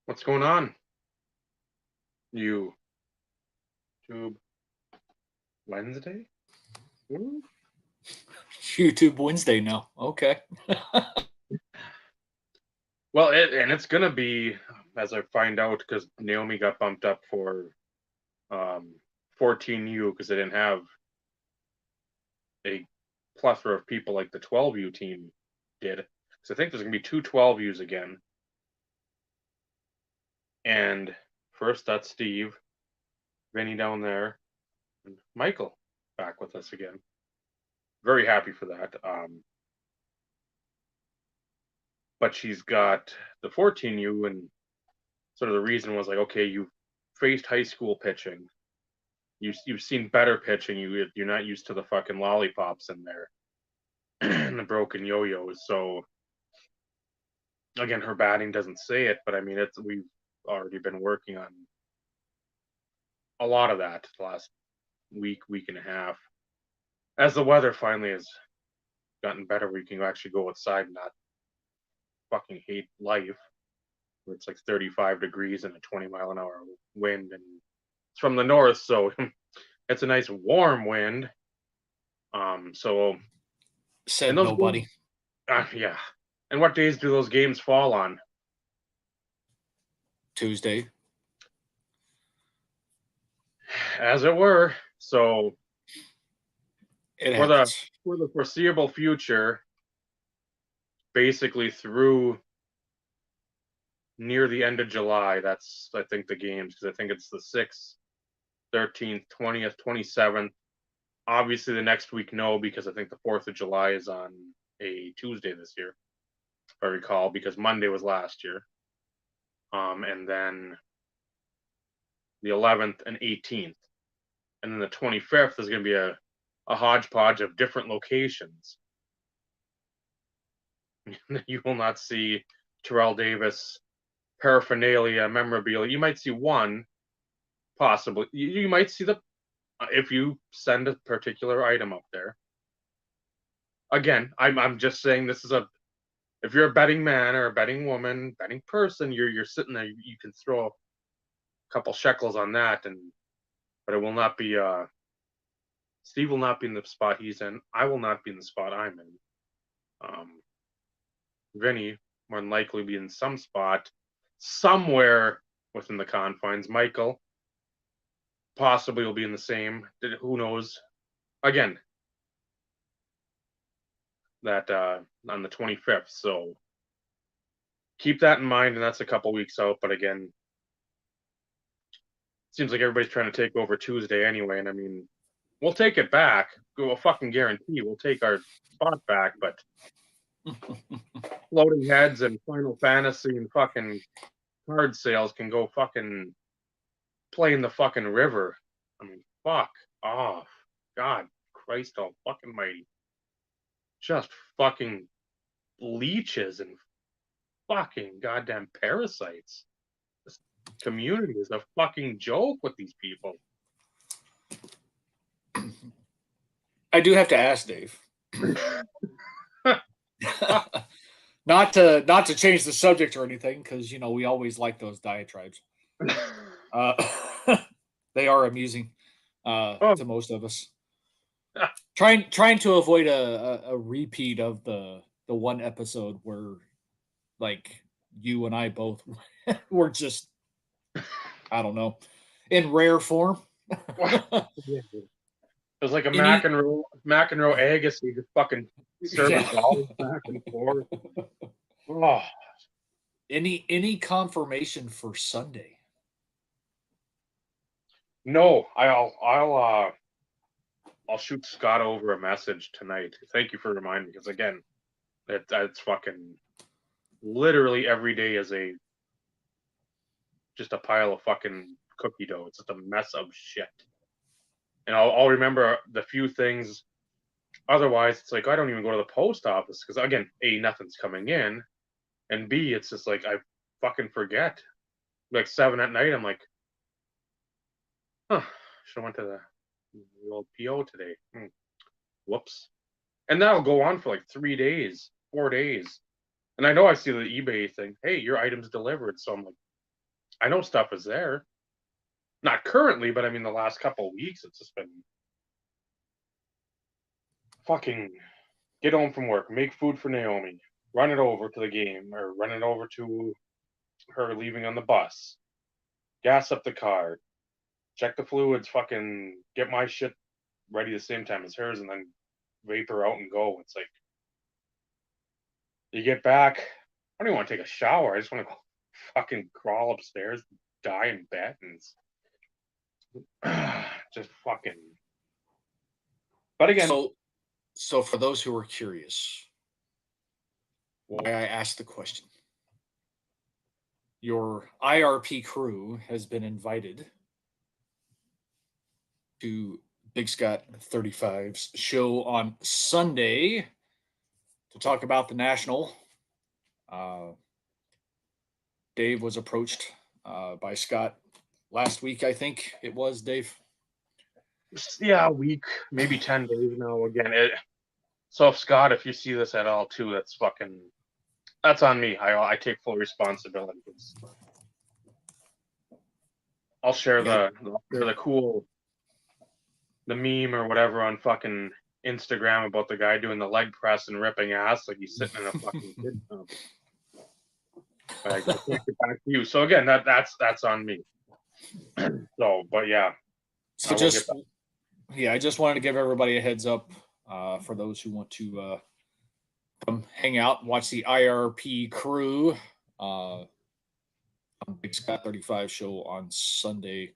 What's going on? YouTube Wednesday? Ooh. YouTube Wednesday now. Okay. Well, it's gonna be as I find out because Naomi got bumped up for 14U because they didn't have a plethora of people like the 12U team did. So I think there's gonna be two 12Us again. And first, that's Steve, Vinny down there, and Michael back with us again. Very happy for that. But she's got the 14U, and sort of the reason was like, okay, you've faced high school pitching, you've seen better pitching, you're not used to the fucking lollipops in there and the broken yo-yos. So again, her batting doesn't say it, but I mean, it's we've already been working on a lot of that the last week and a half. As the weather finally has gotten better, we can actually go outside and not fucking hate life, where it's like 35 degrees and a 20-mile-an-hour wind, and it's from the north, so it's a nice warm wind. So Said and those nobody. yeah. And what days do those games fall on? Tuesday. As it were. So It for the happens. for the foreseeable future, basically through near the end of July, that's I think the games because I think it's the 6th, 13th, 20th, 27th. Obviously, the next week, no, because I think the 4th of July is on a Tuesday this year, if I recall, because Monday was last year. And then the 11th and 18th. And then the 25th is going to be a hodgepodge of different locations. You will not see Terrell Davis paraphernalia, memorabilia. You might see one, possibly. You might see the if you send a particular item up there. Again, I'm just saying this is a if you're a betting man or a betting woman, betting person, you're sitting there. You can throw a couple shekels on that, and but it will not be. Steve will not be in the spot he's in. I will not be in the spot I'm in. Um, Vinny more than likely be in some spot somewhere within the confines. Michael possibly will be in the same. Who knows? Again, that on the 25th. So keep that in mind, and that's a couple weeks out. But again, seems like everybody's trying to take over Tuesday anyway. And I mean, we'll take it back. We'll fucking guarantee we'll take our spot back. But floating heads and Final Fantasy and fucking card sales can go fucking play in the fucking river. I mean, fuck off. God Christ all fucking mighty. Just fucking leeches and fucking goddamn parasites. This community is a fucking joke with these people. I do have to ask Dave. not to change the subject or anything, because we always like those diatribes. Uh, they are amusing Oh, to most of us. Trying to avoid a repeat of the one episode where like you and I both were just I don't know in rare form. it was like a any McEnroe Agassi just fucking serving yeah balls back and forth. Oh, any confirmation for Sunday? no, I'll shoot Scott over a message tonight. Thank you for reminding me because again, that's fucking literally every day is a just a pile of fucking cookie dough. It's just a mess of shit. And I'll remember the few things. Otherwise, it's like I don't even go to the post office because again, A, nothing's coming in, and B, it's just like I fucking forget. Like 7 at night, I'm like, huh, should have went to the old PO today. Whoops. And that'll go on for like 3 days, 4 days. And I know I see the eBay thing. Hey, your item's delivered. So I'm like, I know stuff is there. Not currently, but I mean the last couple of weeks, it's just been fucking get home from work, make food for Naomi, run it over to the game, or run it over to her leaving on the bus, gas up the car, check the fluids, fucking get my shit ready the same time as hers, and then vapor out and go. It's like you get back. I don't even want to take a shower. I just want to go fucking crawl upstairs, die in bed, and just fucking. But again, So for those who are curious, why I asked the question, your IRP crew has been invited to Big Scott 35's show on Sunday to talk about the National. Dave was approached by Scott last week, I think it was, Dave. yeah, a week, maybe 10 days now. Again, so Scott, if you see this at all too, that's on me. I take full responsibility. I'll share the meme or whatever on fucking Instagram about the guy doing the leg press and ripping ass like he's sitting in a fucking kid pump. I can't get back to you. So again, that's on me. So, but yeah. So I just wanted to give everybody a heads up for those who want to come hang out and watch the IRP crew on Big Scott 35 show on Sunday,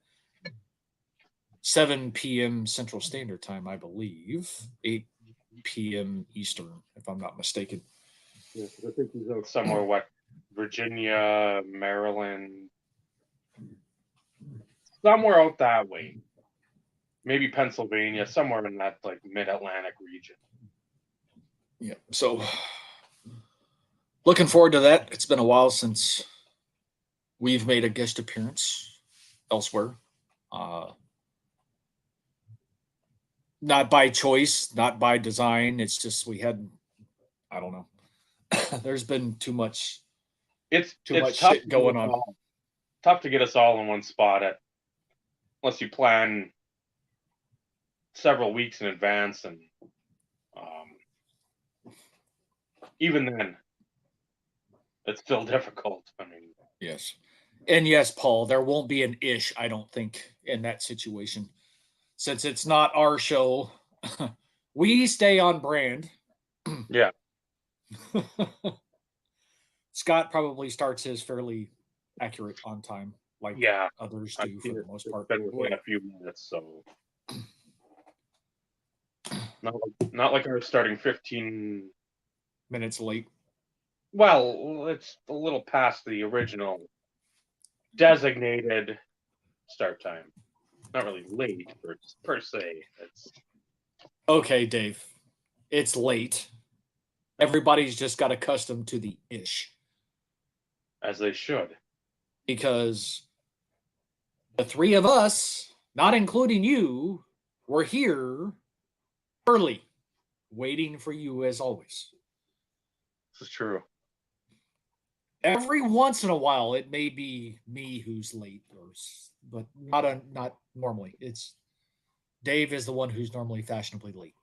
7 p.m. Central Standard Time, I believe, 8 p.m. Eastern, if I'm not mistaken. Yeah, I think he's out somewhere, Virginia, Maryland, somewhere out that way. Maybe Pennsylvania, somewhere in that like mid-Atlantic region. Yeah, so looking forward to that. It's been a while since we've made a guest appearance elsewhere. Not by choice, not by design. It's just we had, I don't know. There's been too much. It's too much tough shit going on. Tough to get us all in one spot unless you plan several weeks in advance, and even then, it's still difficult. I mean, yes, and yes, Paul, there won't be an ish. I don't think in that situation, since it's not our show. We stay on brand. Yeah. Scott probably starts his fairly accurate on time, like others do for the most part. Been within a few minutes, so not like I was starting 15 minutes late. Well, it's a little past the original designated start time. Not really late per se. It's okay, Dave. It's late. Everybody's just got accustomed to the ish. As they should. Because the three of us, not including you, were here early, waiting for you as always. This is true. Every once in a while, it may be me who's late, but not normally. It's Dave is the one who's normally fashionably late.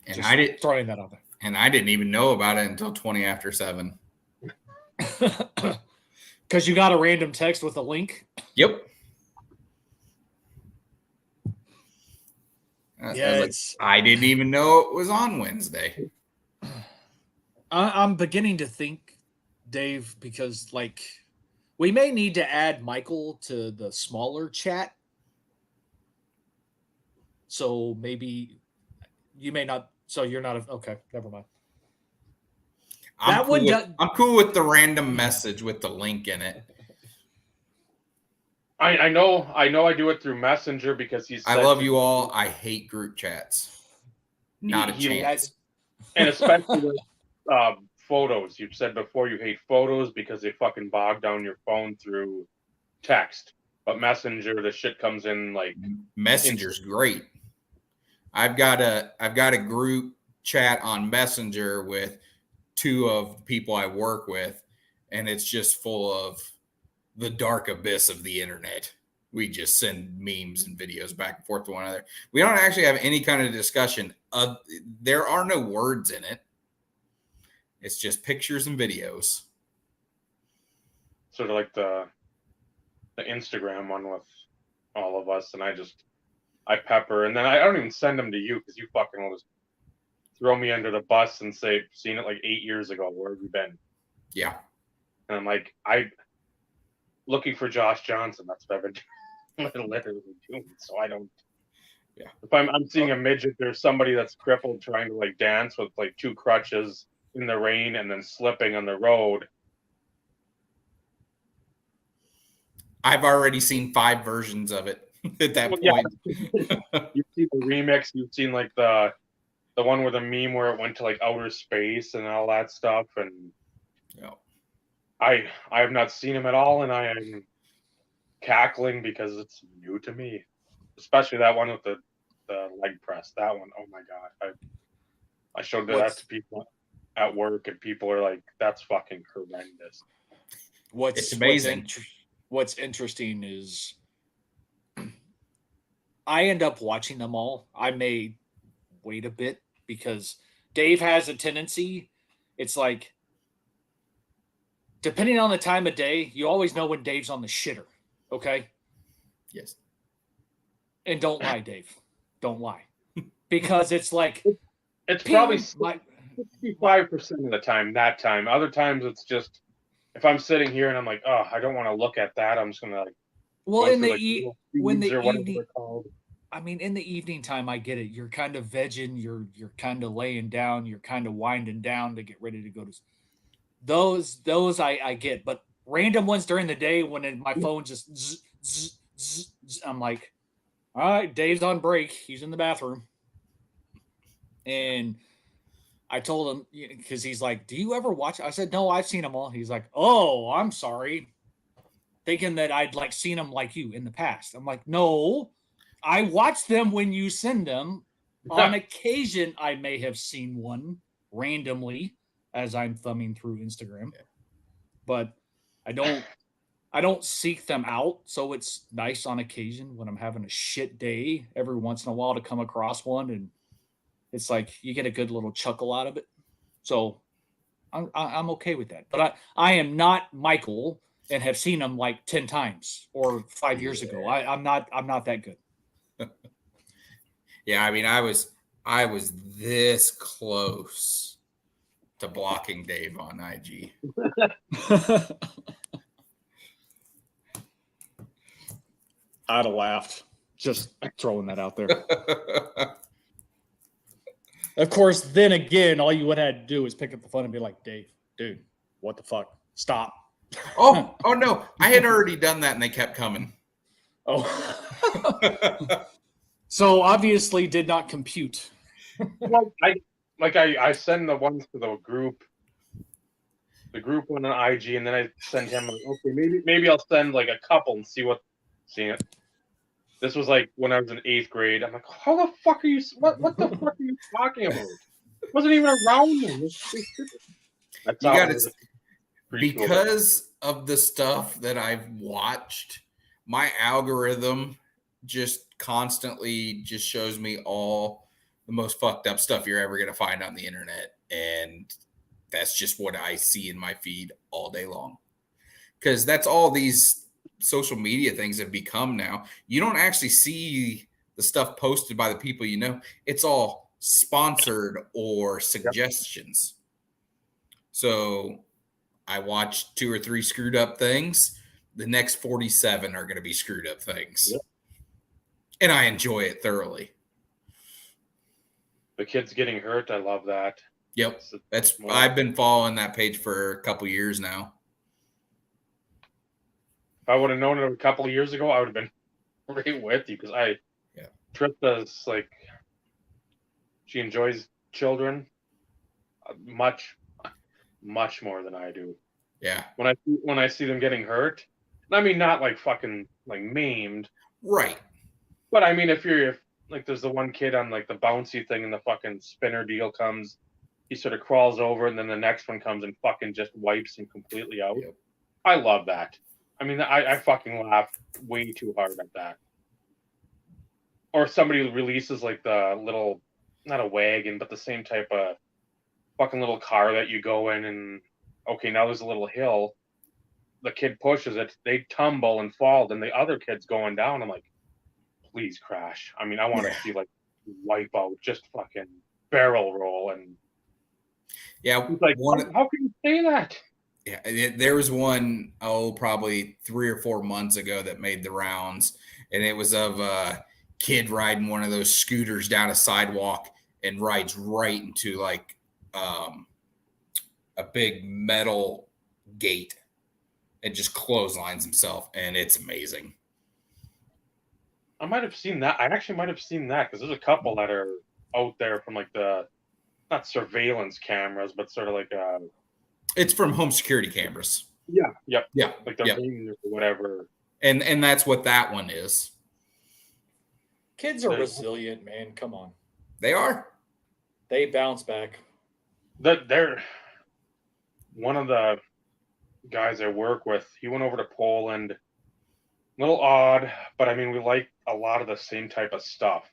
And I did throwing that out there. And I didn't even know about it until 20 after 7. Because you got a random text with a link? Yep. Yeah, I didn't even know it was on Wednesday. I'm beginning to think, Dave, because we may need to add Michael to the smaller chat. So maybe you may not. So you're not. Okay, never mind. I'm cool with the random message with the link in it. I know I do it through Messenger because I love you all. I hate group chats. Not a chance. And especially with photos. You've said before you hate photos because they fucking bog down your phone through text. But Messenger, the shit comes in like Messenger's great. I've got a group chat on Messenger with 2 of the people I work with, and it's just full of the dark abyss of the internet. We just send memes and videos back and forth to one another. We don't actually have any kind of discussion. There are no words in it. It's just pictures and videos. Sort of like the Instagram one with all of us, and I pepper, and then I don't even send them to you because you fucking will just throw me under the bus and say, seen it like 8 years ago. Where have you been? Yeah. And I'm like, looking for Josh Johnson. That's what I've been literally doing. So I don't. Yeah. If I'm seeing a midget, there's somebody that's crippled trying to like dance with like 2 crutches in the rain and then slipping on the road. I've already seen 5 versions of it at that point. Yeah. You've seen the remix. You've seen like the one with a meme where it went to like outer space and all that stuff. And yeah. I have not seen him at all, and I am cackling because it's new to me. Especially that one with the leg press. That one, oh my god! I showed that to people at work, and people are like, "That's fucking horrendous." It's amazing. What's interesting is I end up watching them all. I may wait a bit because Dave has a tendency. It's like, depending on the time of day, you always know when Dave's on the shitter. Okay? Yes. And don't lie, Dave. Don't lie. Because it's like... It's probably 65% of the time, that time. Other times it's just... If I'm sitting here and I'm like, oh, I don't want to look at that, I'm just gonna like. Well, in the evening, I mean, in the evening time, I get it. You're kind of vegging, you're kind of laying down, you're kind of winding down to get ready to go to. Those I get, but random ones during the day when my phone just I'm like, all right, Dave's on break. He's in the bathroom, and I told him, because he's like, do you ever watch? I said, no, I've seen them all. He's like, oh, I'm sorry. Thinking that I'd like seen them like you in the past. I'm like, no, I watch them when you send them. On occasion, I may have seen one randomly as I'm thumbing through Instagram, but I don't seek them out. So it's nice on occasion when I'm having a shit day every once in a while to come across one, and it's like you get a good little chuckle out of it. So I'm okay with that. But I am not Michael and have seen him like 10 times or 5 years ago. I'm not that good. Yeah, I mean, I was this close to blocking Dave on IG. I'd have laughed. Just throwing that out there. Of course, then again, all you would have had to do is pick up the phone and be like, Dave, dude, what the fuck? Stop. Oh no. I had already done that and they kept coming. Oh. So obviously did not compute. Well, I send the ones to the group one on IG, and then I send him like, okay, maybe I'll send like a couple and see it. This was like when I was in 8th grade. I'm like, how the fuck are you? What the fuck are you talking about? It wasn't even around me. You got it. Because of the stuff that I've watched, my algorithm just constantly just shows me all the most fucked up stuff you're ever going to find on the internet. And that's just what I see in my feed all day long. Because that's all these social media things have become now. You don't actually see the stuff posted by the people you know. It's all sponsored or suggestions. Yep. So I watched 2 or 3 screwed up things. The next 47 are going to be screwed up things. Yep. And I enjoy it thoroughly. The kids getting hurt, I love that. Yep. I've been following that page for a couple years now. If I would have known it a couple of years ago, I would have been right with you, because Trista's like, she enjoys children much more than I do. Yeah. When I see them getting hurt, I mean, not like fucking like maimed, right? But I mean, if like, there's the one kid on like the bouncy thing and the fucking spinner deal comes, he sort of crawls over, and then the next one comes and fucking just wipes him completely out. Yep. I love that. I mean, I fucking laughed way too hard at that. Or somebody releases like the little, not a wagon, but the same type of fucking little car that you go in, and okay, now there's a little hill. The kid pushes it, they tumble and fall, and the other kid's going down. I'm like, please crash. I mean, I want to see like Wipeout just fucking barrel roll, and Yeah, he's like, how can you say that? Yeah, there was one, probably 3 or 4 months ago that made the rounds, and it was of a kid riding one of those scooters down a sidewalk and rides right into like a big metal gate and just clotheslines himself, and it's amazing. I might have seen that. I actually might have seen that because there's a couple that are out there from like the, not surveillance cameras, but sort of like it's from home security cameras. Yeah. Yep. Yeah. Like the ring or whatever. And that's what that one is. Kids are resilient, man. Come on. They are. They bounce back. They're one of the guys I work with. He went over to Poland. A little odd, but I mean, we like a lot of the same type of stuff,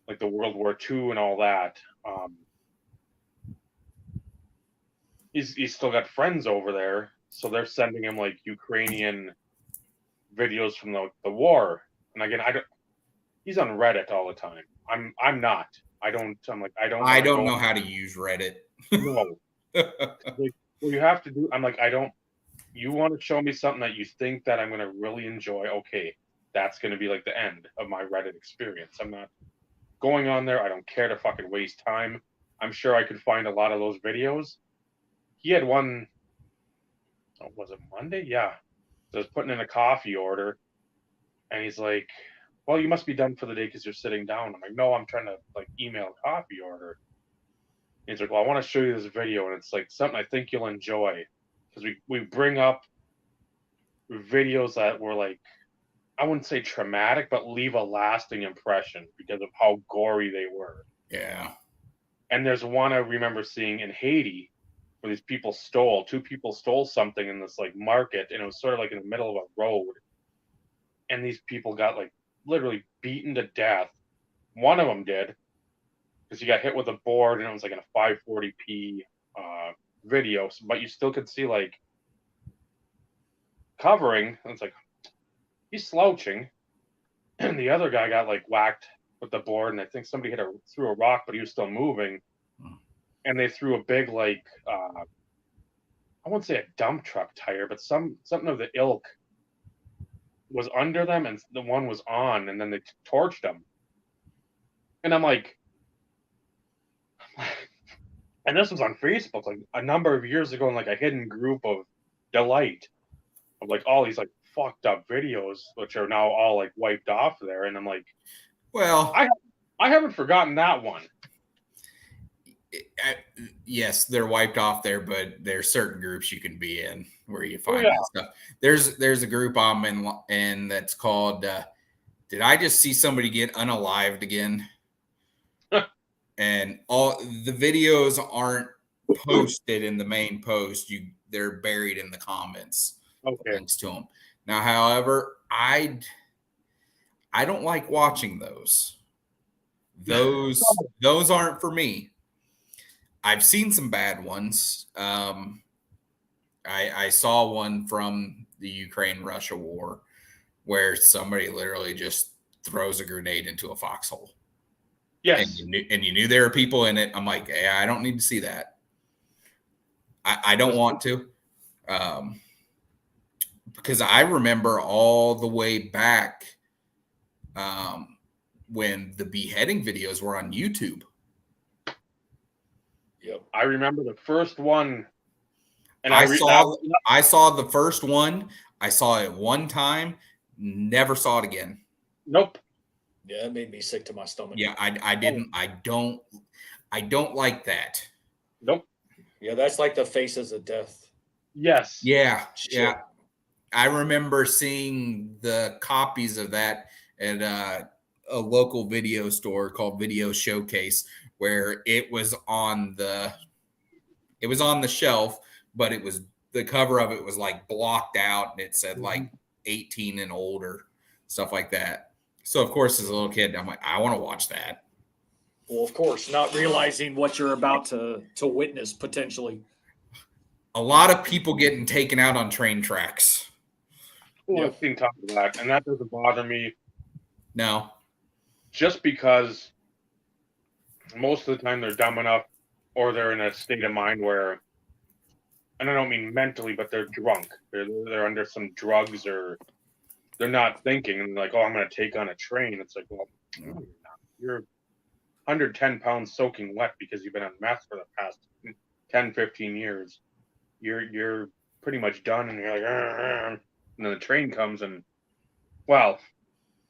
like the World War II and all that. He's still got friends over there, so they're sending him like Ukrainian videos from the war. And again, he's on Reddit all the time. I'm not. I don't know how to use Reddit. No. Like, well, you have to do. I'm like, you want to show me something that you think that I'm going to really enjoy. Okay, that's going to be like the end of my Reddit experience. I'm not going on there. I don't care to fucking waste time. I'm sure I could find a lot of those videos. He had one, was it Monday? Yeah. So I was putting in a coffee order, and he's like, well, you must be done for the day because you're sitting down. I'm like, no, I'm trying to like email a coffee order. He's like, well, I want to show you this video, and it's like something I think you'll enjoy, because we bring up videos that were like, I wouldn't say traumatic, but leave a lasting impression because of how gory they were. Yeah. And there's one I remember seeing in Haiti where two people stole something in this like market, and it was sort of like in the middle of a road, and these people got like literally beaten to death. One of them did, because he got hit with a board, and it was like in a 540p video, but you still could see like covering, and it's like he's slouching, and the other guy got like whacked with the board, and I think somebody threw a rock, but he was still moving, and they threw a big like I won't say a dump truck tire, but something of the ilk was under them, and the one was on, and then they torched them. And I'm like, and this was on Facebook like a number of years ago in like a hidden group of delight of like all these like fucked up videos, which are now all like wiped off there. And I'm like, well, I haven't forgotten that one. Yes, they're wiped off there, but there's certain groups you can be in where you find that stuff. There's a group I'm in that's called Did I Just See Somebody Get Unalived Again? And all the videos aren't posted in the main post. They're buried in the comments. Okay. Thanks to them. Now, however, I don't like watching those. Those aren't for me. I've seen some bad ones. I saw one from the Ukraine-Russia war where somebody literally just throws a grenade into a foxhole. Yes. And you knew there were people in it. I'm like, hey, I don't need to see that. I don't want to. Because I remember all the way back when the beheading videos were on YouTube. Yep. I remember the first one. And I saw the first one. I saw it one time, never saw it again. Nope. Yeah, it made me sick to my stomach. Yeah, I didn't. I don't like that. Nope. Yeah, that's like the faces of death. Yes. Yeah. Shit. Yeah. I remember seeing the copies of that at a local video store called Video Showcase, where it was on the shelf, but it was the cover of it was like blocked out and it said like 18 and older, stuff like that. So of course, as a little kid, I'm like, I want to watch that. Well, of course, not realizing what you're about to witness potentially. A lot of people getting taken out on train tracks. Well, I've seen talk of that, and that doesn't bother me. No. Just because most of the time they're dumb enough, or they're in a state of mind where, and I don't mean mentally, but they're drunk. They're under some drugs, or they're not thinking, and like, oh, I'm going to take on a train. It's like, well, no, you're 110 pounds soaking wet because you've been on meth for the past 10, 15 years. You're pretty much done, and you're like, and then the train comes, and well,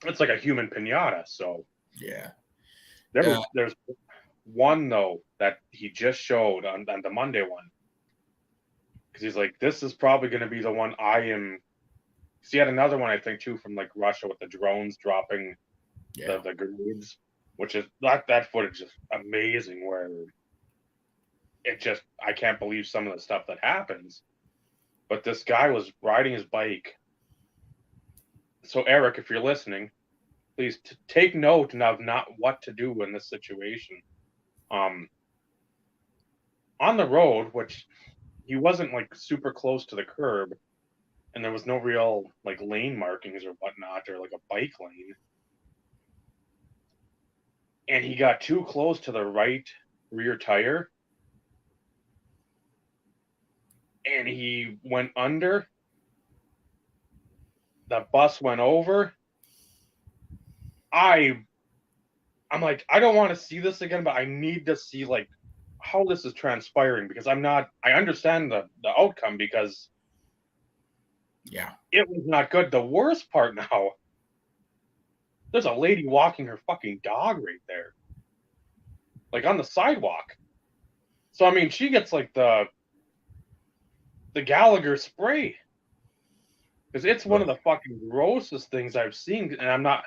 it's like a human pinata. So yeah, there's one though that he just showed on the Monday one, because he's like, this is probably going to be the one I am. Because he had another one, I think, too, from like Russia with the drones dropping the grenades, which is that footage is amazing. Where it just, I can't believe some of the stuff that happens. But this guy was riding his bike. So Eric, if you're listening, please take note of not what to do in this situation. On the road, which he wasn't like super close to the curb, and there was no real like lane markings or whatnot, or like a bike lane. And he got too close to the right rear tire, and he went under. The bus went over. I'm like, I don't want to see this again, but I need to see like how this is transpiring, because I understand the outcome, because it was not good. The worst part now, there's a lady walking her fucking dog right there, like on the sidewalk. So I mean, she gets like the Gallagher spray, because it's one of the fucking grossest things I've seen. And that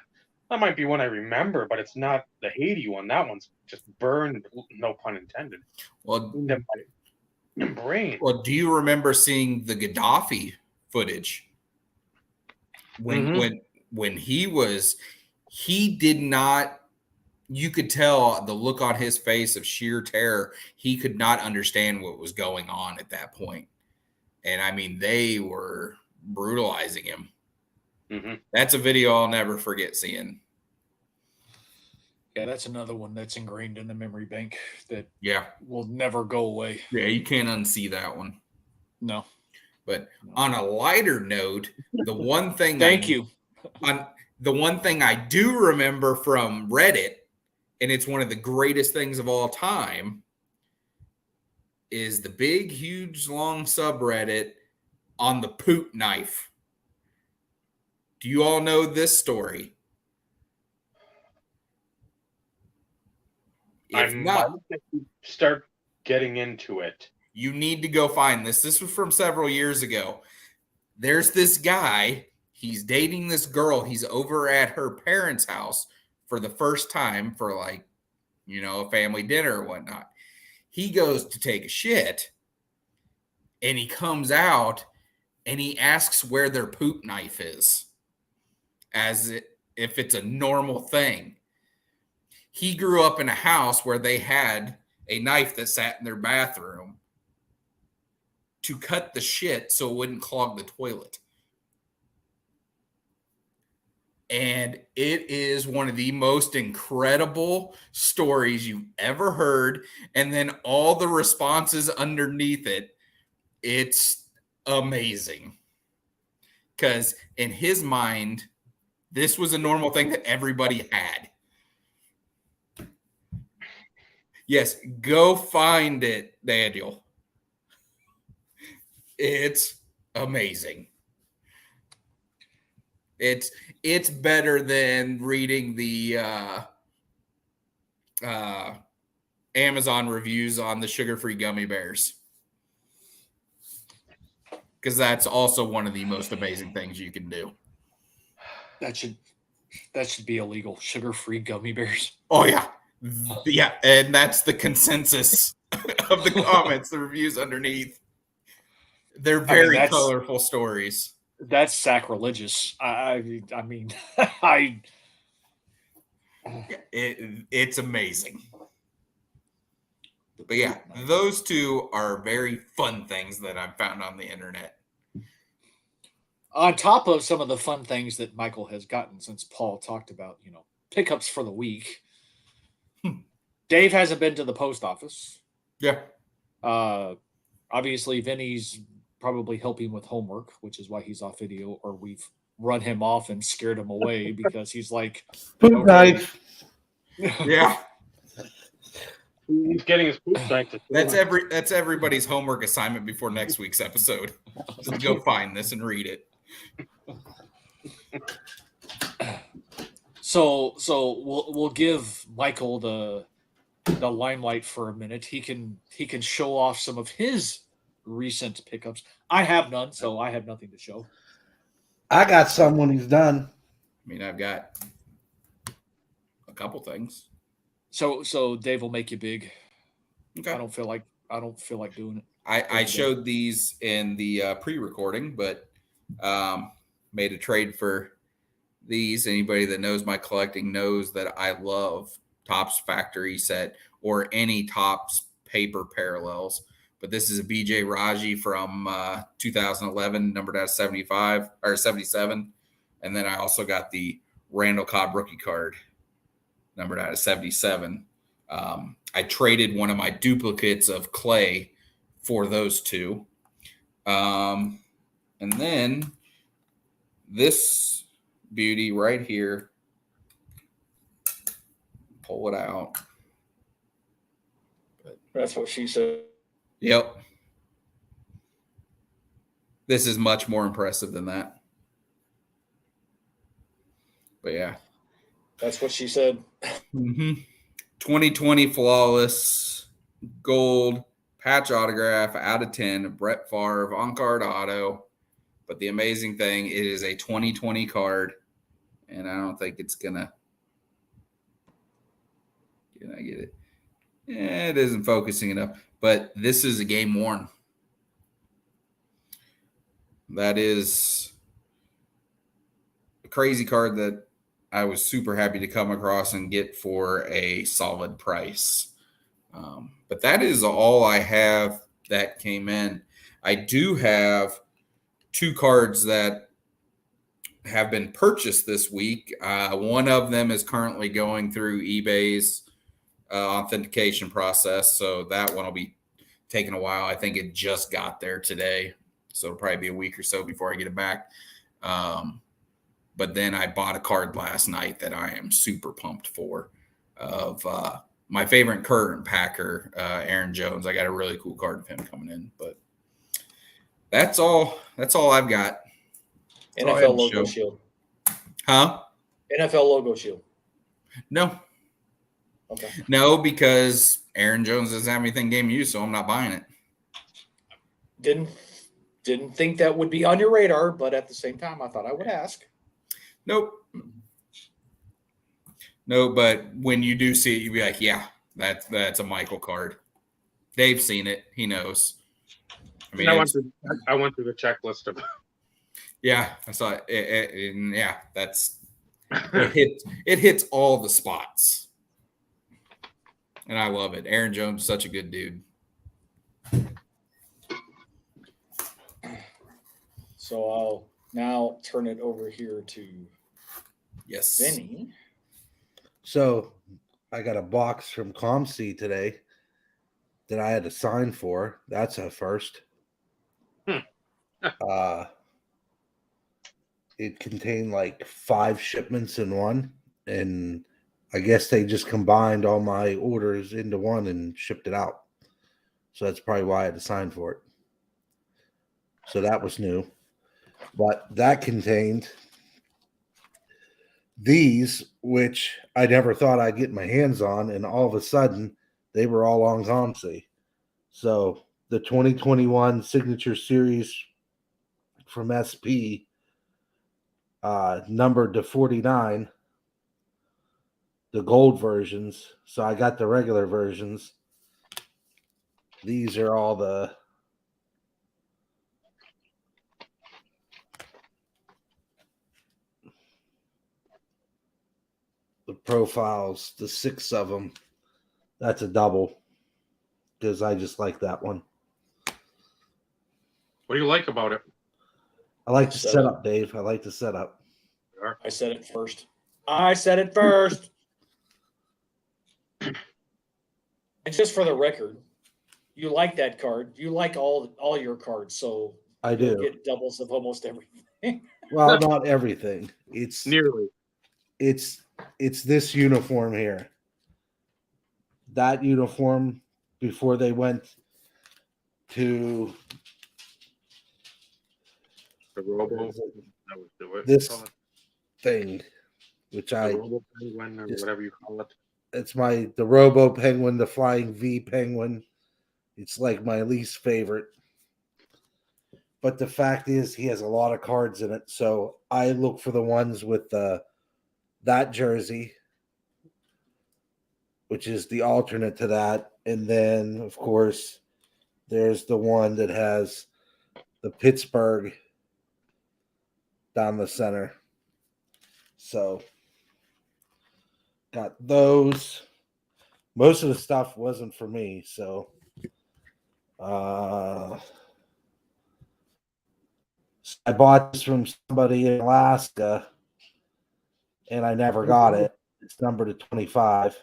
might be one I remember, but it's not the Haiti one. That one's just burned, no pun intended. Well, in my brain. Well, do you remember seeing the Gaddafi footage when he did not? You could tell the look on his face of sheer terror. He could not understand what was going on at that point. And I mean, they were brutalizing him. Mm-hmm. That's a video I'll never forget seeing. Yeah, that's another one that's ingrained in the memory bank that will never go away. Yeah, you can't unsee that one. No. But on a lighter note, the one thing the one thing I do remember from Reddit, and it's one of the greatest things of all time, is the big, huge, long subreddit on the poop knife. Do you all know this story? If not, start getting into it. You need to go find this. This was from several years ago. There's this guy. He's dating this girl. He's over at her parents' house for the first time for like, a family dinner or whatnot. He goes to take a shit, and he comes out, and he asks where their poop knife is, as if it's a normal thing. He grew up in a house where they had a knife that sat in their bathroom to cut the shit so it wouldn't clog the toilet. And it is one of the most incredible stories you've ever heard. And then all the responses underneath it, it's amazing. Because in his mind, this was a normal thing that everybody had. Yes, go find it, Daniel. It's amazing. It's better than reading the Amazon reviews on the sugar-free gummy bears, because that's also one of the most amazing things you can do. That should be illegal. Sugar-free gummy bears. Oh yeah. Yeah, and that's the consensus of the comments, the reviews underneath. They're very colorful stories. That's sacrilegious. I mean, it's amazing. But yeah, those two are very fun things that I've found on the internet. On top of some of the fun things that Michael has gotten since Paul talked about, pickups for the week. Dave hasn't been to the post office. Yeah. Obviously, Vinny's probably helping with homework, which is why he's off video, or we've run him off and scared him away because he's like, poop night. Yeah. He's getting his poop night. That's everybody's homework assignment before next week's episode. Just go find this and read it. So we'll give Michael the limelight for a minute. He can show off some of his recent pickups. I have none, so I have nothing to show. I got some when he's done. I mean, I've got a couple things. So Dave will make you big. Okay. I don't feel like doing it. I showed these in the pre-recording, but made a trade for these. Anybody that knows my collecting knows that I love Topps Factory set or any Topps paper parallels. But this is a BJ Raji from 2011, numbered out of 75 or 77. And then I also got the Randall Cobb rookie card, numbered out of 77. I traded one of my duplicates of Clay for those two. And then this beauty right here, pull it out. That's what she said. Yep. This is much more impressive than that. But yeah. That's what she said. 2020 flawless gold patch autograph out of 10, Brett Favre on card auto. But the amazing thing, it is a 2020 card, and I don't think it's gonna. Can I get it? Yeah, it isn't focusing enough. But this is a game worn. That is a crazy card that I was super happy to come across and get for a solid price. But that is all I have that came in. I do have two cards that have been purchased this week. One of them is currently going through eBay's authentication process, so that one will be taking a while. I think it just got there today, so it'll probably be a week or so before I get it back. But then I bought a card last night that I am super pumped for of my favorite current Packer, Aaron Jones. I got a really cool card of him coming in, but that's all I've got. NFL logo shield. Huh? NFL logo shield. No. Okay. No, because Aaron Jones doesn't have anything game used, so I'm not buying it. Didn't think that would be on your radar, but at the same time, I thought I would ask. Nope. No, but when you do see it, you'll be like, yeah, that's a Michael card. Dave's seen it. He knows. I mean, I went through the checklist of. Yeah, I saw it. And yeah, that's it hits all the spots. And I love it. Aaron Jones is such a good dude. So I'll now turn it over here to Vinny. So I got a box from ComC today that I had to sign for. That's a first. It contained like 5 shipments in one, and I guess they just combined all my orders into one and shipped it out. So that's probably why I had to sign for it. So that was new. But that contained these, which I never thought I'd get my hands on, and all of a sudden they were all on ComC. So the 2021 Signature Series from SP, numbered to 49, the gold versions. So I got the regular versions. These are all the profiles, the 6 of them. That's a double because I just like that one. What do you like about it? I like the setup, Dave. I like the setup. I said it first. I said it first. And just for the record, you like that card. You like all your cards, so I you'll do. get doubles of almost everything. Well, not everything. It's Nearly. it's this uniform here. That uniform before they went to The Robo. this thing, which the I Robo Penguin or just- whatever you call it. it's the Robo Penguin, the Flying V Penguin. It's like my least favorite. But the fact is, he has a lot of cards in it, so I look for the ones with that jersey, which is the alternate to that, and then of course there's the one that has the Pittsburgh down the center. So got those. Most of the stuff wasn't for me, so I bought this from somebody in Alaska and I never got it. It's numbered to 25.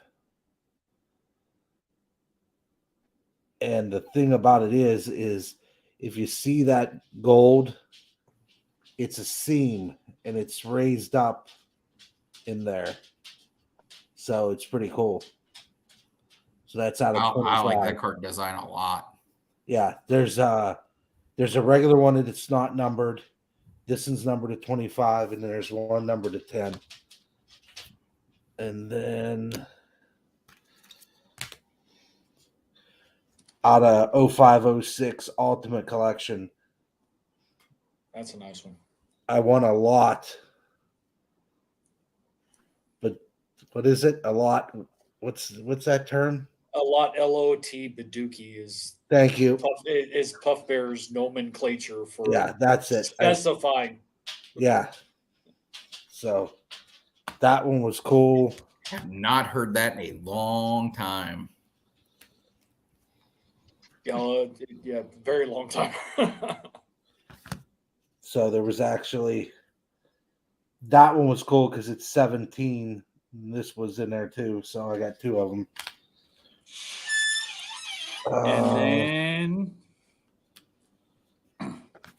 And the thing about it is if you see that gold, it's a seam and it's raised up in there. So it's pretty cool. So that's out of 25. I like that card design a lot. Yeah, there's a regular one that's not numbered. This one's numbered to 25, and then there's one numbered to 10. And then out of 0506 Ultimate Collection, That's a nice one. I won a lot. But what is it? A lot? What's that term? A lot. LOT Baduki is Thank you. Puff Bear's nomenclature for that's it. Specifying. Yeah. So that one was cool. Have not heard that in a long time. Yeah, very long time. So there was actually that one was cool because it's 17. And this was in there too, so I got 2 of them.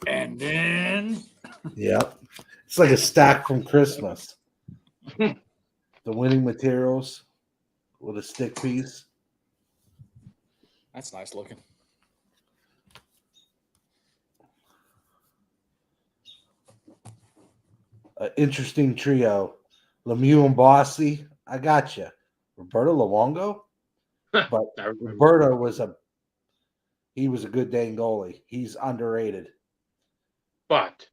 And then Yep. It's like a stack from Christmas. The winning materials with a stick piece. that's nice looking. An interesting trio. Lemieux and Bossy. I got you. Roberto Luongo. But Roberto was a good dang goalie. He's underrated. But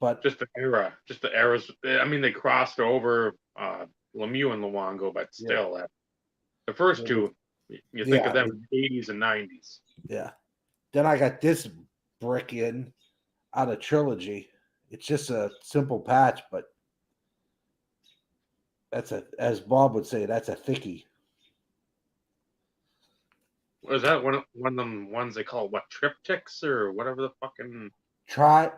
But just the eras. I mean, they crossed over Lemieux and Luongo, but still, the first two, you think of them in the 80s and 90s. Yeah. Then I got this brick in out of Trilogy. It's just a simple patch, but as Bob would say, that's a thickie. Was that one of them ones they call triptychs or whatever the fucking Tri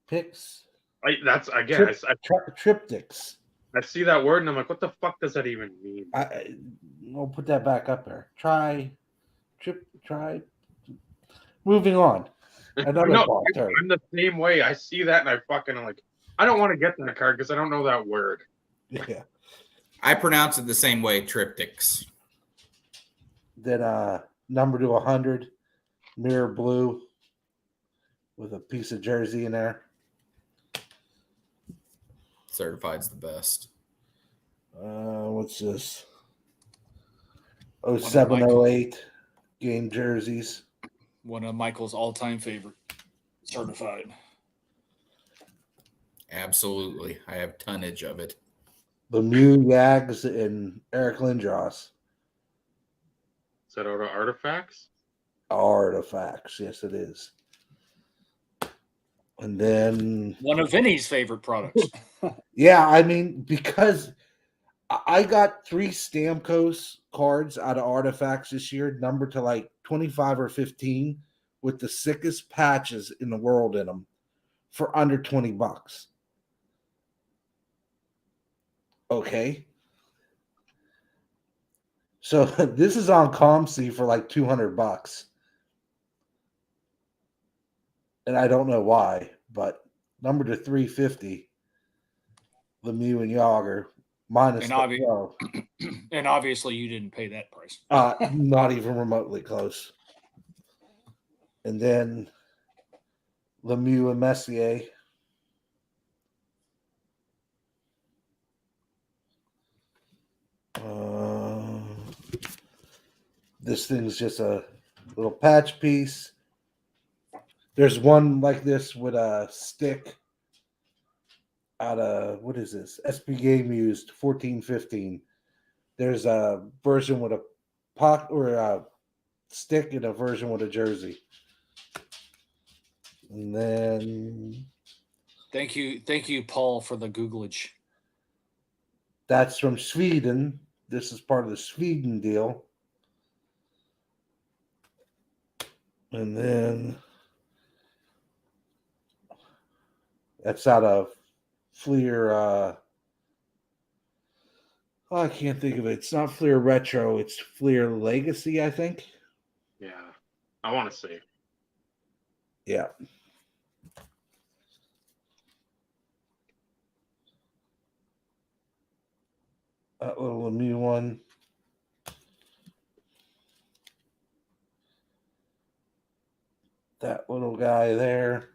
picks. Triptychs. I see that word and I'm like, what the fuck does that even mean? We'll put that back up there. Try. Moving on. Another term. I'm the same way. I see that and I'm like, I don't want to get that card because I don't know that word. Yeah. I pronounce it the same way, triptychs. Then number to 100, mirror blue with a piece of jersey in there. Certified's the best. What's this? 0708 game jerseys. One of Michael's all-time favorite. Certified. Absolutely. I have tonnage of it. Lemieux, Yags, and Eric Lindros. Is that out of Artifacts? Artifacts. Yes, it is. And then one of Vinny's favorite products. yeah, I mean, because I got 3 Stamkos cards out of Artifacts this year, numbered to like 25 or 15, with the sickest patches in the world in them for under $20. Okay. So this is on ComC for like $200. And I don't know why, but numbered to 350, Lemieux and Yager, minus And, the pro. and obviously you didn't pay that price. Not even remotely close. And then Lemieux and Messier. This thing's just a little patch piece. There's one like this with a stick out of, what is this? SP Game Used 1415. There's a version with a pocket or a stick and a version with a jersey. And then Thank you, Paul, for the Googlage. that's from Sweden. This is part of the Sweden deal. And then that's out of Fleer. I can't think of it. It's not Fleer Retro. It's Fleer Legacy, I think. Yeah, I want to see. Yeah. That little Lemieux one. That little guy there.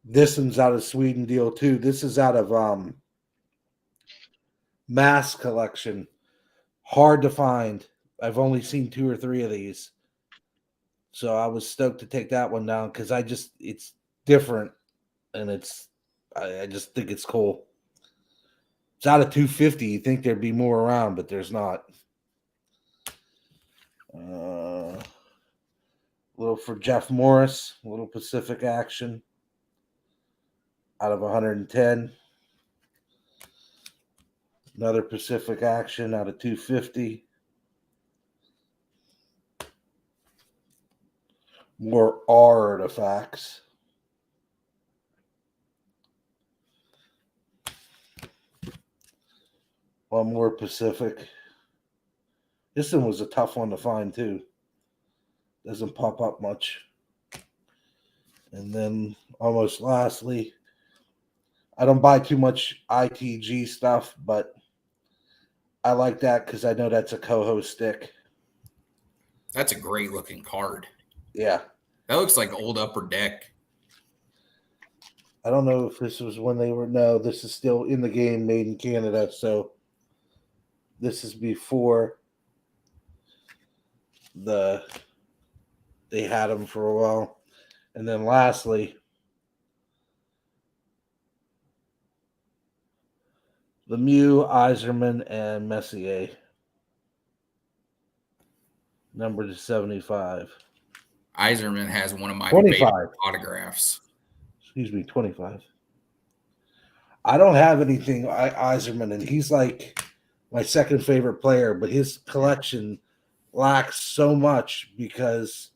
This one's out of Sweden deal too. This is out of Mass Collection. Hard to find. I've only seen 2 or 3 of these. So I was stoked to take that one down because it's different and I just think it's cool. It's out of 250. You think there'd be more around, but there's not. Little for Jeff Morris, a little Pacific Action out of 110. Another Pacific Action out of 250. More artifacts. One more Pacific. This one was a tough one to find too. Doesn't pop up much. And then almost lastly, I don't buy too much ITG stuff, but I like that because I know that's a Coho stick. That's a great looking card. Yeah. That looks like old Upper Deck. I don't know if this was when they were. No, this is still in the game, made in Canada. So this is before they had them for a while. And then lastly, Lemieux, Iserman, and Messier. Number to 75. Iserman has one of my 25. favorite autographs. Excuse me, 25. I don't have anything Iserman, and he's like my second favorite player, but his collection lacks so much because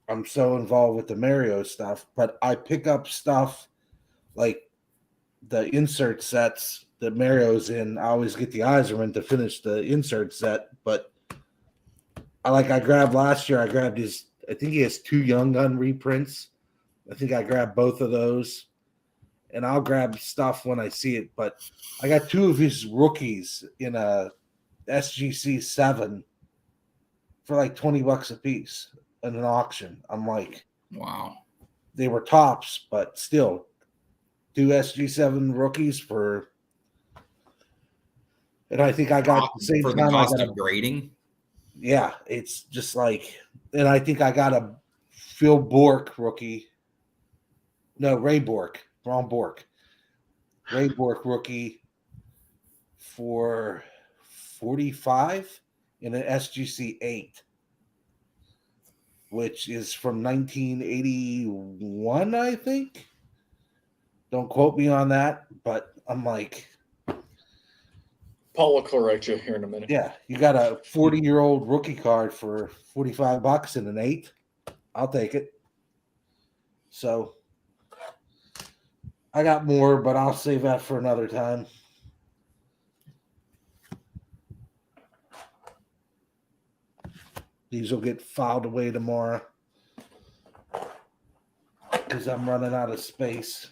I'm so involved with the Mario stuff. But I pick up stuff like the insert sets that Mario's in. I always get the Iserman to finish the insert set, but I grabbed last year. I grabbed his. I think he has 2 Young Gun reprints. I think I grabbed both of those, and I'll grab stuff when I see it. But I got 2 of his rookies in a SGC 7 for like $20 a piece in an auction. I'm like, wow. They were tops, but still, 2 SG7 rookies for. And I think I got at the same for time the cost I got of grading. Yeah, it's just like, and I think I got a Phil Bork rookie. No, Ray Bork, wrong Bork. Ray Bork rookie for 45 in an SGC 8. which is from 1981, I think. Don't quote me on that, but I'm like, Paul will correct you here in a minute. yeah, you got a 40-year-old rookie card for $45 in an 8. I'll take it. So I got more, but I'll save that for another time. These will get filed away tomorrow because I'm running out of space.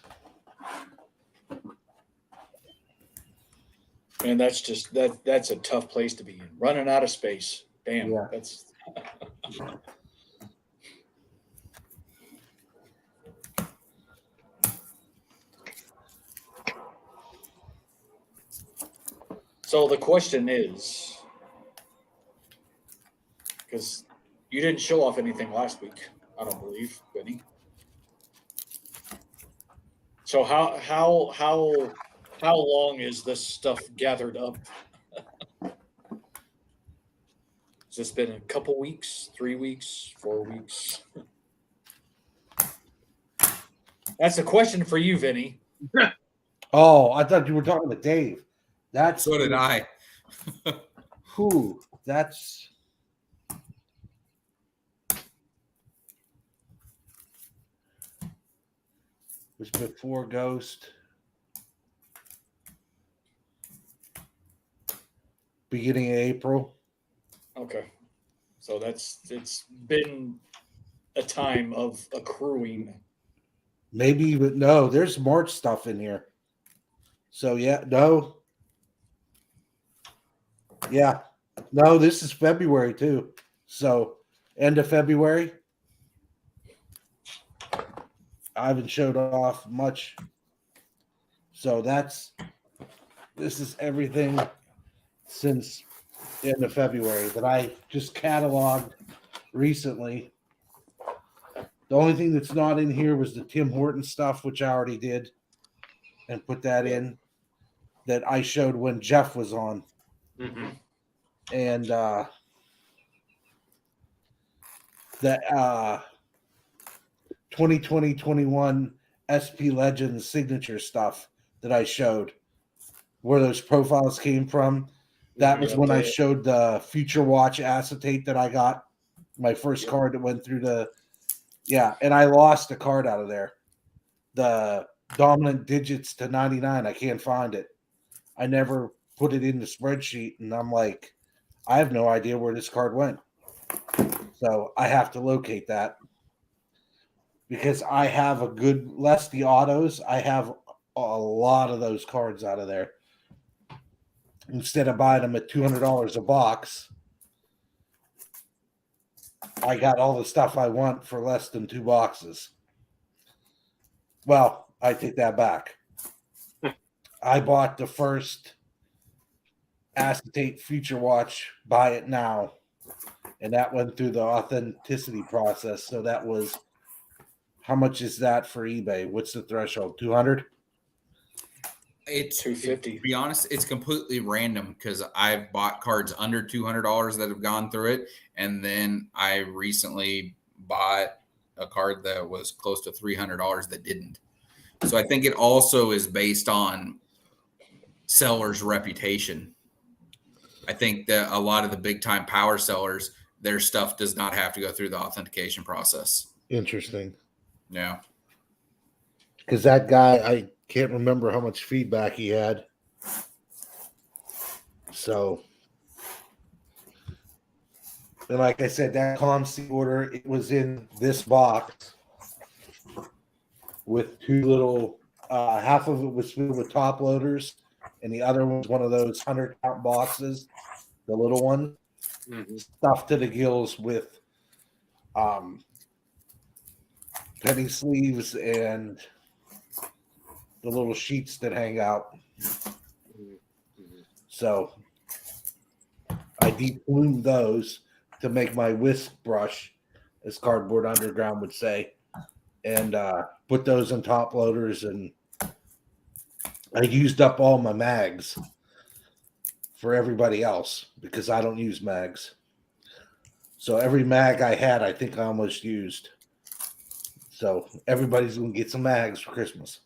And that's a tough place to be in. Running out of space. Damn. Yeah. That's So the question is, because you didn't show off anything last week, I don't believe, Benny. So how long is this stuff gathered up? Has this been a couple weeks, 3 weeks, 4 weeks? That's a question for you, Vinny. Oh, I thought you were talking to Dave. That's So did I. who. That's was before Ghost. Beginning of April. Okay. So it's been a time of accruing. Maybe even no, there's March stuff in here. So yeah, no. Yeah. No, this is February too. So end of February. I haven't showed off much. So this is everything since the end of February that I just cataloged recently. The only thing that's not in here was the Tim Horton stuff, which I already did and put that in that I showed when Jeff was on. Mm-hmm. And the 2020-21 SP Legends signature stuff that I showed, where those profiles came from. That was when I showed the Future Watch acetate that I got, my first card that went through the, and I lost a card out of there. The dominant digits to 99, I can't find it. I never put it in the spreadsheet, and I'm like, I have no idea where this card went. So I have to locate that because I have a good, less the autos, I have a lot of those cards out of there. Instead of buying them at $200 a box, I got all the stuff I want for less than 2 boxes. Well, I take that back. I bought the first acetate Future Watch, buy it now, and that went through the authenticity process. So that was, how much is that for eBay? What's the threshold? 200? It's $250. To be honest, it's completely random because I've bought cards under $200 that have gone through it, and then I recently bought a card that was close to $300 that didn't. So I think it also is based on seller's reputation. I think that a lot of the big time power sellers, their stuff does not have to go through the authentication process. Interesting. Yeah. Because that guy, I can't remember how much feedback he had. So, and like I said, that ComC order, it was in this box with 2 little, half of it was filled with top loaders, and the other was one of those 100 count boxes, the little one, stuffed to the gills with penny sleeves and the little sheets that hang out. So I de-plumed those to make my whisk brush, as Cardboard Underground would say, and put those in top loaders. And I used up all my mags for everybody else because I don't use mags. So every mag I had, I think I almost used. So everybody's gonna get some mags for Christmas.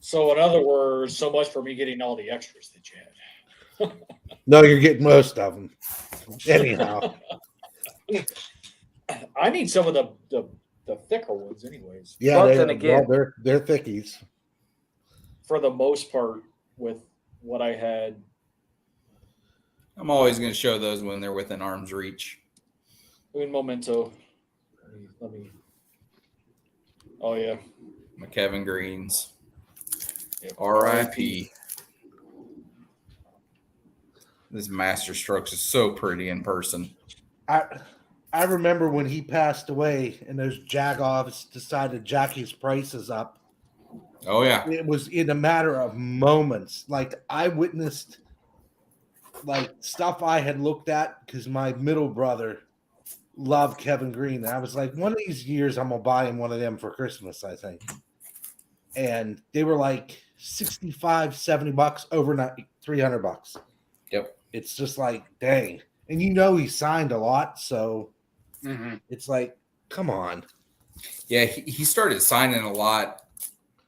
So in other words, so much for me getting all the extras that you had. No, you're getting most of them. Anyhow, I need some of the thicker ones, anyways. yeah, But then again, they're thickies. for the most part, with what I had, I'm always going to show those when they're within arm's reach. un momento. Let me. Oh yeah. My Kevin Greens. Yep. R.I.P. This Master Strokes is so pretty in person. I remember when he passed away and those jagoffs decided to jack his prices up. Oh, yeah. It was in a matter of moments. Like I witnessed like stuff I had looked at because my middle brother loved Kevin Green. And I was like, one of these years I'm gonna buy him one of them for Christmas, I think. And they were like 65, 70 bucks overnight, $300. Yep. It's just like, dang. And you know he signed a lot, so it's like, come on. Yeah, he started signing a lot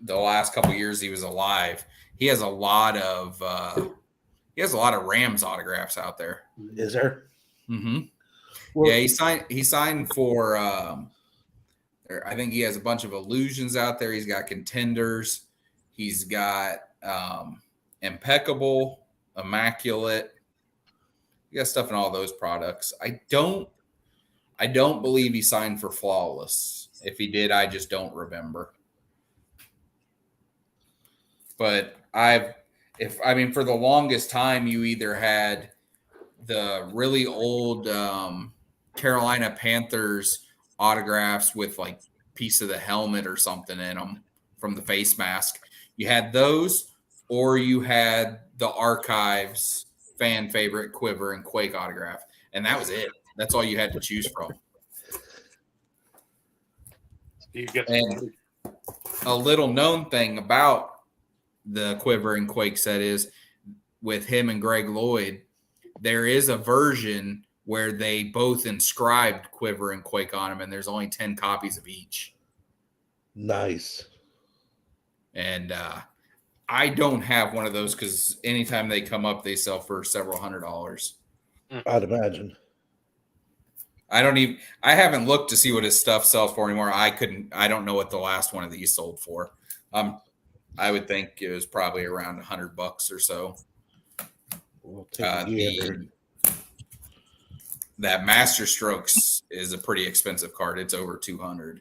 the last couple of years he was alive. He has a lot of Rams autographs out there. Is there? Mm-hmm. Well, Yeah, he signed for I think he has a bunch of Illusions out there. He's got Contenders. He's got Impeccable, Immaculate. He got stuff in all those products. I don't believe he signed for Flawless. If he did, I just don't remember. But for the longest time, you either had the really old Carolina Panthers autographs with like piece of the helmet or something in them from the face mask. You had those, or you had the Archives fan favorite Quiver and Quake autograph, and that was it. That's all you had to choose from. And a little known thing about the Quiver and Quake set is with him and Greg Lloyd, there is a version where they both inscribed Quiver and Quake on them, and there's only 10 copies of each. nice. And I don't have one of those because anytime they come up, they sell for several $100s. I'd imagine. I haven't looked to see what his stuff sells for anymore. I don't know what the last one of these sold for. I would think it was probably around $100 or so. We'll take That Master Strokes is a pretty expensive card. It's over $200.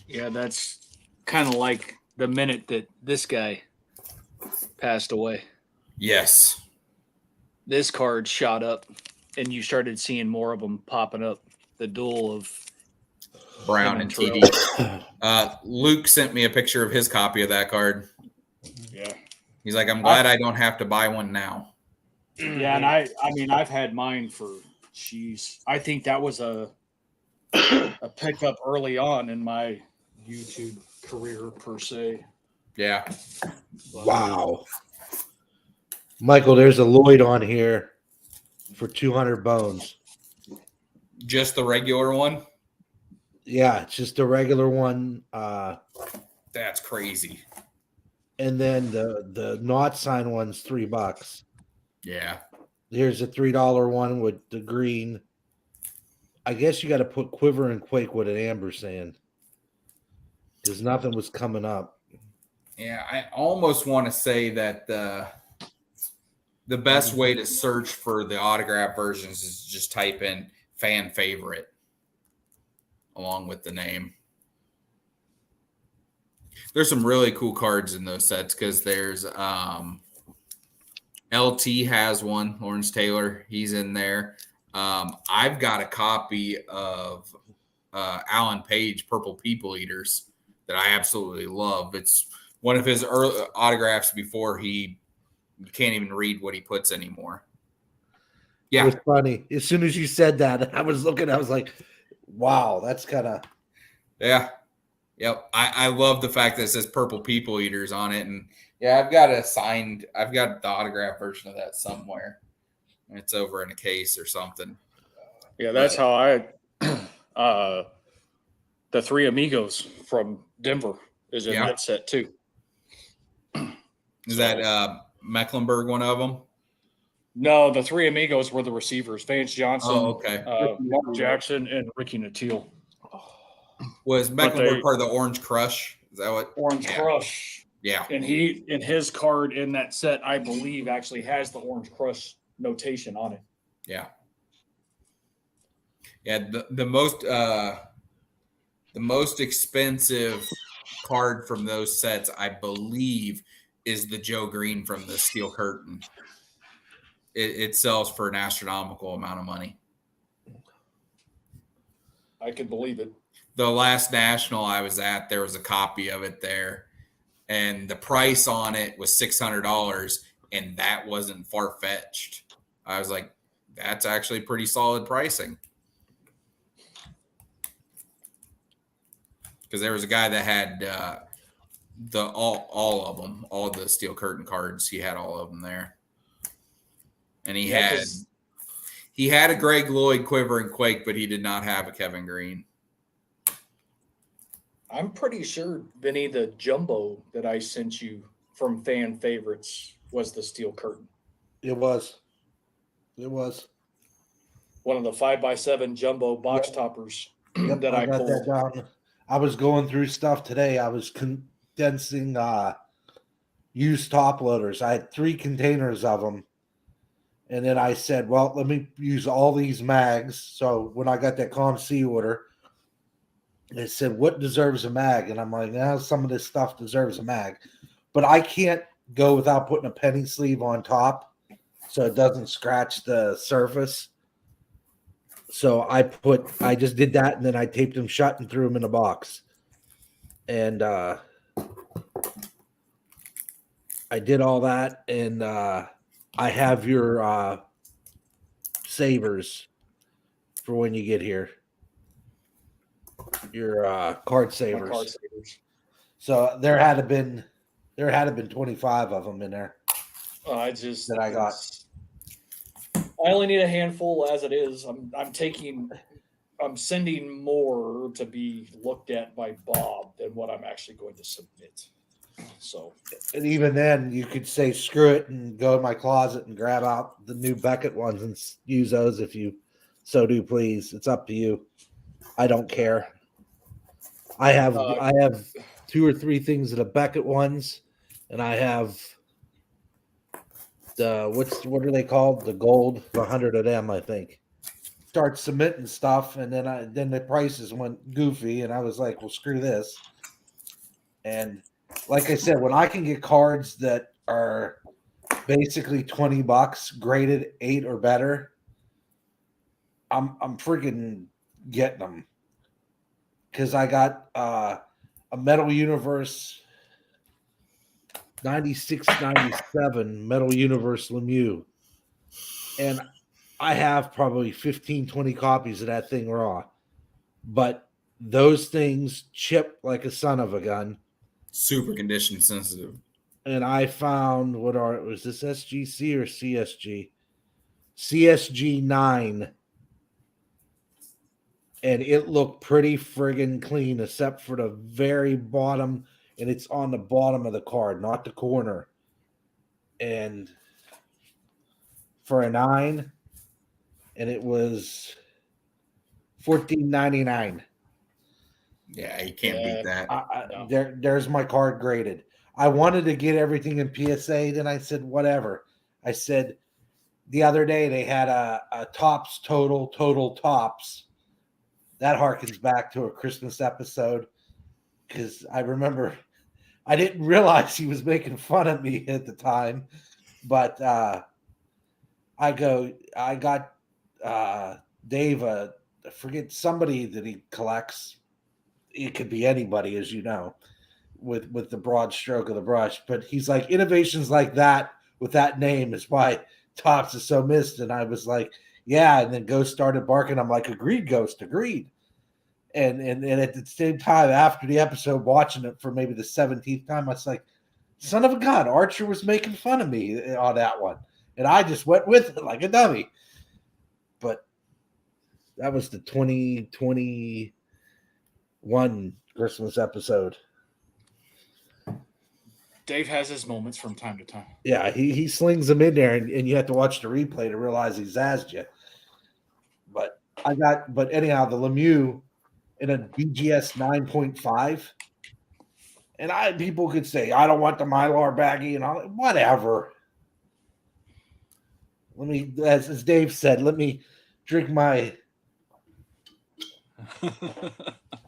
Yeah, that's kind of like the minute that this guy passed away. Yes. This card shot up, and you started seeing more of them popping up. The duel of Brown and TD. Luke sent me a picture of his copy of that card. Yeah. He's like, I'm glad I don't have to buy one now. Yeah, and I mean, I've had mine for, I think that was a pickup early on in my YouTube career per se. Yeah. Wow. Michael, there's a Lloyd on here for 200 bones. Just the regular one? Yeah, it's just a regular one. That's crazy. And then the not signed one's $3. Yeah. Here's a $3 one with the green. I guess you got to put Quiver and Quake with an ampersand because nothing was coming up. Yeah, I almost want to say that the best way to search for the autograph versions is just type in fan favorite along with the name. There's some really cool cards in those sets because there's LT has one, Lawrence Taylor. He's in there. I've got a copy of Alan Page, Purple People Eaters, that I absolutely love. It's one of his early autographs before you can't even read what he puts anymore. Yeah. It was funny. As soon as you said that, I was like, wow, that's kind of. Yeah. Yep. I love the fact that it says Purple People Eaters on it. And Yeah, I've got the autograph version of that somewhere. It's over in a case or something. Yeah, that's how I. The Three Amigos from Denver is in that set too. Is that Mecklenburg one of them? No, the Three Amigos were the receivers: Vance Johnson, okay. Mark Jackson, and Ricky Nattiel. Was Mecklenburg part of the Orange Crush? Is that what? Orange Crush. Yeah. And his card in that set, I believe, actually has the Orange Crush notation on it. Yeah. Yeah. The most expensive card from those sets, I believe, is the Joe Green from the Steel Curtain. It sells for an astronomical amount of money. I can believe it. The last national I was at, there was a copy of it there, and the price on it was $600, and that wasn't far-fetched. I was like, that's actually pretty solid pricing. Because there was a guy that had all of them, all of the Steel Curtain cards. He had all of them there, and he had a Greg Lloyd Quiver and Quake, but he did not have a Kevin Green. I'm pretty sure, Vinny, the jumbo that I sent you from Fan Favorites was the Steel Curtain. It was. One of the 5x7 jumbo box toppers that I pulled. That down. I was going through stuff today. I was condensing used top loaders. I had 3 containers of them. And then I said, well, let me use all these mags. So when I got that ComC order, it said, what deserves a mag? And I'm like, some of this stuff deserves a mag. But I can't go without putting a penny sleeve on top so it doesn't scratch the surface. So I just did that, and then I taped them shut and threw them in a box. And I did all that, and I have your savers for when you get here. Your card savers. So there had been 25 of them in there. That I got. I only need a handful as it is. I'm sending more to be looked at by Bob than what I'm actually going to submit. So, and even then, you could say screw it and go in my closet and grab out the new Beckett ones and use those if you so do please. It's up to you. I don't care. I have 2 or 3 things of the Beckett ones, and I have the what are they called? The gold, 100 of them, I think. Start submitting stuff, and then the prices went goofy, and I was like, well, screw this. And like I said, when I can get cards that are basically $20, graded 8 or better, I'm freaking getting them. Because I got a Metal Universe 96-97 Metal Universe Lemieux. And I have probably 15, 20 copies of that thing raw. But those things chip like a son of a gun. Super condition sensitive. And I found, was this SGC or CSG? CSG 9. And it looked pretty friggin' clean, except for the very bottom, and it's on the bottom of the card, not the corner. And for a 9, and it was $14.99. Yeah, you can't beat that. There's my card graded. I wanted to get everything in PSA, then I said, whatever. I said, the other day they had a Topps total Topps. That harkens back to a Christmas episode, because I remember I didn't realize he was making fun of me at the time, but I got Dave, I forget, somebody that he collects. It could be anybody, as you know, with the broad stroke of the brush. But he's like, innovations like that with that name is why Topps is so missed. And I was like, yeah. And then Ghost started barking. I'm like, agreed, Ghost, agreed. And at the same time, after the episode, watching it for maybe the 17th time, I was like, son of a gun, Archer was making fun of me on that one. And I just went with it like a dummy. But that was the 2021 Christmas episode. Dave has his moments from time to time. Yeah, he slings them in there, and you have to watch the replay to realize he's zazzed you. But anyhow, the Lemieux in a BGS 9.5. And people could say, I don't want the Mylar baggie and all, whatever. Let me, as Dave said, let me drink my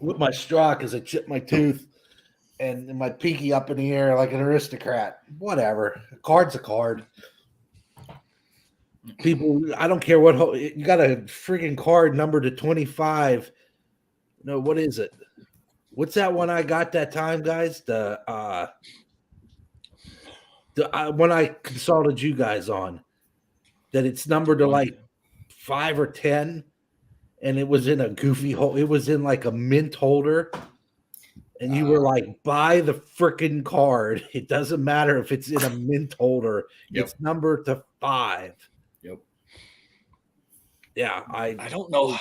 with my straw because I chipped my tooth and my pinky up in the air like an aristocrat. Whatever. A card's a card. People, I don't care what you got a freaking card numbered to 25. No, what is it? What's that one I got that time, guys? The when I consulted you guys on that it's numbered to like 5 or 10, and it was in a goofy hole. It was in like a mint holder, and you were like, buy the freaking card. It doesn't matter if it's in a mint holder. Yep. It's numbered to 5. Yep. Yeah, I don't know,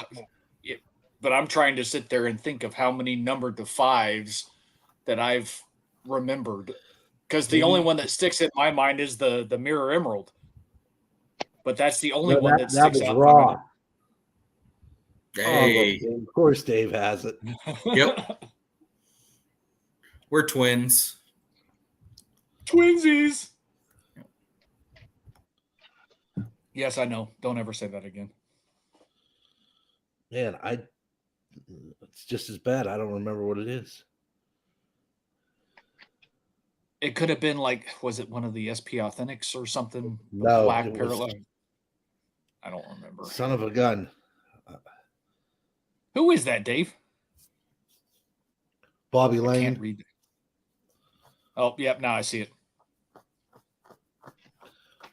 but I'm trying to sit there and think of how many numbered to 5s that I've remembered, because the only one that sticks in my mind is the Mirror Emerald. But that's the only one that sticks was out. raw. Hey. Oh, of course, Dave has it. Yep. We're twins. Twinsies. Yes, I know. Don't ever say that again. Man, it's just as bad. I don't remember what it is. It could have been like, was it one of the SP Authentics or something? The No, black it was- parallel. I don't remember. Son of a gun. Who is that, Dave? Bobby I Lane. can't read it. Oh, yep. Now I see it.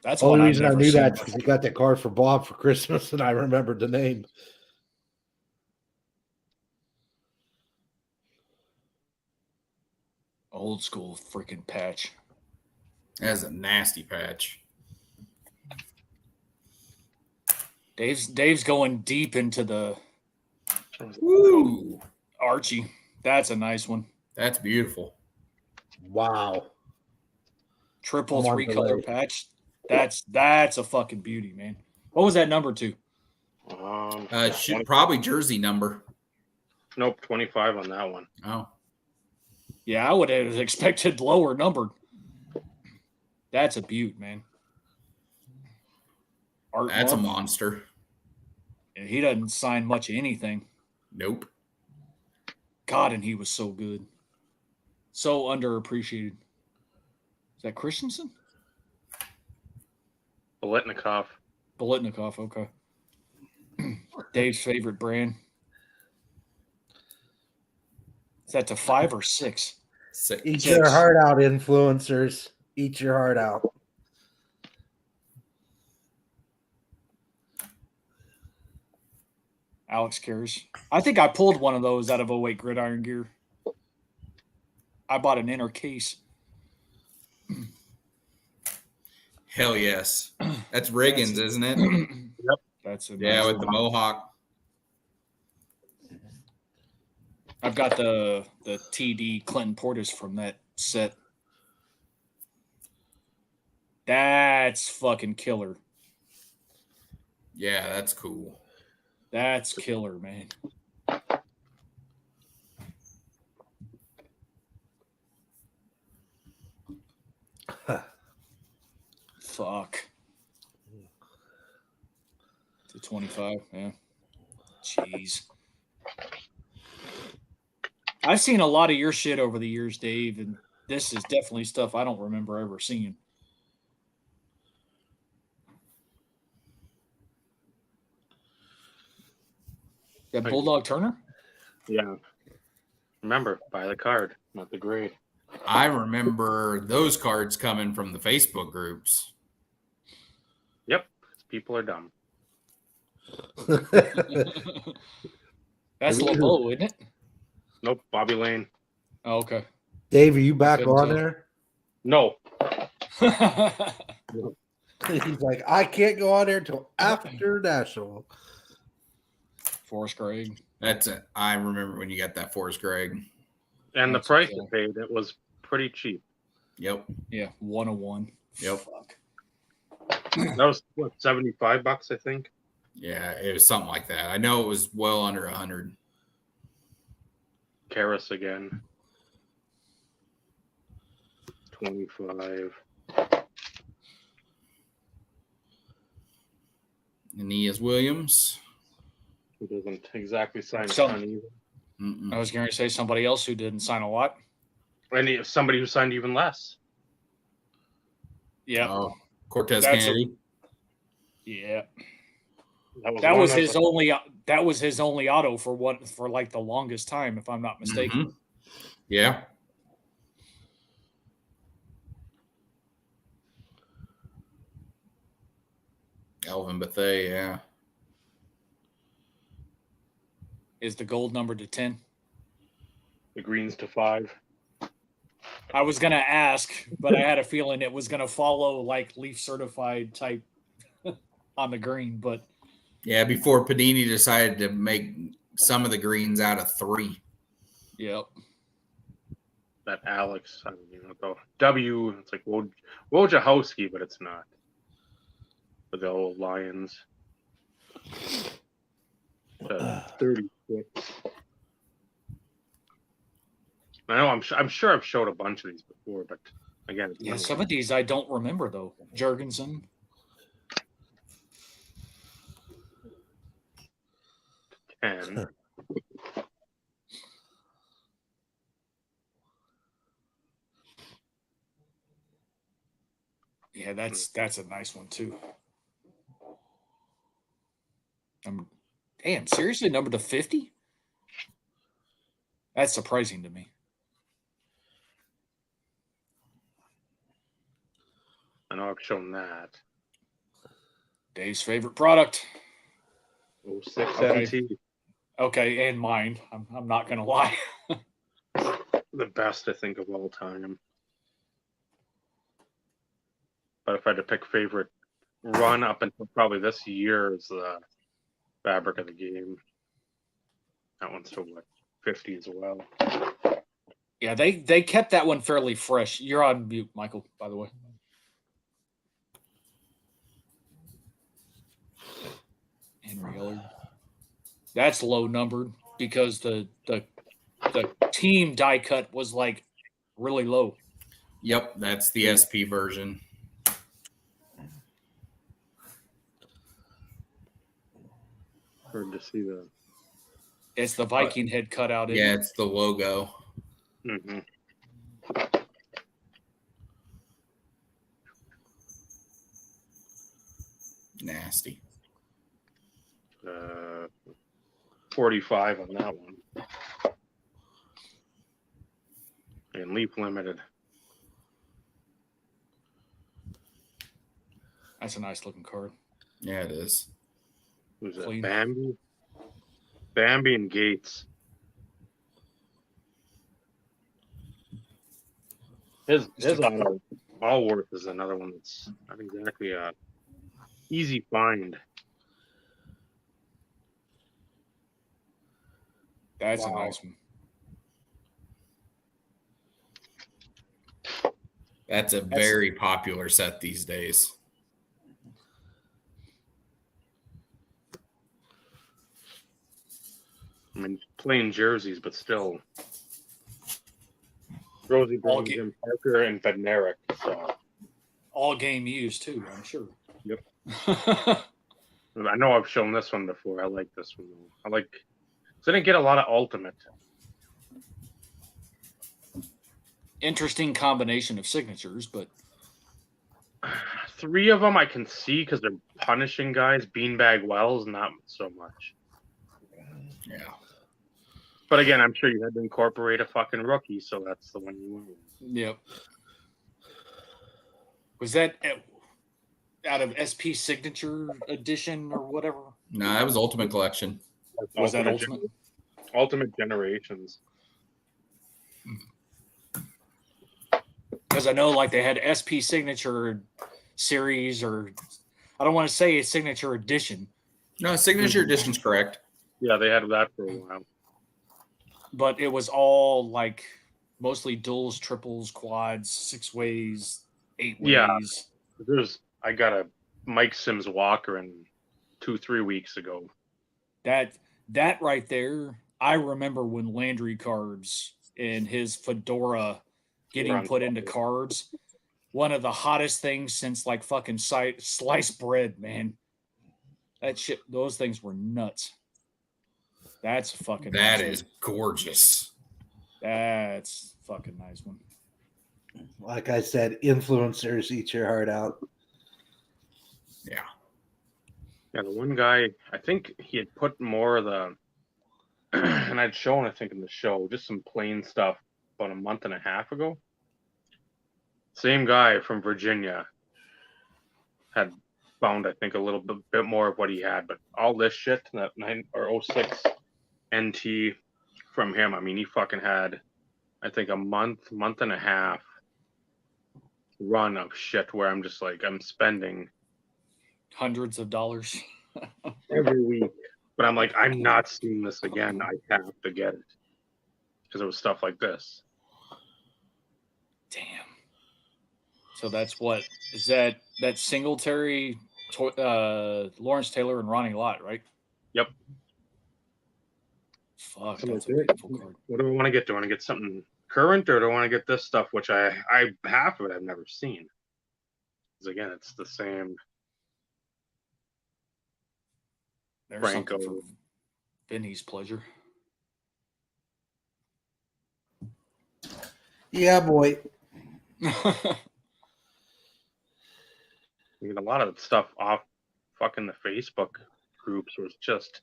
That's The one only I've reason I never knew seen that because he got that card for Bob for Christmas, and I remembered the name. Old school freaking patch. That's a nasty patch. Dave's going deep into the Woo! Archie. That's a nice one. That's beautiful. Wow. Triple I'm on 3-color delay. patch. That's a fucking beauty, man. What was that number to? Probably jersey number. Nope, 25 on that one. Oh. Yeah, I would have expected lower numbered. That's a beaut, man. Art That's a Month. monster. And he doesn't sign much of anything. Nope. God, and he was so good. So underappreciated. Is that Christensen? Bolitnikov. Bolitnikov, okay. Dave's favorite brand. Is that to 5 or 6? Sick. Eat 6. your heart out, influencers. Eat your heart out. Alex Cares. I think I pulled one of those out of 08 Gridiron Gear. I bought an inner case. Hell yes. That's Riggins, isn't it? Yep. That's a Yeah, nice with the one. mohawk. I've got the TD Clinton Portis from that set. That's fucking killer. Yeah, that's cool. That's killer, man. Fuck. To 25, yeah. Jeez. I've seen a lot of your shit over the years, Dave, and this is definitely stuff I don't remember ever seeing. That Bulldog Turner? Yeah. Remember, buy the card, not the grade. I remember those cards coming from the Facebook groups. Yep. People are dumb. That's LeBeau, isn't it? Nope. Bobby Lane. Oh, okay. Dave, are you back couldn't on tell. there? No. He's like, I can't go on there until after National. Forrest Gregg. That's it. I remember when you got that Forrest Gregg. And That's the price a it kill. paid, it was pretty cheap. Yep. Yeah, 101. Yep. Fuck. That was what, $75, I think. Yeah, it was something like that. I know it was well under 100. Karis again. 25. Aeneas Williams. Who doesn't exactly sign a Some- ton either. Mm-mm. I was going to say somebody else who didn't sign a lot. And somebody who signed even less. Yeah. Oh, Cortez That's Kennedy. Yeah. That Was his only. That was his only auto for like the longest time, if I'm not mistaken. Mhm. Yeah. Alvin Bethea, yeah. Is the gold number to 10? The greens to 5. I was gonna ask, but I had a feeling it was gonna follow like Leaf certified type on the green. But Yeah, before Panini decided to make some of the greens out of 3. yep. That Alex, I don't even know. The W, it's like Wojciechowski, but it's not. For the old Lions. 36. I know. I'm sure I've showed a bunch of these before, but again, it's Yeah, been a some while. of these I don't remember though. Jurgensen. 10. Yeah, that's a nice one too. Damn, seriously, number to 50? That's surprising to me. I know I've shown that. Dave's favorite product. 06 Okay. NT. Okay, and mine. I'm not gonna lie. The best, I think, of all time. But if I had to pick favorite run up until probably this year is the fabric of the game. That one's still like 50 as well. Yeah, they kept that one fairly fresh. You're on mute, Michael, by the way. Henry Ellard. That's low numbered because the team die cut was like really low. Yep, that's the SP version. Hard to see the. It's the Viking head cut out. Yeah, it's the logo. Mm-hmm. Nasty. 45 on that one. And Leap Limited. That's a nice looking card. Yeah, it is. Who's that? Clean. Bambi? Bambi and Gates. His auto, Allworth is another one that's not exactly a easy find. That's Wow. a nice one. That's a very popular set these days. I mean, plain jerseys, but still. Rosie Brown, Jim Parker, and Bednarik. So. All game used too, I'm sure. Yep. I know I've shown this one before. I like this one. I like. So I didn't get a lot of ultimate. Interesting combination of signatures, but 3 of them I can see because they're punishing guys. Beanbag Wells, not so much. Yeah. But again, I'm sure you had to incorporate a fucking rookie, so that's the one you want. yep. Was that out of SP Signature Edition or whatever? No, that was Ultimate Collection. Was that Ultimate? Ultimate Generations. Because I know like they had SP Signature series, or I don't want to say a Signature Edition. No, Signature Edition's correct. Yeah, they had that for a while. But it was all like mostly duals, triples, quads, 6 ways, 8 ways. Yeah, I got a Mike Sims Walker in 2-3 weeks ago. That right there, I remember when Landry cards and his Fedora getting put into cards. One of the hottest things since like fucking sliced bread, man. That shit, those things were nuts. That's a fucking That nice is one. gorgeous. That's a fucking nice one. Like I said, influencers eat your heart out. Yeah. Yeah, the one guy, I think he had put more of the, and I'd shown, I think, in the show, just some plain stuff about a month and a half ago. Same guy from Virginia had found, I think, a little bit more of what he had, but all this shit, that 06 NT from him, I mean, he fucking had, I think, a month and a half run of shit where I'm just like, I'm spending hundreds of dollars every week, but I'm like, I'm not seeing this again. I have to get it because it was stuff like this. Damn. So that's what is that Singletary, Lawrence Taylor, and Ronnie Lott, right? Yep. Fuck, So that's a beautiful card. What do I want to get? Do I want to get something current, or do I want to get this stuff, which I half of it I've never seen? Because again, it's the same. There's Franco. something for Vinny's pleasure. Yeah, boy. I mean, a lot of the stuff off fucking the Facebook groups was just,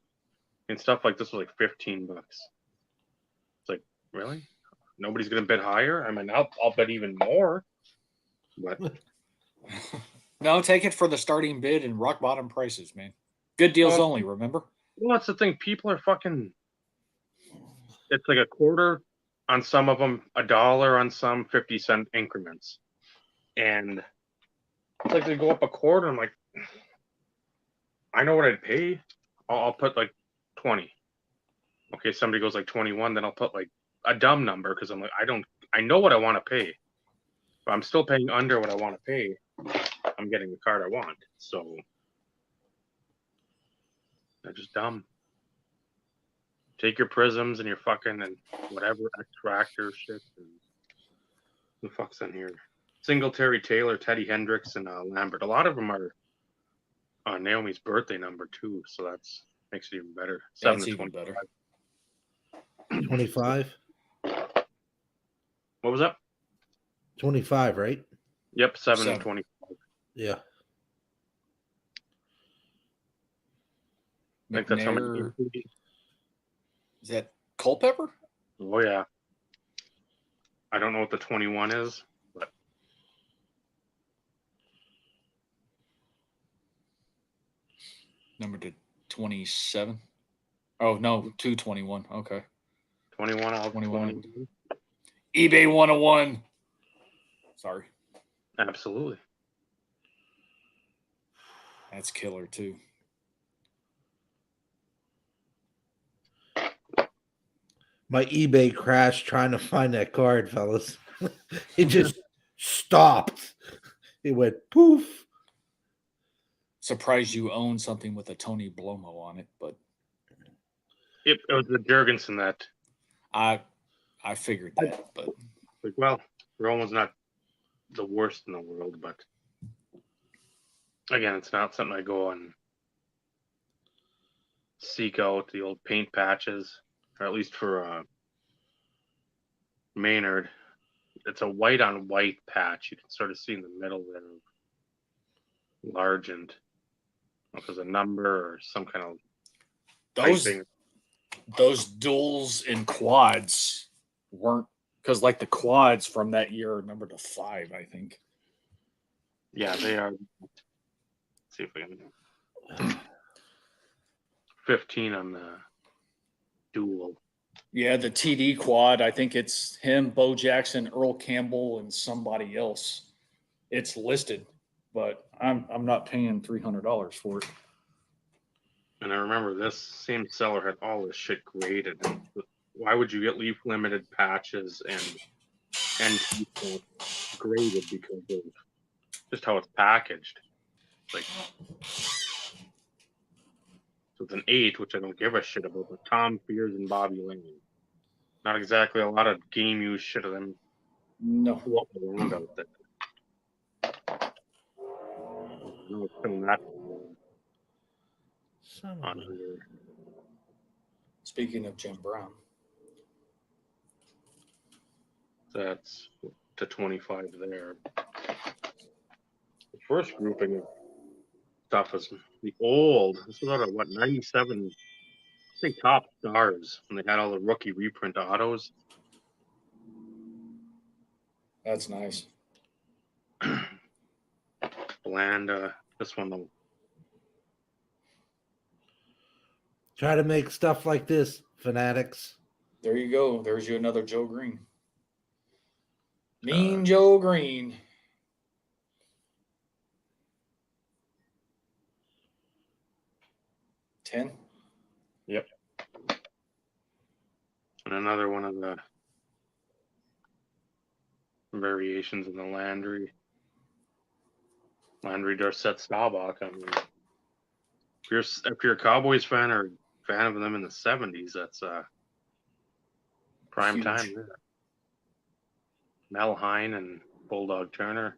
and stuff like this was like $15. It's like, really? Nobody's gonna bid higher? I mean, I'll bet even more. But No, take it for the starting bid and rock bottom prices, man. Good deals only, remember? well, that's the thing. People are fucking. It's like a quarter on some of them, $1 on some, 50-cent increments, and it's like they go up a quarter. I'm like, I know what I'd pay. I'll put like 20. Okay, somebody goes like 21, then I'll put like a dumb number because I'm like, I know what I want to pay, but I'm still paying under what I want to pay. I'm getting the card I want, so they're just dumb. Take your prisms and your fucking and whatever extractor shit. And who the fuck's in here? Singletary, Taylor, Teddy Hendricks, and Lambert. A lot of them are Naomi's birthday number too, so that's makes it even better. 7 That's to even 25. better. 25? What was that? 25, right? Yep, 7 7. and 25. Yeah. I think that's how many. McNair, is that Culpepper? Oh yeah. I don't know what the 21 is, but Number to 27. Oh no, 221. Okay. 21 out of 21. 21. eBay 101. Sorry. Absolutely. That's killer too. My eBay crashed trying to find that card, fellas. It just stopped. It went poof. Surprised you own something with a Tony Blomo on it, but It was the Jurgensen that, I figured that, but like, well, Roman's not the worst in the world, but again, it's not something I go and seek out the old paint patches, or at least for Maynard. It's a white on white patch. You can sort of see in the middle there of Largent. Because a number or some kind of typing. those duels and quads weren't, because like the quads from that year are numbered to 5, I think. Yeah, they are. Let's see if we can. 15 on the dual. Yeah, the TD quad. I think it's him, Bo Jackson, Earl Campbell, and somebody else. It's listed, but I'm not paying $300 for it. And I remember this same seller had all this shit graded. And why would you get leaf limited patches and NT graded because of just how it's packaged? Like, so it's an 8, which I don't give a shit about. But Tom Fears and Bobby Lane, not exactly a lot of game use shit of them. No. Around out there. No, it's still not on here. Speaking of Jim Brown. That's to 25 there. The first grouping of stuff is the old. This was out of what, 97, I think, Top Stars, when they had all the rookie reprint autos. That's nice. Bland, this one though. Try to make stuff like this, Fanatics. There you go. There's you another Joe Green. Mean Joe Green. $10. Yep. And another one of the variations in the Landry Dorsett Staubach. I mean, if you're a Cowboys fan or fan of them in the 70s, that's prime Huge. time there. Mel Hine and Bulldog Turner.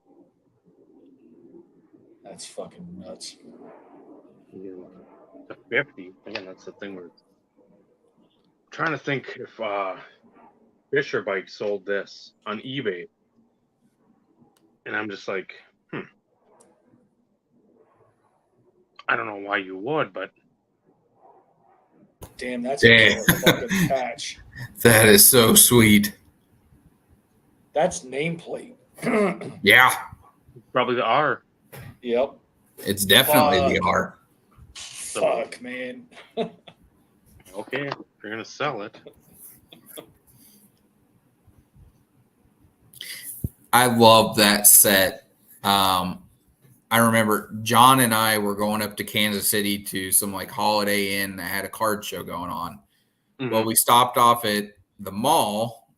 That's fucking nuts. Again, the 50. Again, that's the thing where I'm trying to think if Fisher Bike sold this on eBay. And I'm just like, I don't know why you would, but Damn, that's a fucking patch. That is so sweet. That's nameplate. Yeah. probably the R. Yep. It's definitely the R. Fuck, man. Okay, if you're gonna sell it. I love that set. I remember John and I were going up to Kansas City to some like Holiday Inn that had a card show going on. Mm-hmm. Well, we stopped off at the mall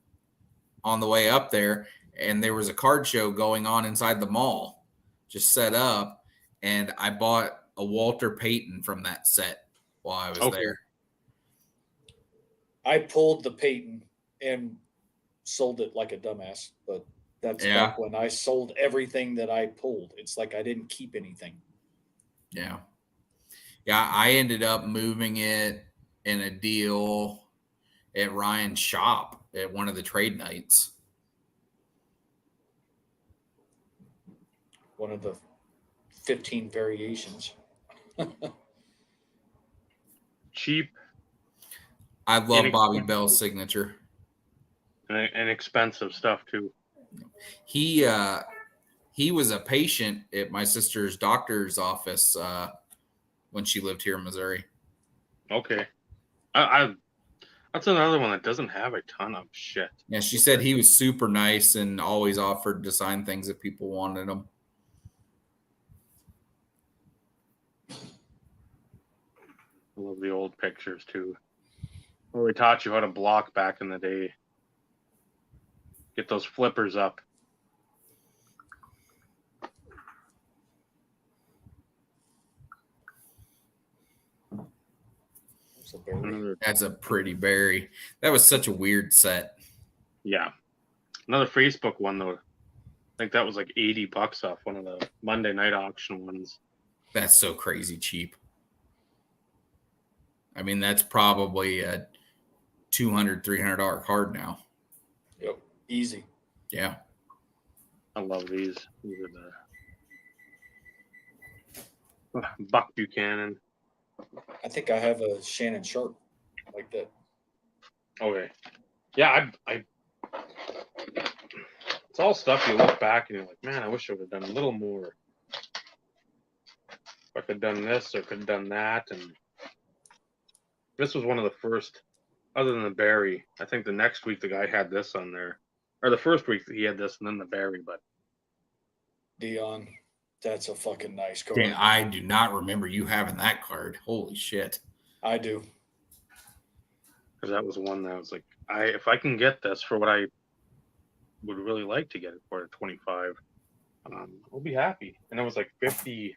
on the way up there, and there was a card show going on inside the mall, just set up, and I bought a Walter Payton from that set while I was there. I pulled the Peyton and sold it like a dumbass, but that's back when I sold everything that I pulled. It's like I didn't keep anything. Yeah. Yeah, I ended up moving it in a deal at Ryan's shop at one of the trade nights. One of the 15 variations. Cheap. I love Bobby Bell's signature. And expensive stuff too. He was a patient at my sister's doctor's office when she lived here in Missouri. Okay. I that's another one that doesn't have a ton of shit. Yeah, she said he was super nice and always offered to sign things if people wanted them. I love the old pictures too. Where we taught you how to block back in the day. Get those flippers up. That's a pretty berry. That was such a weird set. Yeah. Another Facebook one though. I think that was like $80 off one of the Monday night auction ones. That's so crazy cheap. I mean, that's probably a $200, $300 card now. Yep. Easy. Yeah. I love these. These are the Buck Buchanan. I think I have a Shannon Sharp like that. Okay. Yeah, I it's all stuff you look back and you're like, man, I wish I would have done a little more. If I could have done this or could have done that. And this was one of the first other than the Barry. I think the next week the guy had this on there, or the first week he had this and then the Barry. But Dion, that's a fucking nice card. Dan, I do not remember you having that card. Holy shit. I do. because that was one that I was like, if I can get this for what I would really like to get it for at 25, I'll be happy. And it was like 55-ish,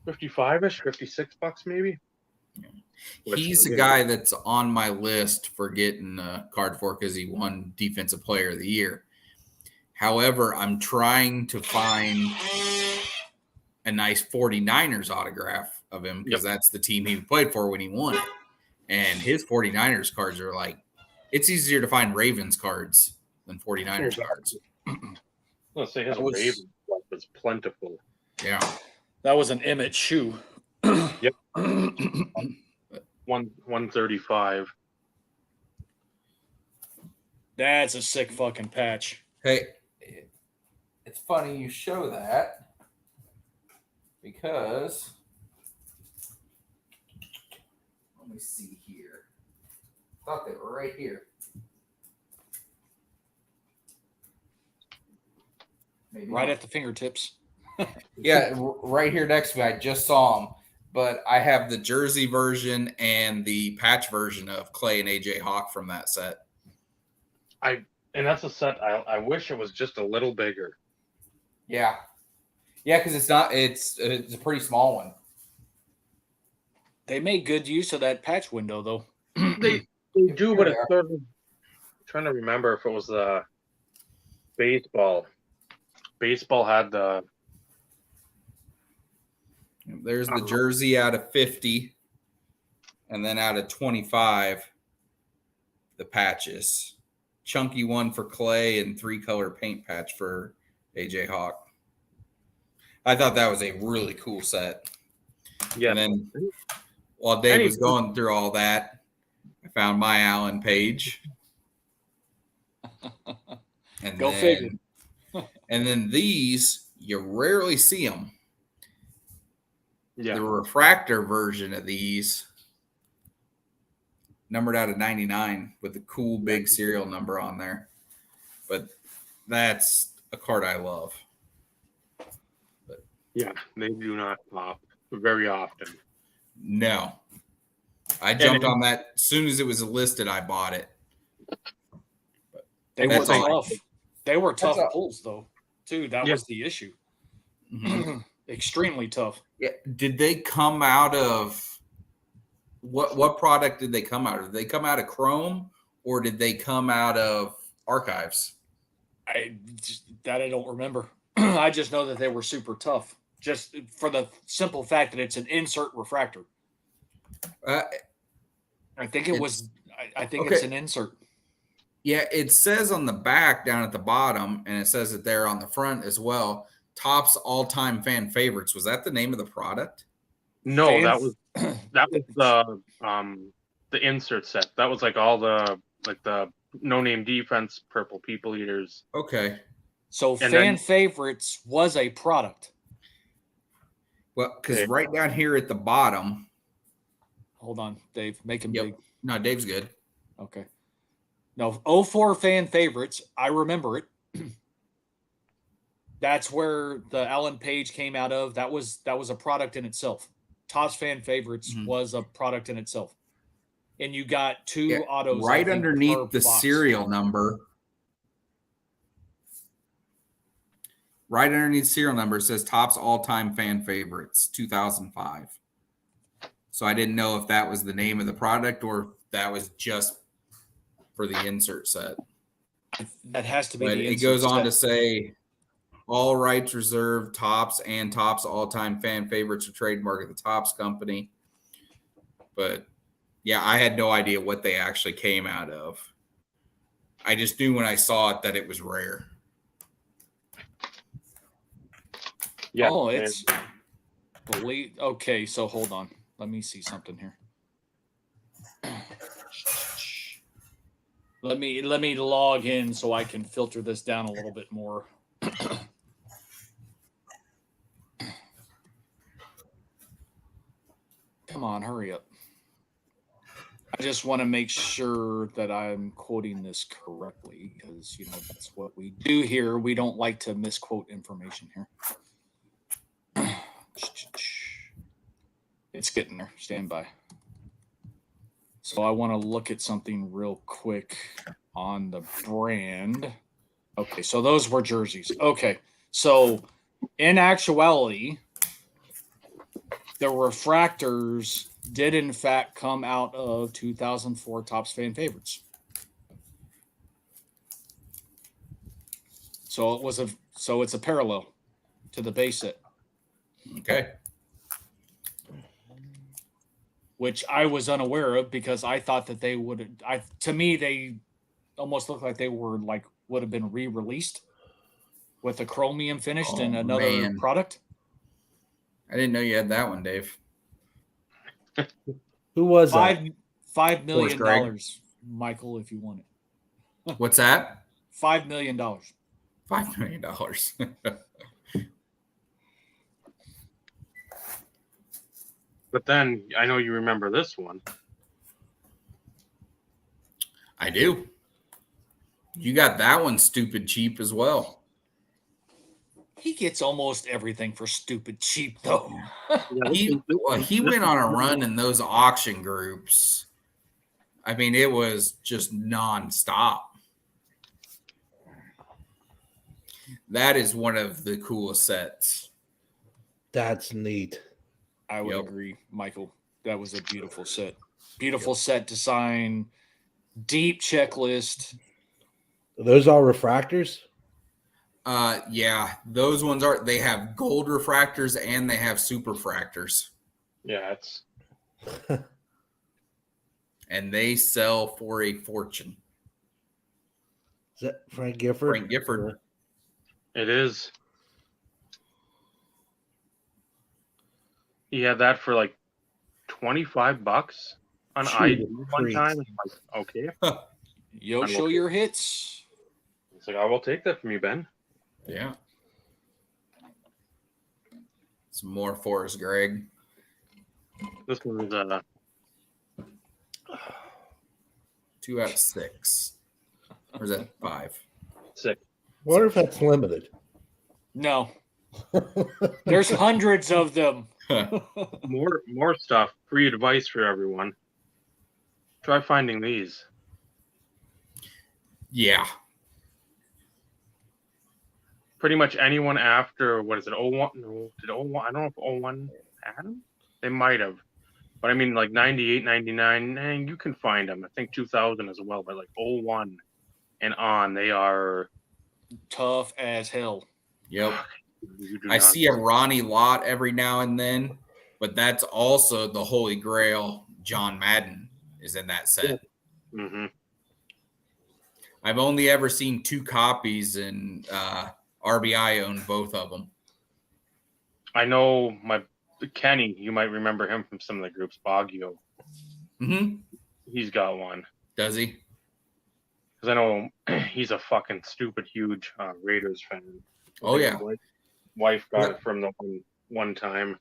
$56 maybe. He's a guy that's on my list for getting a card for because he won Defensive Player of the Year. However, I'm trying to find a nice 49ers autograph of him because that's the team he played for when he won it. And his 49ers cards are like, it's easier to find Ravens cards than 49ers cards. Let's say his Ravens was plentiful. Yeah. That was an Emmett shoe. Yep. 135. That's a sick fucking patch. Hey, it's funny you show that because let me see here. I thought they were right here. Maybe Right not. at the fingertips. Yeah, right here next to me. I just saw them, but I have the jersey version and the patch version of Clay and AJ Hawk from that set. And that's a set I wish it was just a little bigger. Yeah, because it's not. It's a pretty small one. They made good use of that patch window, though. They do, but it's sort of, I'm trying to remember if it was baseball. Baseball had the. There's the jersey out of 50, and then out of 25, the patches. Chunky one for Clay and 3-color paint patch for AJ Hawk. I thought that was a really cool set. Yeah. And then while Dave was going through all that, I found my Allen page. And Go figure. And then these, you rarely see them. Yeah. The refractor version of these, numbered out of 99 with a cool big serial number on there. But that's a card I love. But yeah, they do not pop very often. No. I jumped on that as soon as it was listed. I bought it. But they were tough. They were tough pulls, though, too. That was the issue. Mm-hmm. Extremely tough. Yeah. Did they come out of what product did they come out of? Did they come out of Chrome or did they come out of Archives? I don't remember. I just know that they were super tough, just for the simple fact that it's an insert refractor. I think it was. I think it's an insert. Yeah, it says on the back down at the bottom, and it says it there on the front as well. Topps all-time fan favorites. Was that the name of the product? No, that was the insert set. That was like all the no-name defense, purple people eaters. Okay. So fan favorites was a product. Well, because right down here at the bottom. Hold on, Dave. Make him big. No, Dave's good. Okay. No, 04 fan favorites. I remember it. That's where the Allen page came out of. That was a product in itself. Topps fan favorites was a product in itself. And you got two autos right underneath the serial number. Right underneath serial number it says Topps all-time fan favorites 2005. So I didn't know if that was the name of the product or if that was just for the insert set. That has to be. But it goes on to say all rights reserved, Topps and Topps all-time fan favorites are trademark of the Topps company. But yeah, I had no idea what they actually came out of. I just knew when I saw it that it was rare. Yeah. Oh, it's okay. So hold on. Let me see something here. Let me log in so I can filter this down a little bit more. Come on, hurry up. I just want to make sure that I'm quoting this correctly because, that's what we do here. We don't like to misquote information here. It's getting there. Stand by. So I want to look at something real quick on the brand. Okay, so those were jerseys. Okay, so in actuality, the refractors did in fact come out of 2004 Topps fan favorites. So it's a parallel to the base set. Okay. Which I was unaware of because I thought that they would. To me, they almost looked like they would have been re-released with a chromium finished in another product. I didn't know you had that one, Dave. Who was that? $5 million, Michael, if you want it. What's that? $5 million. $5 million. But then I know you remember this one. I do. You got that one stupid cheap as well. He gets almost everything for stupid cheap, though. He went on a run in those auction groups. I mean, it was just nonstop. That is one of the coolest sets. That's neat. I would agree, Michael. That was a beautiful set. Beautiful set design, deep checklist. Are those all refractors? Yeah, those ones they have gold refractors and they have super refractors. Yeah, it's and they sell for a fortune. Is that Frank Gifford? Frank Gifford. It is. He had that for like $25 on ID one time. Like, okay. Yo, show your hits. It's like, I will take that from you, Ben. Yeah. Some more for us, Greg. This one's 2 out of 6. Or is that 5? 6. Wonder if that's limited. No. There's hundreds of them. More stuff. Free advice for everyone. Try finding these. Yeah. Pretty much anyone after, what is it, 01? No, did 01? I don't know if 01 had them. They might have. But I mean, like 98, 99, you can find them. I think 2000 as well. But like 01 and on, they are tough as hell. Yep. I see a Ronnie Lott every now and then, but that's also the Holy Grail. John Madden is in that set. Mm-hmm. I've only ever seen 2 copies, and RBI owned both of them. I know Kenny, you might remember him from some of the groups, Baggio. Mm-hmm. He's got one. Does he? Because I know he's a fucking stupid, huge Raiders fan. Oh, yeah. Wife got it from the one time.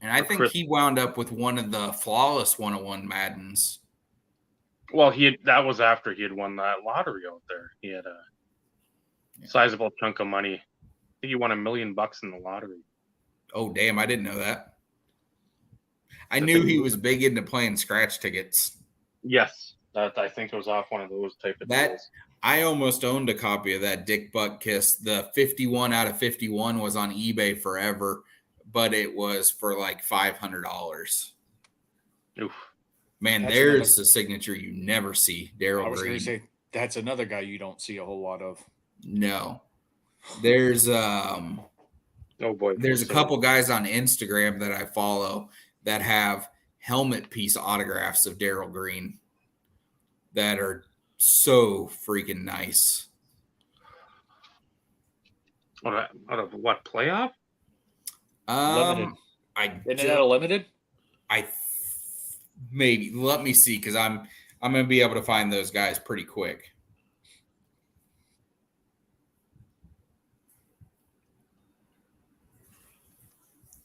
And I think he wound up with one of the Flawless 101 Maddens. Well, that was after he had won that lottery out there. He had a sizable chunk of money. I think he won $1 million in the lottery. Oh, damn. I didn't know that. I knew he was big into playing scratch tickets. Yes. I think it was off one of those type of deals. I almost owned a copy of that Dick Butkus. The 51 out of 51 was on eBay forever, but it was for like $500. Oof. Man, there's a signature you never see. Darryl Green. I was going to say, that's another guy you don't see a whole lot of. No. There's oh boy. There's a couple guys on Instagram that I follow that have helmet piece autographs of Darryl Green that are so freaking nice. Out of what, playoff? Limited. Isn't that a limited? Maybe. Let me see, because I'm going to be able to find those guys pretty quick.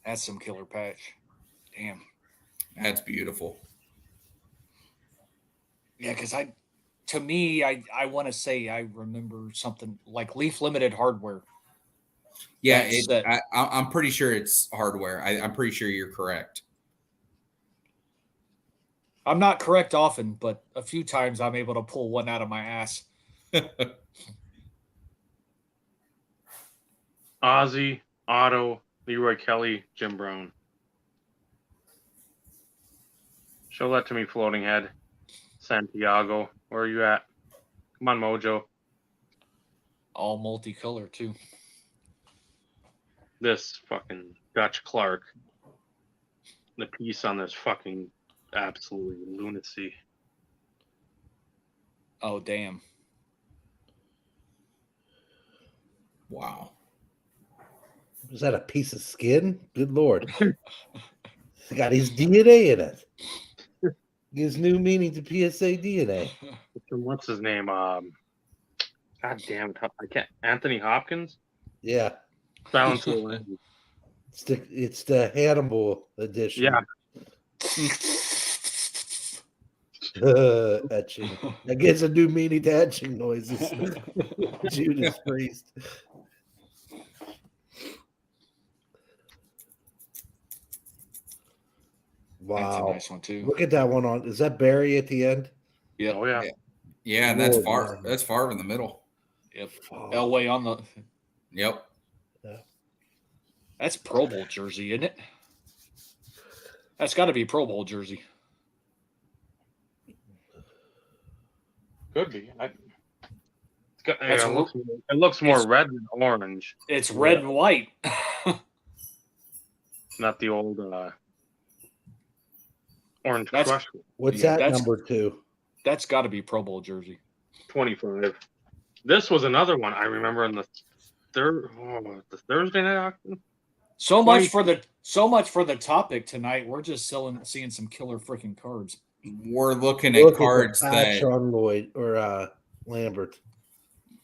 That's some killer patch. Damn. That's beautiful. Yeah, because to me, I want to say I remember something like Leaf Limited Hardware. Yeah, I'm pretty sure it's hardware. I'm pretty sure you're correct. I'm not correct often, but a few times I'm able to pull one out of my ass. Ozzy, Otto, Leroy Kelly, Jim Brown. Show that to me, floating head. Santiago, where are you at? Come on, Mojo. All multicolor too. This fucking Dutch Clark. The piece on this fucking absolutely lunacy. Oh damn! Wow. Was that a piece of skin? Good lord. It's got his DNA in it. Gives new meaning to PSA DNA. What's his name? God damn it. I can't. Anthony Hopkins? Yeah. Silence of the Lambs. It's the Hannibal edition. Yeah. Etching. That gives a new meaning to etching noises. Judas Priest. Wow. That's a nice one too. Look at that one on. Is that Barry at the end? Yep. Oh yeah. Yeah, and that's Lord, far. man. That's far in the middle. Yep. Oh. Elway on the. Yep. That's Pro Bowl jersey, isn't it? That's got to be Pro Bowl jersey. Could be. It looks more red than orange. It's red and white. Not the old orange That's- crush. What's Yeah, that number 2? That's got to be Pro Bowl jersey. 25. This was another one I remember in the Thursday night auction. So much for the topic tonight. We're just seeing some killer freaking cards. We're looking at cards that on Lloyd or Lambert.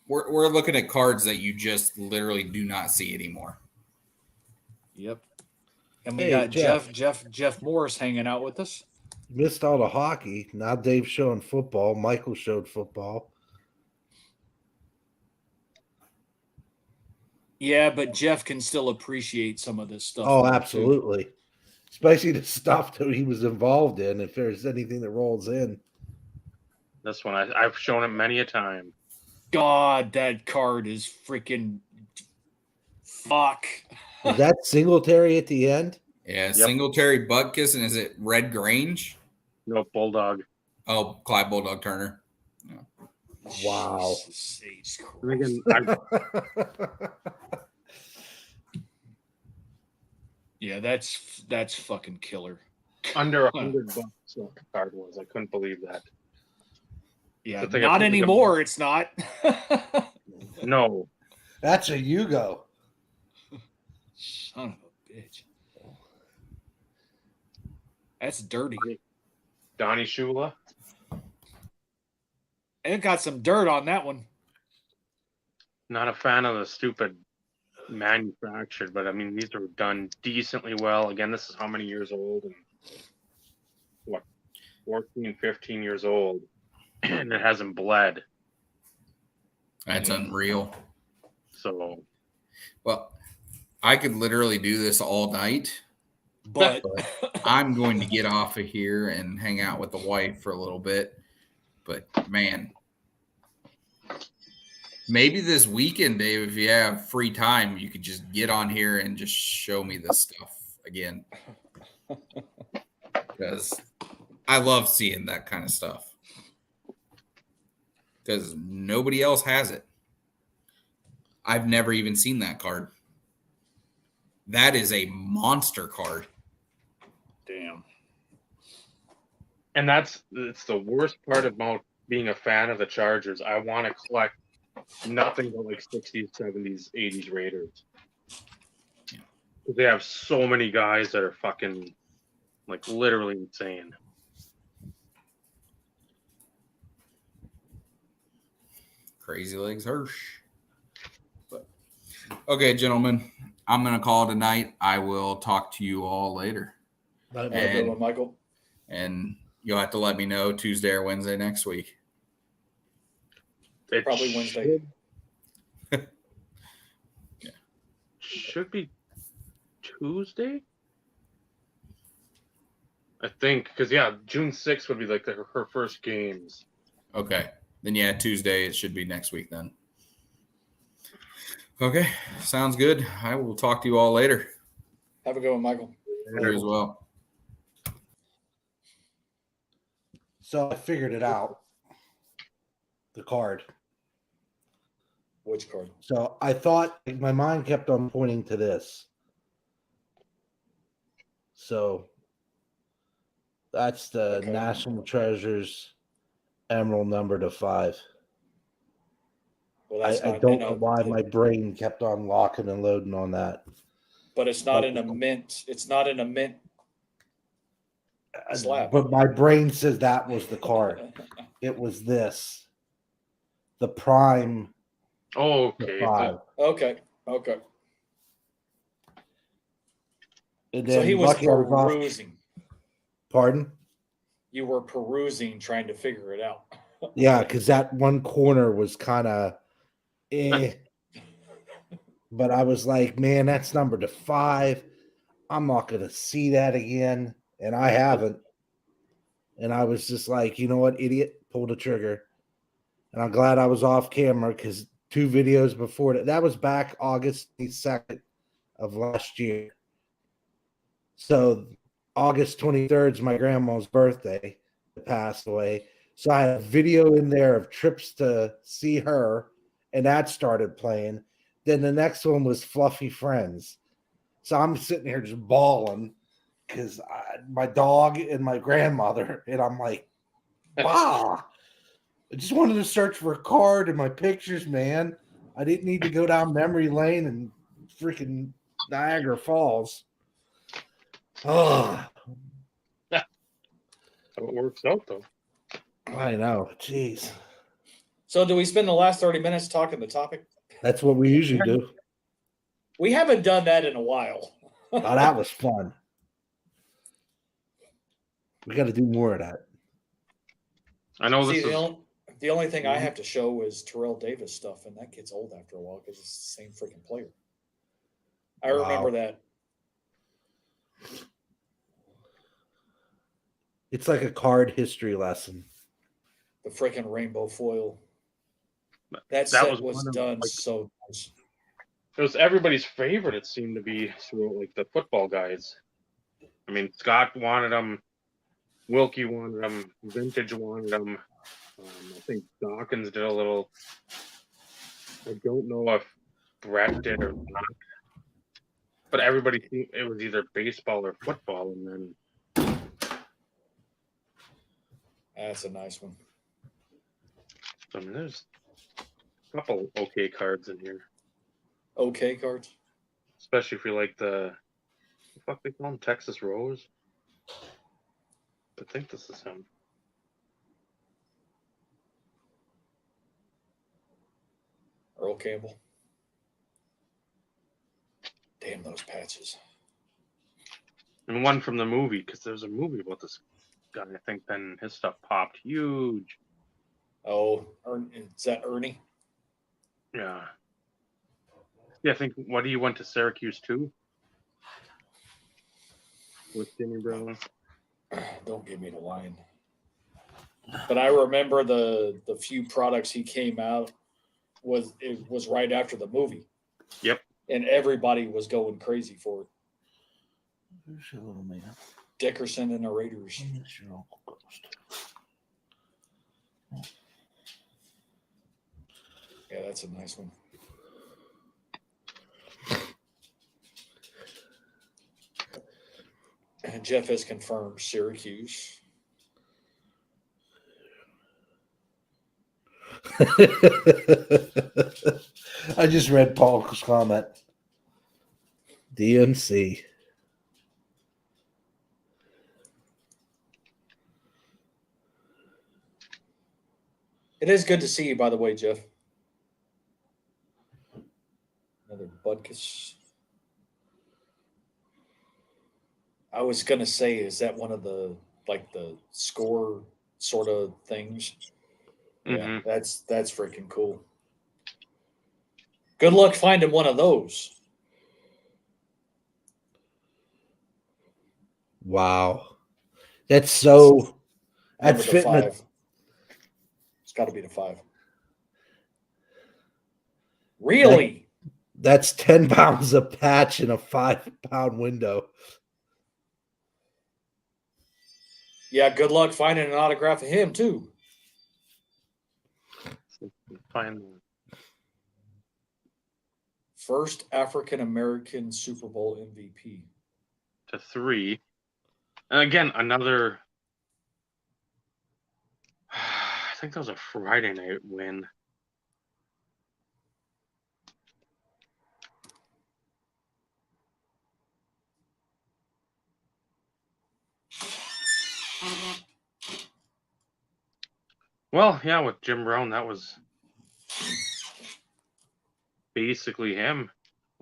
we're looking at cards that you just literally do not see anymore. Yep. And we Hey, got Jeff. Jeff Morris hanging out with us. Missed all the hockey. Now Dave's showing football. Michael showed football. Yeah, but Jeff can still appreciate some of this stuff. Oh, more, too. absolutely. Especially the stuff that he was involved in. If there's anything that rolls in. This one I've shown him many a time. God, that card is freaking fuck. Is that Singletary at the end? Yeah, Yep. Singletary Butkus, and is it Red Grange? No, Bulldog. Oh, Clyde Bulldog Turner. Wow. Jesus H. And again, Yeah, that's fucking killer. under $100 what the card was. I couldn't believe that. Yeah, So not anymore. It's not. No. That's a Yugo. Son of a bitch. That's dirty. Donnie Shula. It got some dirt on that one. Not a fan of the stupid manufactured, but I mean, these are done decently well. Again, this is how many years old? And what, 14, 15 years old. And it hasn't bled. That's unreal. So, Well, I could literally do this all night. But I'm going to get off of here and hang out with the wife for a little bit. But man, maybe this weekend, Dave, if you have free time, you could just get on here and just show me this stuff again. Because I love seeing that kind of stuff. Because nobody else has it. I've never even seen that card. That is a monster card. damn. and it's the worst part about being a fan of the Chargers. I want to collect nothing but like 60s, 70s, 80s Raiders. Because they have so many guys that are fucking like literally insane. Crazy Legs Hirsch. But okay, gentlemen, I'm going to call it a night. I will talk to you all later. Have a good one, Michael. And You'll have to let me know Tuesday or Wednesday next week. It Probably Wednesday. Should be Tuesday, I think, because June 6th would be like her first games. Okay. Then Tuesday, it should be next week then. Okay. Sounds good. I will talk to you all later. Have a good one, Michael. You as well. So I figured it out. The card. Which card? So I thought my mind kept on pointing to this. So that's the Okay. National Treasures Emerald number to 5. Well, that's I not, don't know why my brain kept on locking and loading on that. But it's not in a mint. It's not in a mint slab. But my brain says that was the card. It was this. The Prime. Oh, okay. Five. Okay. And So then he was lucky I was off- perusing. Pardon? You were perusing, trying to figure it out. Yeah, because that one corner was kind of but I was like, man, that's number to 5. I'm not going to see that again. And I haven't. And I was just like, you know what, idiot, pull the trigger. And I'm glad I was off camera because 2 videos before that was back August 2nd of last year. So August 23rd is my grandma's birthday. Passed away. So I had a video in there of trips to see her, and that started playing. Then the next one was Fluffy Friends. So I'm sitting here just bawling because my dog and my grandmother, and I'm like, bah. I just wanted to search for a card in my pictures, man. I didn't need to go down memory lane and freaking Niagara Falls. Oh, How it works out, though. I know. Jeez. So do we spend the last 30 minutes talking the topic? That's what we usually do. We haven't done that in a while. Oh, that was fun. We got to do more of that. I know See, this is. the only thing I have to show is Terrell Davis stuff, and that gets old after a while because it's the same freaking player. I remember that. It's like a card history lesson. The freaking rainbow foil. That set was done so nice. It was everybody's favorite. It seemed to be through like the football guys. I mean, Scott wanted them, Wilkie wanted them, Vintage wanted them. I think Dawkins did a little. I don't know if Brett did or not, but everybody it was either baseball or football, and then That's a nice one. I mean, there's a couple okay cards in here. Okay cards. Especially if you like the fuck they call him, Texas Rose. I think this is him. Earl Campbell. Damn those patches. And one from the movie, because there's a movie about this guy. I think then his stuff popped huge. Oh, is that Ernie? Yeah. Yeah, I think what he went to Syracuse too with Jimmy Brown. Don't give me the line. But I remember the few products he came out was right after the movie. Yep. And everybody was going crazy for it. Where's your little man? Dickerson and the Raiders. That's your Uncle Ghost. Yeah, that's a nice one. And Jeff has confirmed Syracuse. I just read Paul's comment. DMC. It is good to see you, by the way, Jeff. Another Butkus. I was going to say, is that one of the like the score sort of things. Yeah, Mhm. that's freaking cool. Good luck finding one of those. Wow. That's so. Number That's the fitting. 5. It's got to be the 5. Really? That's 10 pounds of patch in a 5-pound window. Yeah, good luck finding an autograph of him too. Find First African American Super Bowl MVP. to 3. And again, another. I think that was a Friday night win. Well, yeah, with Jim Brown, that was basically him.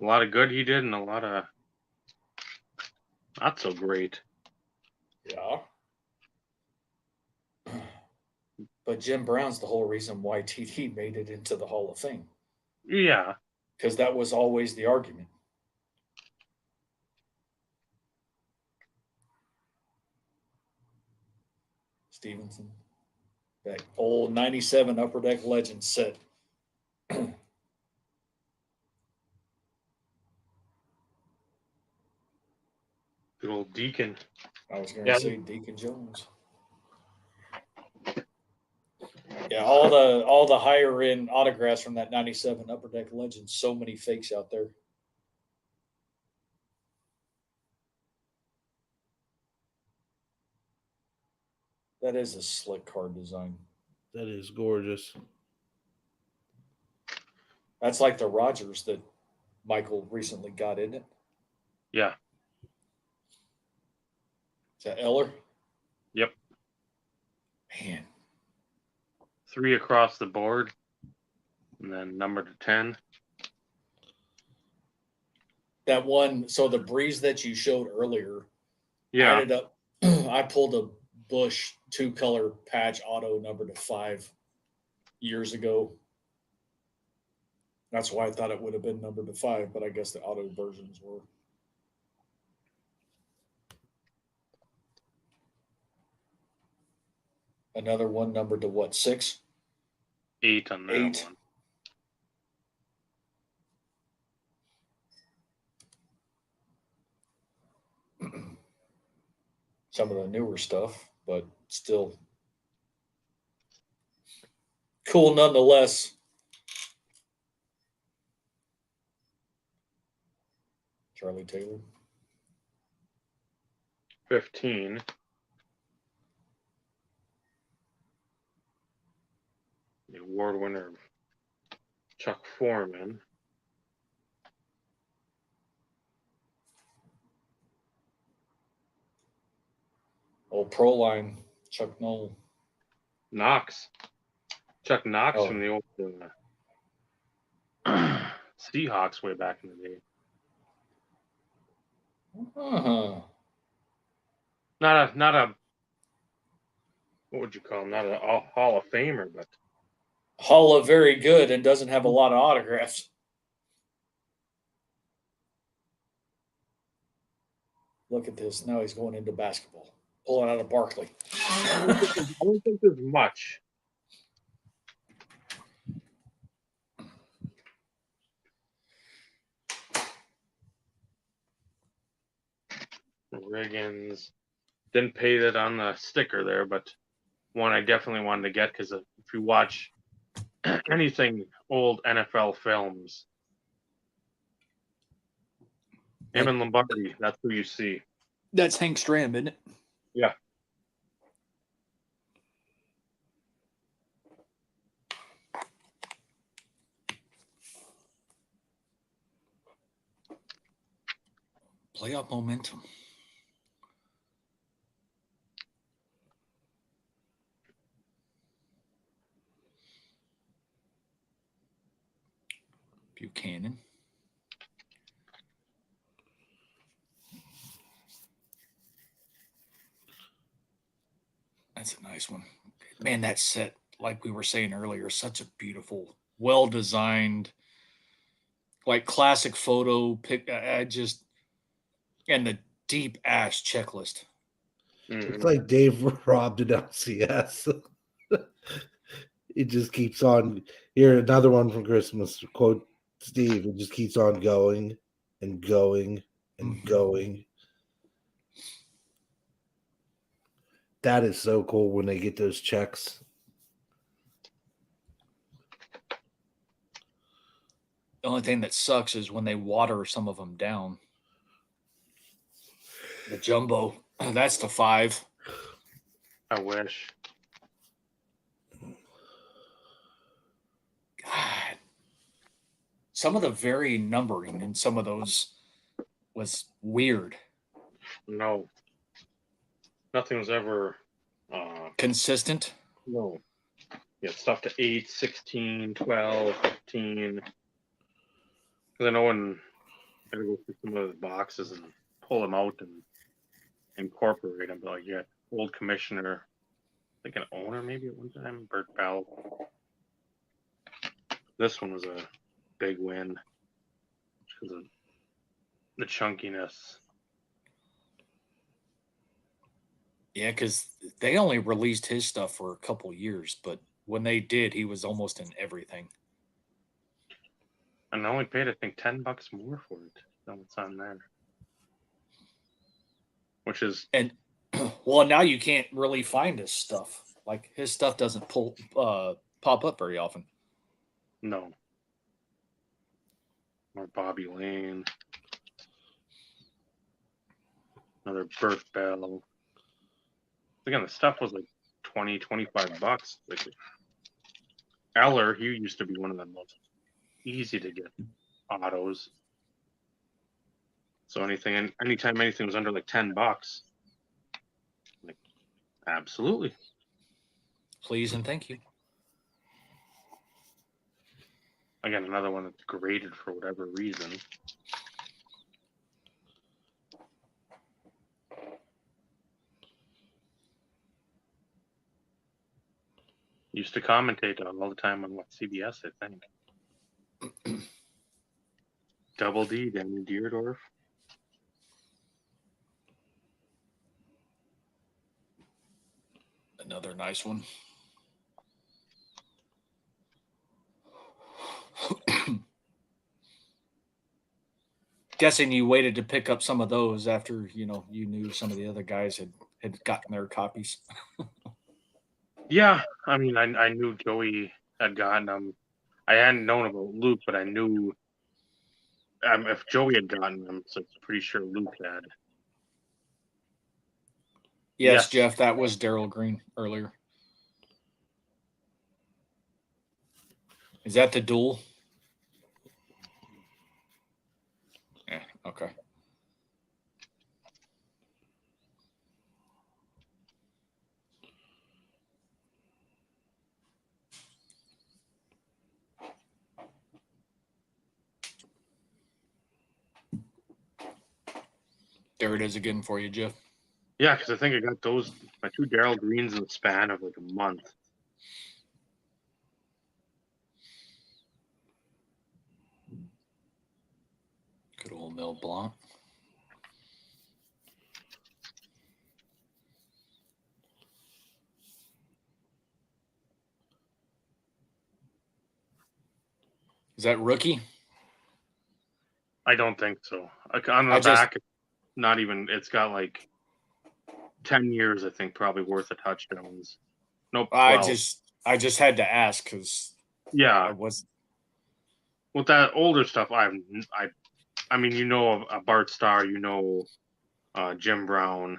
A lot of good he did, and a lot of not so great. Yeah. But Jim Brown's the whole reason why TD made it into the Hall of Fame. Yeah. Because that was always the argument. Stevenson. That old 97 Upper Deck Legend set. Good old Deacon. I was going to say Deacon Jones. Yeah, all the higher end autographs from that 97 Upper Deck Legend. So many fakes out there. That is a slick card design. That is gorgeous. That's like the Rogers that Michael recently got, isn't it? Yeah. Is that Eller? Yep. Man. 3 across the board. And then number to 10. That one, so the breeze that you showed earlier, Yeah. I ended up, I pulled a Bush 2-color patch auto number to 5 years ago. That's why I thought it would have been numbered to 5, but I guess the auto versions were. Another one numbered to what, 6? 8 on that 8. One. Some of the newer stuff, but still cool nonetheless. Charlie Taylor. 15. The award winner, Chuck Foreman. Old Pro Line, Chuck Noll. Knox. Chuck Knox Oh. from the old Seahawks way back in the day. Uh-huh. Not a what would you call him? Not a Hall of Famer, but Hall of very good and doesn't have a lot of autographs. Look at this. Now he's going into basketball. Pulling out of Barkley. I don't think there's much. Riggins didn't pay that on the sticker there, but one I definitely wanted to get because if you watch anything old NFL films, him and Lombardi, that's who you see. That's Hank Stram, isn't it? Yeah. Playoff momentum. Buchanan. nice one. Man, that set, like we were saying earlier, such a beautiful, well-designed, like classic photo pic. I just, and the deep ass checklist. It's like Dave robbed an LCS. It just keeps on. Here, another one from Christmas. Quote Steve. It just keeps on going and going and going. That is so cool when they get those checks. The only thing that sucks is when they water some of them down. The jumbo, that's the 5. I wish. God. Some of the very numbering in some of those was weird. No. Nothing was ever Consistent. no. Yeah, stuff to 8, 16, 12, 15. Because I know when I go through some of those boxes and pull them out and incorporate them, like, yeah, old commissioner, I think an owner maybe at one time, Bert Bell. This one was a big win because of the chunkiness. Yeah, because they only released his stuff for a couple years, but when they did, he was almost in everything. And I only paid, I think, $10 more for it than what's on there. Which is, And well, now you can't really find his stuff. Like his stuff doesn't pop up very often. no. More Bobby Lane. Another Burt Bell. Again, the stuff was like $20, $25. Like Eller, he used to be one of the most easy to get autos. So anytime anything was under like $10, like absolutely. Please and thank you. Again, another one that's graded for whatever reason. Used to commentate on all the time on CBS, I think. Double D, Danny Deerdorf. Another nice one. Guessing you waited to pick up some of those after you knew some of the other guys had gotten their copies. Yeah, I mean, I knew Joey had gotten them. I hadn't known about Luke, but I knew if Joey had gotten them, so I'm pretty sure Luke had. Yes, Jeff, that was Daryl Green earlier. Is that the duel? Yeah, okay. There it is again for you, Jeff. Yeah, because I think I got my 2 Daryl Greens in the span of like a month. Good old Mel Blanc. Is that rookie? I don't think so. Like on the back, not even. It's got like 10 years, I think, probably worth of touchdowns. Nope. 12. I just had to ask because yeah, I was with that older stuff. I mean, a Bart Starr, Jim Brown,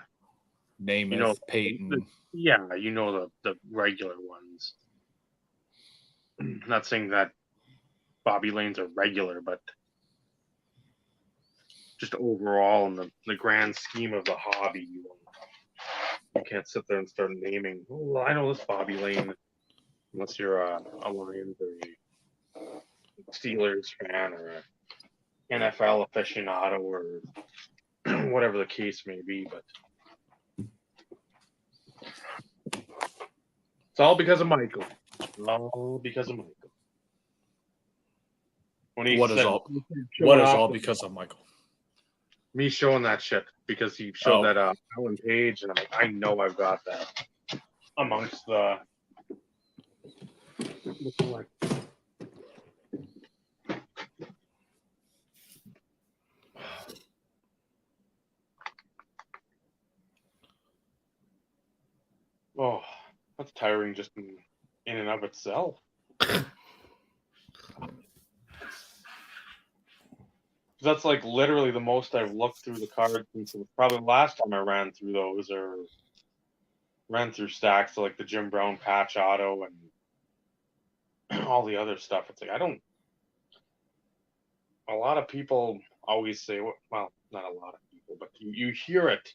Namath, Peyton. The regular ones. Not saying that Bobby Lane's a regular, but just overall in the grand scheme of the hobby, you can't sit there and start naming. Oh, well, I know this Bobby Lane, unless you're a Lions or a Steelers fan or an NFL aficionado or whatever the case may be. But It's all because of Michael. All because of Michael. When he What is said, all? showing What is off all the- because of Michael? me showing that shit because he showed Oh. that Alan Page, and I'm like, I know I've got that amongst the. Oh, that's tiring just in and of itself. That's like literally the most I've looked through the cards since probably the last time I ran through those or ran through stacks of like the Jim Brown patch auto and all the other stuff. It's like a lot of people always say, well, not a lot of people, but you hear it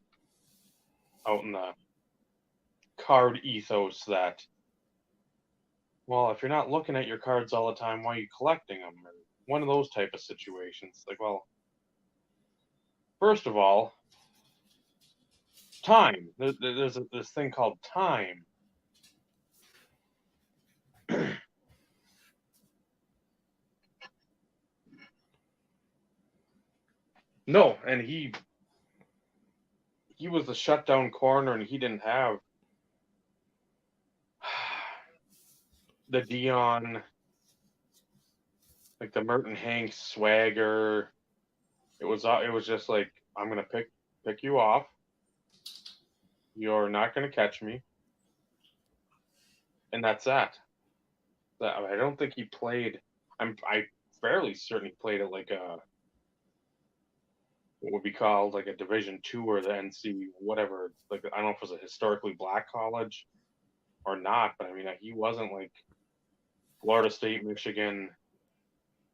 out in the card ethos that, well, if you're not looking at your cards all the time, why are you collecting them? Or one of those type of situations. Like, well, first of all, time. There's this thing called time. No, and he was the shutdown corner, and he didn't have the Dion, like the Merton Hanks swagger. It was just like, I'm gonna pick you off. You're not gonna catch me, and that's that. I don't think he played. I fairly certain he played at like a what would be called like a Division II or the NC whatever. Like I don't know if it was a historically black college or not, but I mean he wasn't like Florida State, Michigan,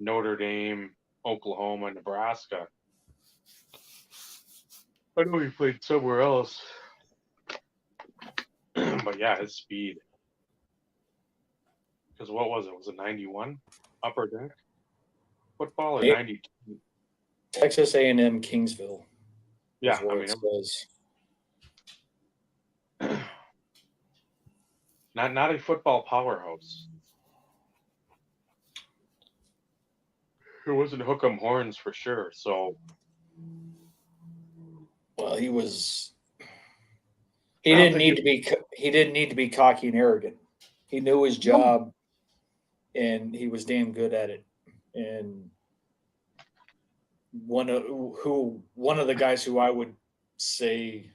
Notre Dame, Oklahoma, Nebraska. I know he played somewhere else, but yeah, his speed. Because what was it? Was it 91 upper deck football or 92? Texas A&M Kingsville. Yeah, I mean, it was not a football powerhouse. It wasn't hook 'em horns for sure. So, well, he was. He didn't need to be. He didn't need to be cocky and arrogant. He knew his job, and he was damn good at it. And one of the guys who I would say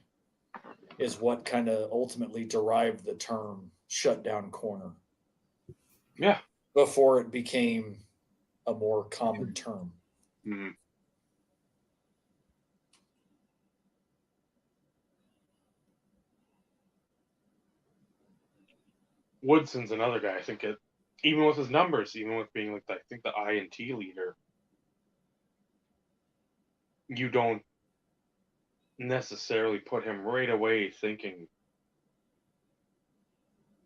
is what kind of ultimately derived the term shutdown corner. Yeah. Before it became a more common term. Mm-hmm. Woodson's another guy. I think even with his numbers, even with being like I think the INT leader, you don't necessarily put him right away thinking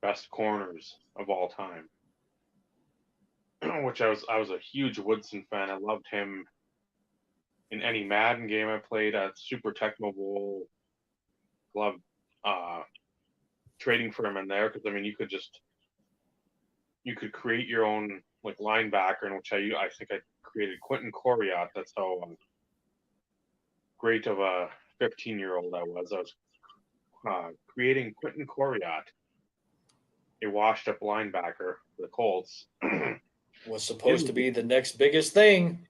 best corners of all time. Which I was a huge Woodson fan. I loved him in any Madden game I played at Super Tecmo Bowl. Loved trading for him in there because I mean you could create your own like linebacker, in which I think I created Quentin Coriat. That's how great of a 15-year-old I was. I was creating Quentin Coriat, a washed-up linebacker for the Colts. Was supposed to be the next biggest thing.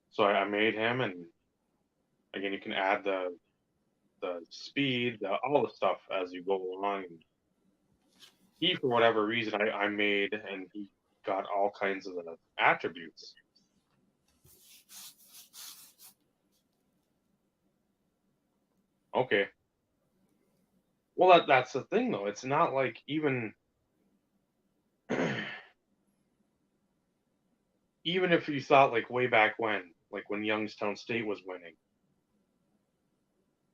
So I made him, and again, you can add the speed, all the stuff as you go along. He, for whatever reason, I made, and he got all kinds of the attributes. Okay. Well, that's the thing, though. It's not like even if you thought like way back when, like when Youngstown State was winning,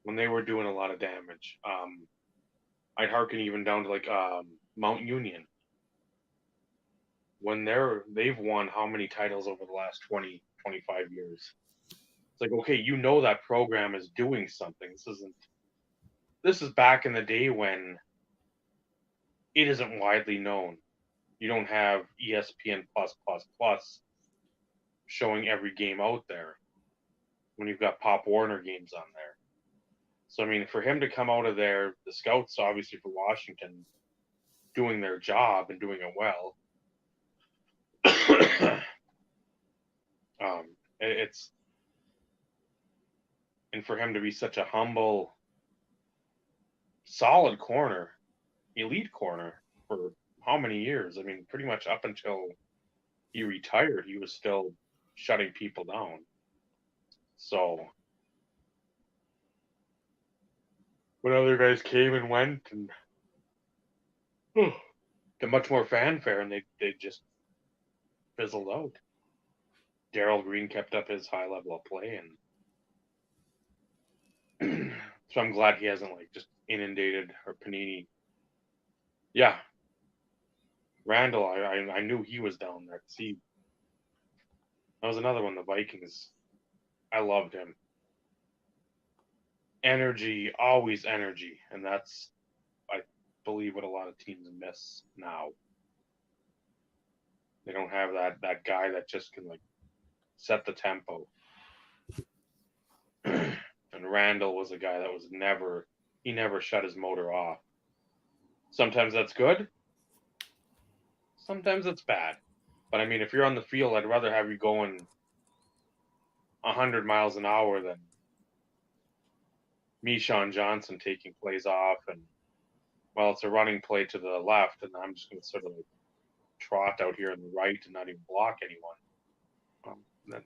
when they were doing a lot of damage, I'd hearken even down to like Mount Union. When they've won how many titles over the last 20, 25 years? It's like, okay, that program is doing something. This is back in the day when it isn't widely known. You don't have ESPN plus showing every game out there when you've got Pop Warner games on there. So, I mean, for him to come out of there, the scouts, obviously for Washington, doing their job and doing it well, it's, and for him to be such a humble, solid corner, elite corner for how many years? I mean, pretty much up until he retired, he was still shutting people down. So when other guys came and went and got much more fanfare, and they just fizzled out. Darryl Green kept up his high level of play, and so I'm glad he hasn't like just inundated or Panini. Yeah, Randall, I knew he was down there. See, that was another one. The Vikings, I loved him. Energy, always energy, and that's, I believe, what a lot of teams miss now. They don't have that guy that just can like set the tempo. And Randall was a guy that was never shut his motor off. Sometimes that's good. Sometimes it's bad. But I mean, if you're on the field, I'd rather have you going 100 miles an hour than Meeshawn Johnson taking plays off and, well, it's a running play to the left, and I'm just going to sort of like trot out here on the right and not even block anyone. Then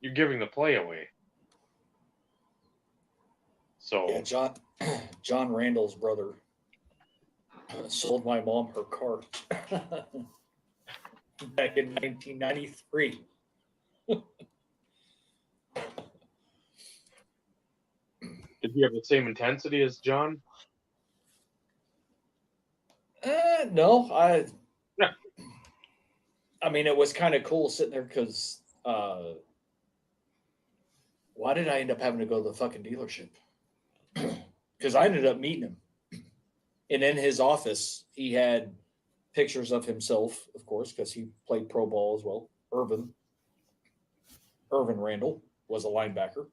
you're giving the play away. So yeah, John Randall's brother sold my mom her car back in 1993. did he have the same intensity as John? No, I mean, it was kind of cool sitting there because why did I end up having to go to the fucking dealership? Because I ended up meeting him. And in his office, he had pictures of himself, of course, because he played pro ball as well. Irvin Randall was a linebacker.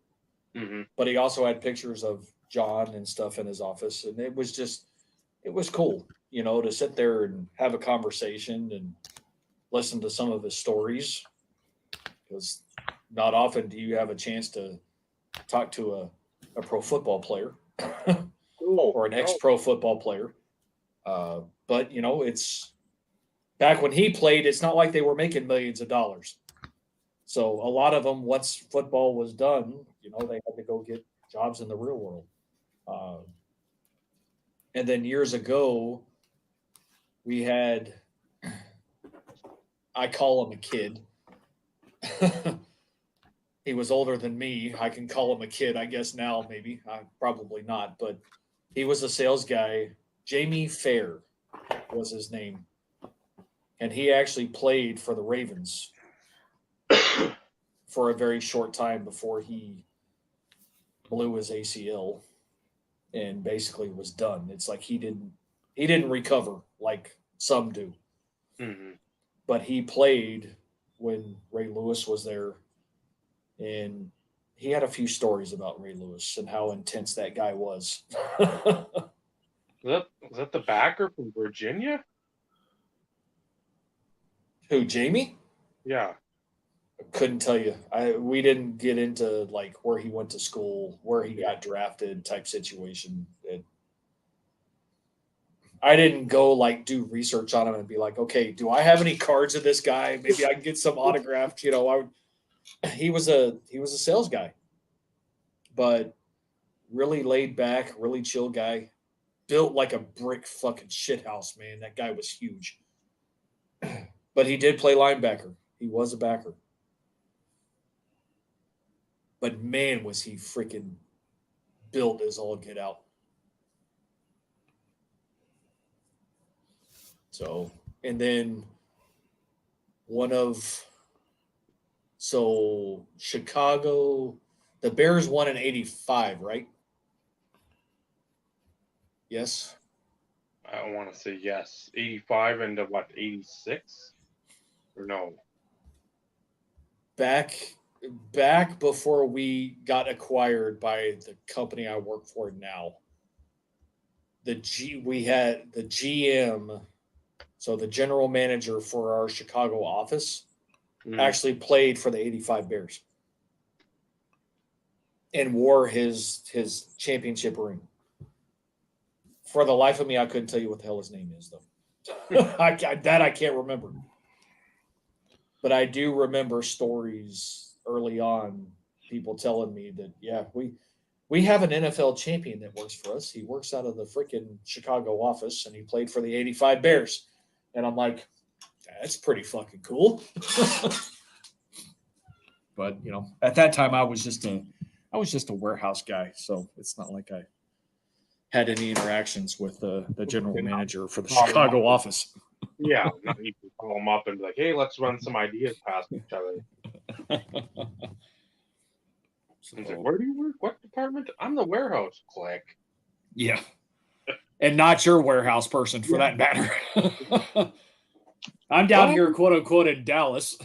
Mm-hmm. But he also had pictures of John and stuff in his office. And it was cool, you know, to sit there and have a conversation and listen to some of his stories. Because not often do you have a chance to talk to a pro football player or an ex-pro football player. But, you know, it's back when he played, it's not like they were making millions of dollars. So a lot of them, once football was done, you know, they had to go get jobs in the real world. And then years ago, we had, I call him a kid. He was older than me. I can call him a kid, I guess now, maybe. Probably not. But he was a sales guy. Jamie Fair was his name. And he actually played for the Ravens for a very short time before he blew his ACL and basically was done. It's like he didn't recover like some do. Mm-hmm. But he played when Ray Lewis was there, and he had a few stories about Ray Lewis and how intense that guy was. Was that the backer from Virginia? Who, Jamie? Yeah. Couldn't tell you. We didn't get into like where he went to school, where he got drafted type situation. I didn't go like do research on him and be like, okay, do I have any cards of this guy? Maybe I can get some autographed. You know, he was a sales guy, but really laid back, really chill guy. Built like a brick fucking shithouse, man. That guy was huge. But he did play linebacker. He was a backer. But man, was he freaking built as all get out. So, and then Chicago, the Bears won in 85, right? Yes. I want to say yes. 85 into what, 86? Or no? Back before we got acquired by the company I work for now, we had the GM, so the general manager for our Chicago office, actually played for the 85 Bears and wore his championship ring. For the life of me, I couldn't tell you what the hell his name is, though. I can't remember. But I do remember stories early on, people telling me that, yeah, we have an NFL champion that works for us. He works out of the freaking Chicago office, and he played for the 85 Bears. And I'm like, that's pretty fucking cool. But, at that time, I was just a warehouse guy, so it's not like I had any interactions with the general manager for the Chicago office. Yeah, now you can call them up and be like, hey, let's run some ideas past each other. So, he's like, where do you work? What department? I'm the warehouse. Click. Yeah. And not your warehouse person, for that matter. I'm down here, quote unquote, in Dallas.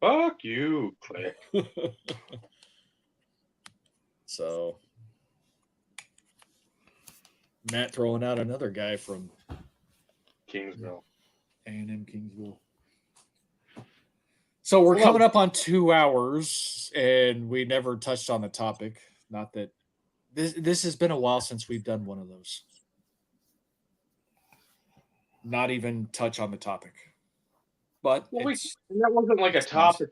Fuck you. Click. So, Matt throwing out another guy from Kingsville. A&M Kingsville. So we're coming up on 2 hours, and we never touched on the topic. Not that this has been a while since we've done one of those. Not even touch on the topic. But that wasn't like a topic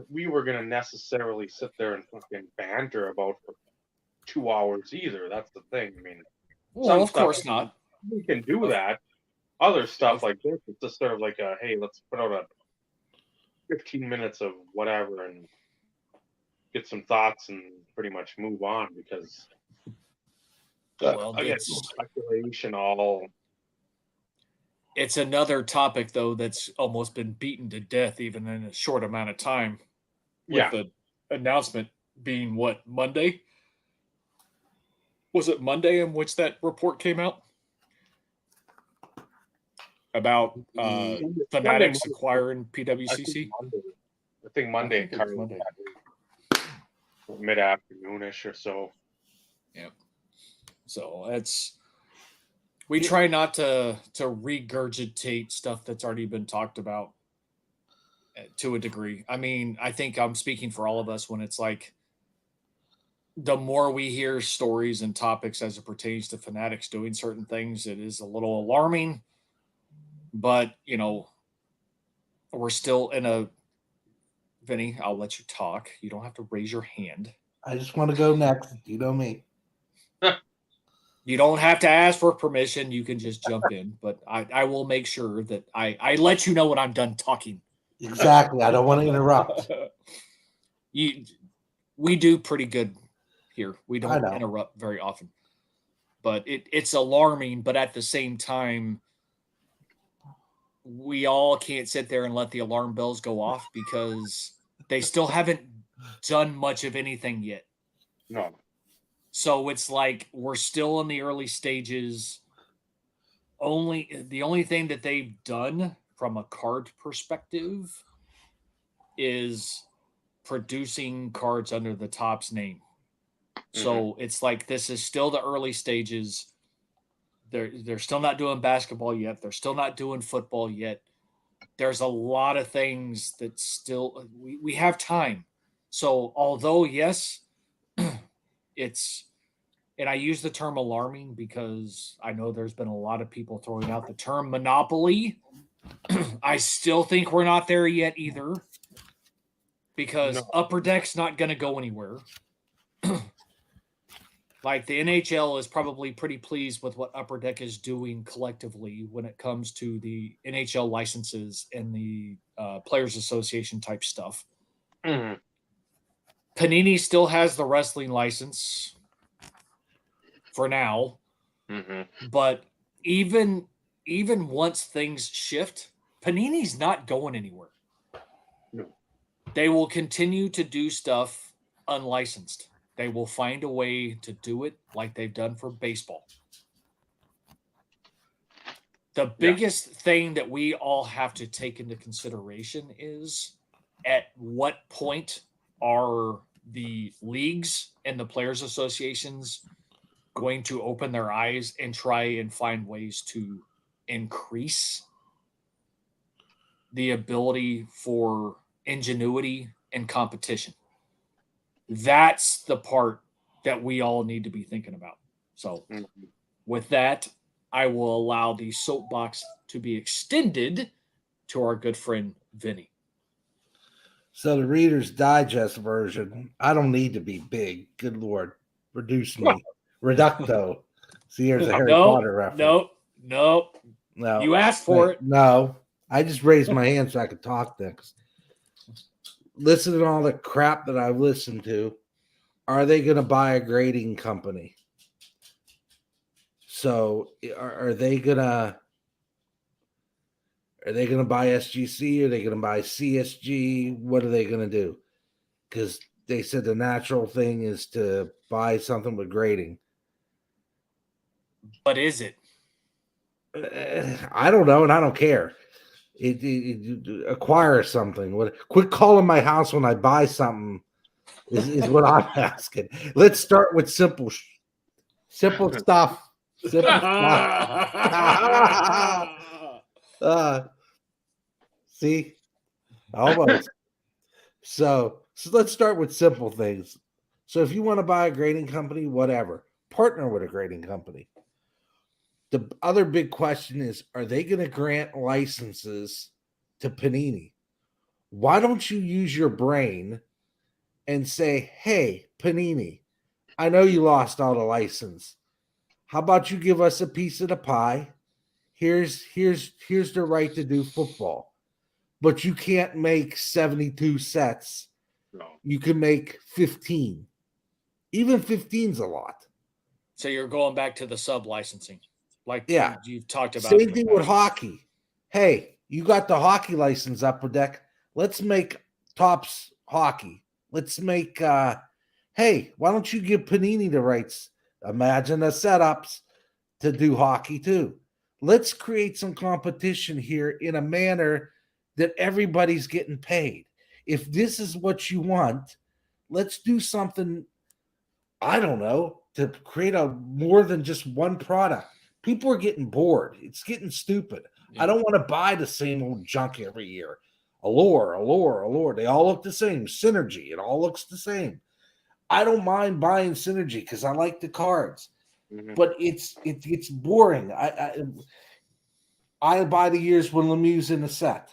we were going to necessarily sit there and fucking banter about for 2 hours either. That's the thing. I mean, well, of course not. We can do that. Other stuff like this, it's just sort of like hey, let's put out a 15 minutes of whatever and get some thoughts and pretty much move on, because again, speculation all. It's another topic, though, that's almost been beaten to death even in a short amount of time. With the announcement being what, Monday? Was it Monday in which that report came out? About Fanatics acquiring PWCC? I think Monday. Mid-afternoonish or so. Yep. So we try not to regurgitate stuff that's already been talked about to a degree. I mean, I think I'm speaking for all of us when it's like, the more we hear stories and topics as it pertains to Fanatics doing certain things, it is a little alarming. But, we're still in a... Vinny, I'll let you talk. You don't have to raise your hand. I just want to go next. You know me. You don't have to ask for permission. You can just jump in. But I will make sure that I let you know when I'm done talking. Exactly. I don't want to interrupt. We do pretty good here. We don't interrupt very often. But it's alarming. But at the same time, we all can't sit there and let the alarm bells go off, because they still haven't done much of anything yet. No. So it's like we're still in the early stages. The only thing that they've done from a card perspective is producing cards under the Topps name. Mm-hmm. So it's like this is still the early stages. They're still not doing basketball yet. They're still not doing football yet. There's a lot of things that still we have time. So although, yes, it's, and I use the term alarming because I know there's been a lot of people throwing out the term monopoly. I still think we're not there yet either, because Upper Deck's not going to go anywhere. Like, the NHL is probably pretty pleased with what Upper Deck is doing collectively when it comes to the NHL licenses and the Players Association type stuff. Mm-hmm. Panini still has the wrestling license for now. Mm-hmm. But even once things shift, Panini's not going anywhere. No. They will continue to do stuff unlicensed. They will find a way to do it like they've done for baseball. The biggest thing that we all have to take into consideration is at what point are the leagues and the players associations going to open their eyes and try and find ways to increase the ability for ingenuity and competition. That's the part that we all need to be thinking about. So with that, I will allow the soapbox to be extended to our good friend Vinny. So the Reader's Digest version, I don't need to be big. Good Lord. Reduce me. Reducto. See, here's a Harry Potter reference. No. You asked for it. No. I just raised my hand so I could talk next. Listen to all the crap that I've listened to. Are they going to buy a grading company? So are they going to buy SGC? Are they going to buy CSG? What are they going to do? Because they said the natural thing is to buy something with grading. But is it? I don't know, and I don't care. It acquire something. Quit calling my house when I buy something is what I'm asking. Let's start with simple stuff. Simple stuff. See, almost. So let's start with simple things. So if you want to buy a grading company, whatever, partner with a grading company. The other big question is, are they going to grant licenses to Panini? Why don't you use your brain and say, hey, Panini, I know you lost all the license. How about you give us a piece of the pie? Here's the right to do football. But you can't make 72 sets. No. You can make 15. Even 15's a lot. So you're going back to the sub licensing. Like you've talked about. Same thing with hockey. Hey, you got the hockey license upper deck. Let's make Topps hockey. Let's make hey, why don't you give Panini the rights? Imagine the setups to do hockey too. Let's create some competition here in a manner that everybody's getting paid. If this is what you want, let's do something, I don't know, to create a more than just one product. People are getting bored. It's getting stupid. Yeah. I don't want to buy the same old junk every year. Allure. They all look the same. Synergy, it all looks the same. I don't mind buying Synergy because I like the cards, but it's boring. I buy the years when Lemieux's in the set.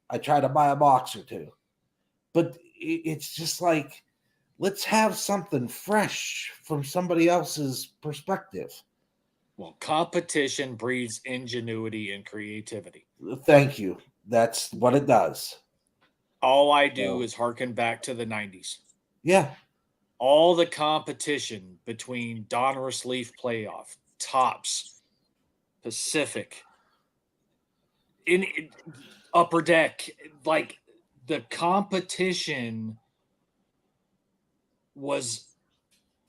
I try to buy a box or two, but it's just like, let's have something fresh from somebody else's perspective. Well, competition breeds ingenuity and creativity. Thank you. That's what it does. All I do is harken back to the 90s. Yeah. All the competition between Donruss Leaf Playoff, Topps, Pacific, in Upper Deck, like the competition was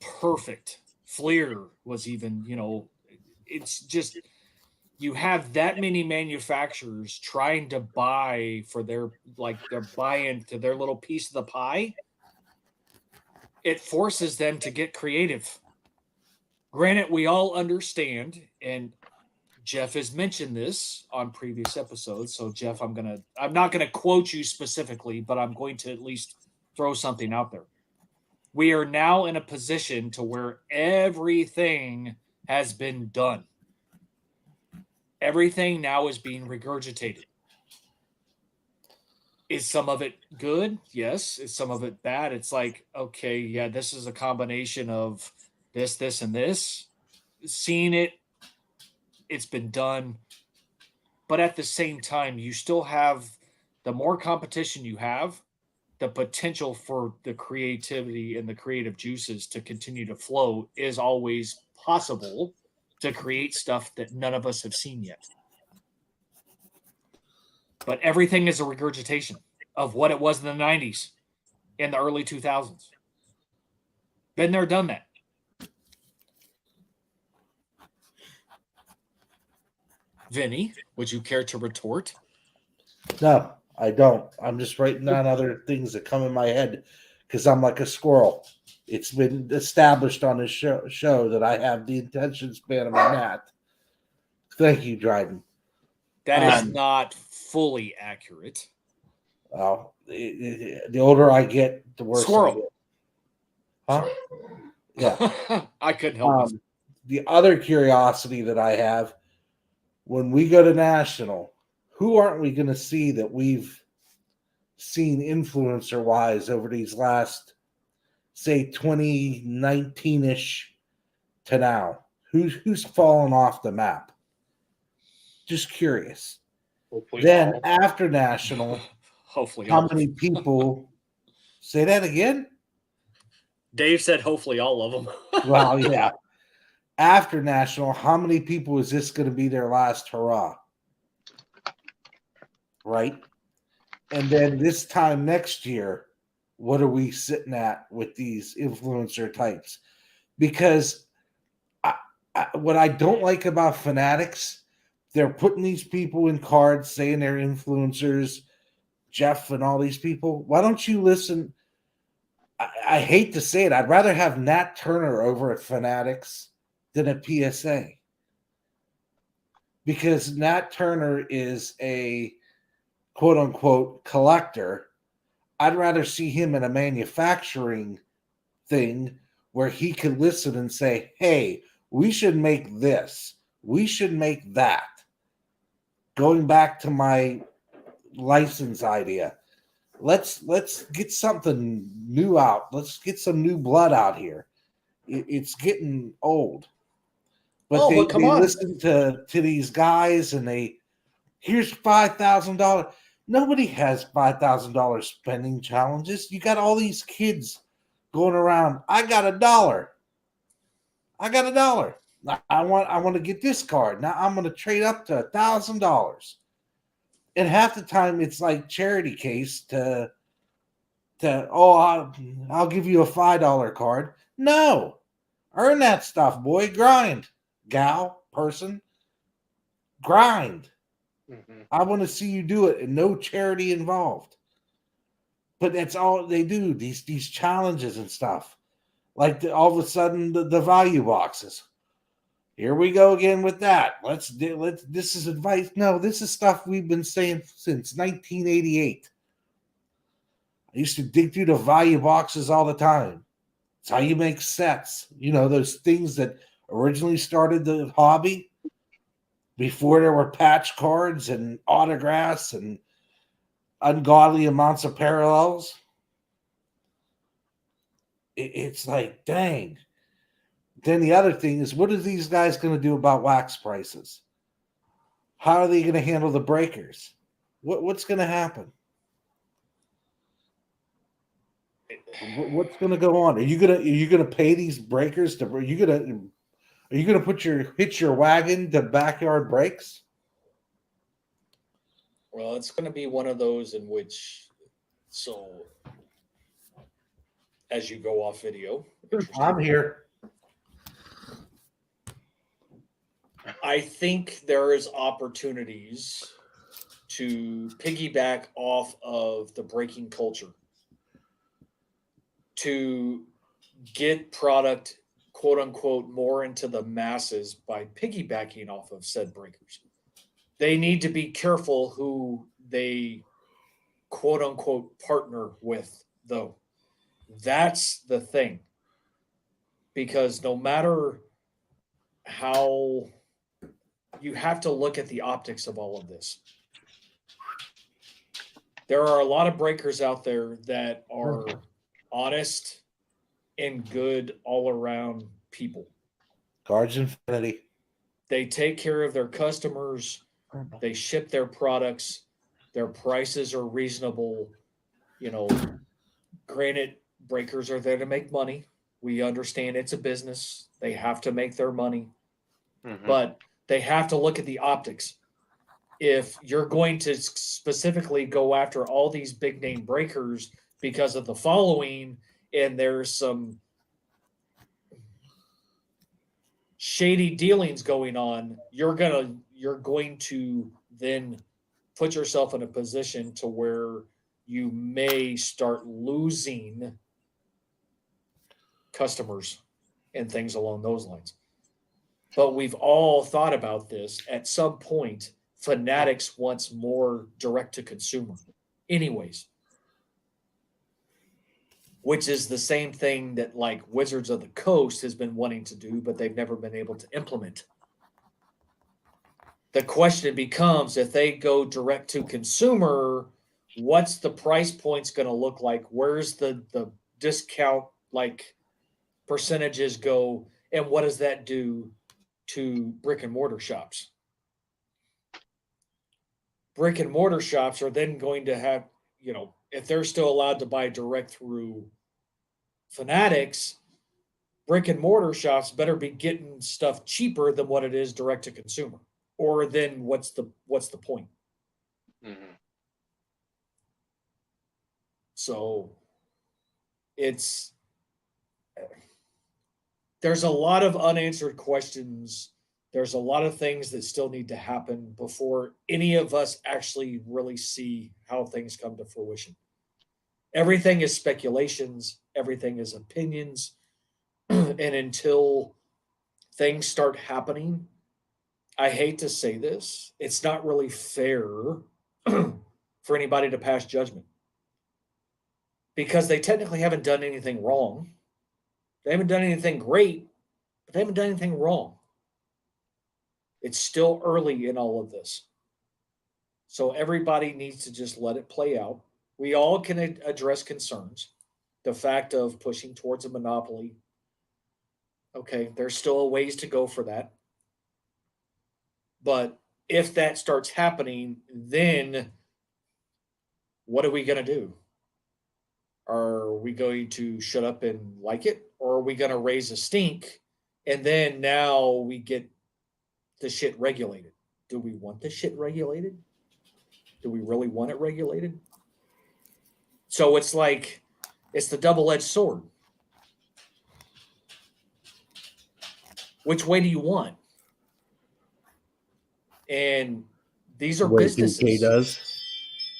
perfect. Fleer was even, it's just, you have that many manufacturers trying to buy for their buy-in to their little piece of the pie. It forces them to get creative. Granted, we all understand, and Jeff has mentioned this on previous episodes. So Jeff, I'm not gonna quote you specifically, but I'm going to at least throw something out there. We are now in a position to where everything has been done. Everything now is being regurgitated. Is some of it good? Yes. Is some of it bad? It's like, okay, yeah, this is a combination of this, and this. Seeing it, it's been done. But at the same time, you still have, the more competition you have, the potential for the creativity and the creative juices to continue to flow is always possible to create stuff that none of us have seen yet. But everything is a regurgitation of what it was in the 90s, in the early 2000s. Been there, done that. Vinny, would you care to retort? No, I don't. I'm just writing down other things that come in my head because I'm like a squirrel. It's been established on this show that I have the attention span of a gnat. Thank you, Dryden. That is not fully accurate. Well, the older I get, the worse Squirrel. I get. Huh? Yeah. I couldn't help it. The other curiosity that I have, when we go to National, who aren't we going to see that we've seen influencer-wise over these last, say, 2019-ish to now? Who's fallen off the map? Just curious. Hopefully Then all. after National, Hopefully how all. many people say that again? Dave said hopefully all of them. Well, yeah. After National, how many people is this going to be their last hurrah? Right? And then this time next year, what are we sitting at with these influencer types? Because what I don't like about Fanatics, they're putting these people in cards saying they're influencers, Jeff and all these people. Why don't you listen? I hate to say it. I'd rather have Nat Turner over at Fanatics than at PSA. Because Nat Turner is a quote unquote collector. I'd rather see him in a manufacturing thing where he could listen and say, hey, we should make this. We should make that. Going back to my license idea, let's get something new out. Let's get some new blood out here. It's getting old. But they listen to these guys and here's $5,000. Nobody has $5,000 spending challenges. You got all these kids going around. I got $1. I got $1. I want to get this card. Now I'm going to trade up to $1,000. And half the time it's like charity case I'll give you a $5 card. No, earn that stuff, boy. Grind, gal, person, grind. Mm-hmm. I want to see you do it, and no charity involved. But that's all they do. These challenges and stuff, like all of a sudden the value boxes. Here we go again with that. Let's. This is advice. No, this is stuff we've been saying since 1988. I used to dig through the value boxes all the time. It's how you make sets. You know, those things that originally started the hobby before there were patch cards and autographs and ungodly amounts of parallels. It's like, dang. Then the other thing is, what are these guys going to do about wax prices? How are they going to handle the breakers? What's going to happen? What's going to go on? Are you gonna pay these breakers to? Are you gonna hitch your wagon to backyard breaks? Well, it's going to be one of those in which, so as you go off video, I'm here. I think there is opportunities to piggyback off of the breaking culture to get product, quote unquote, more into the masses by piggybacking off of said breakers. They need to be careful who they, quote unquote, partner with, though. That's the thing. Because no matter how, you have to look at the optics of all of this. There are a lot of breakers out there that are honest and good all around people. Cards Infinity. They take care of their customers. They ship their products. Their prices are reasonable. You know, granted, breakers are there to make money. We understand it's a business. They have to make their money. Mm-hmm. But they have to look at the optics. If you're going to specifically go after all these big name breakers because of the following, and there's some shady dealings going on, you're gonna you're going to then put yourself in a position to where you may start losing customers and things along those lines. But we've all thought about this. At some point, Fanatics wants more direct to consumer, anyways, which is the same thing that like Wizards of the Coast has been wanting to do, but they've never been able to implement. The question becomes, if they go direct to consumer, what's the price points going to look like? Where's the discount like percentages go, and what does that do to brick and mortar shops? Brick and mortar shops are then going to have, if they're still allowed to buy direct through Fanatics, brick and mortar shops better be getting stuff cheaper than what it is direct to consumer. Or then what's the point? Mm-hmm. So there's a lot of unanswered questions. There's a lot of things that still need to happen before any of us actually really see how things come to fruition. Everything is speculations. Everything is opinions. And until things start happening, I hate to say this, it's not really fair for anybody to pass judgment, because they technically haven't done anything wrong. They haven't done anything great, but they haven't done anything wrong. It's still early in all of this. So everybody needs to just let it play out. We all can address concerns. The fact of pushing towards a monopoly, okay, there's still a ways to go for that. But if that starts happening, then what are we going to do? Are we going to shut up and like it? Or are we going to raise a stink? And then now we get the shit regulated. Do we want the shit regulated? Do we really want it regulated? So it's like, it's the double-edged sword. Which way do you want? And these are businesses. BK does.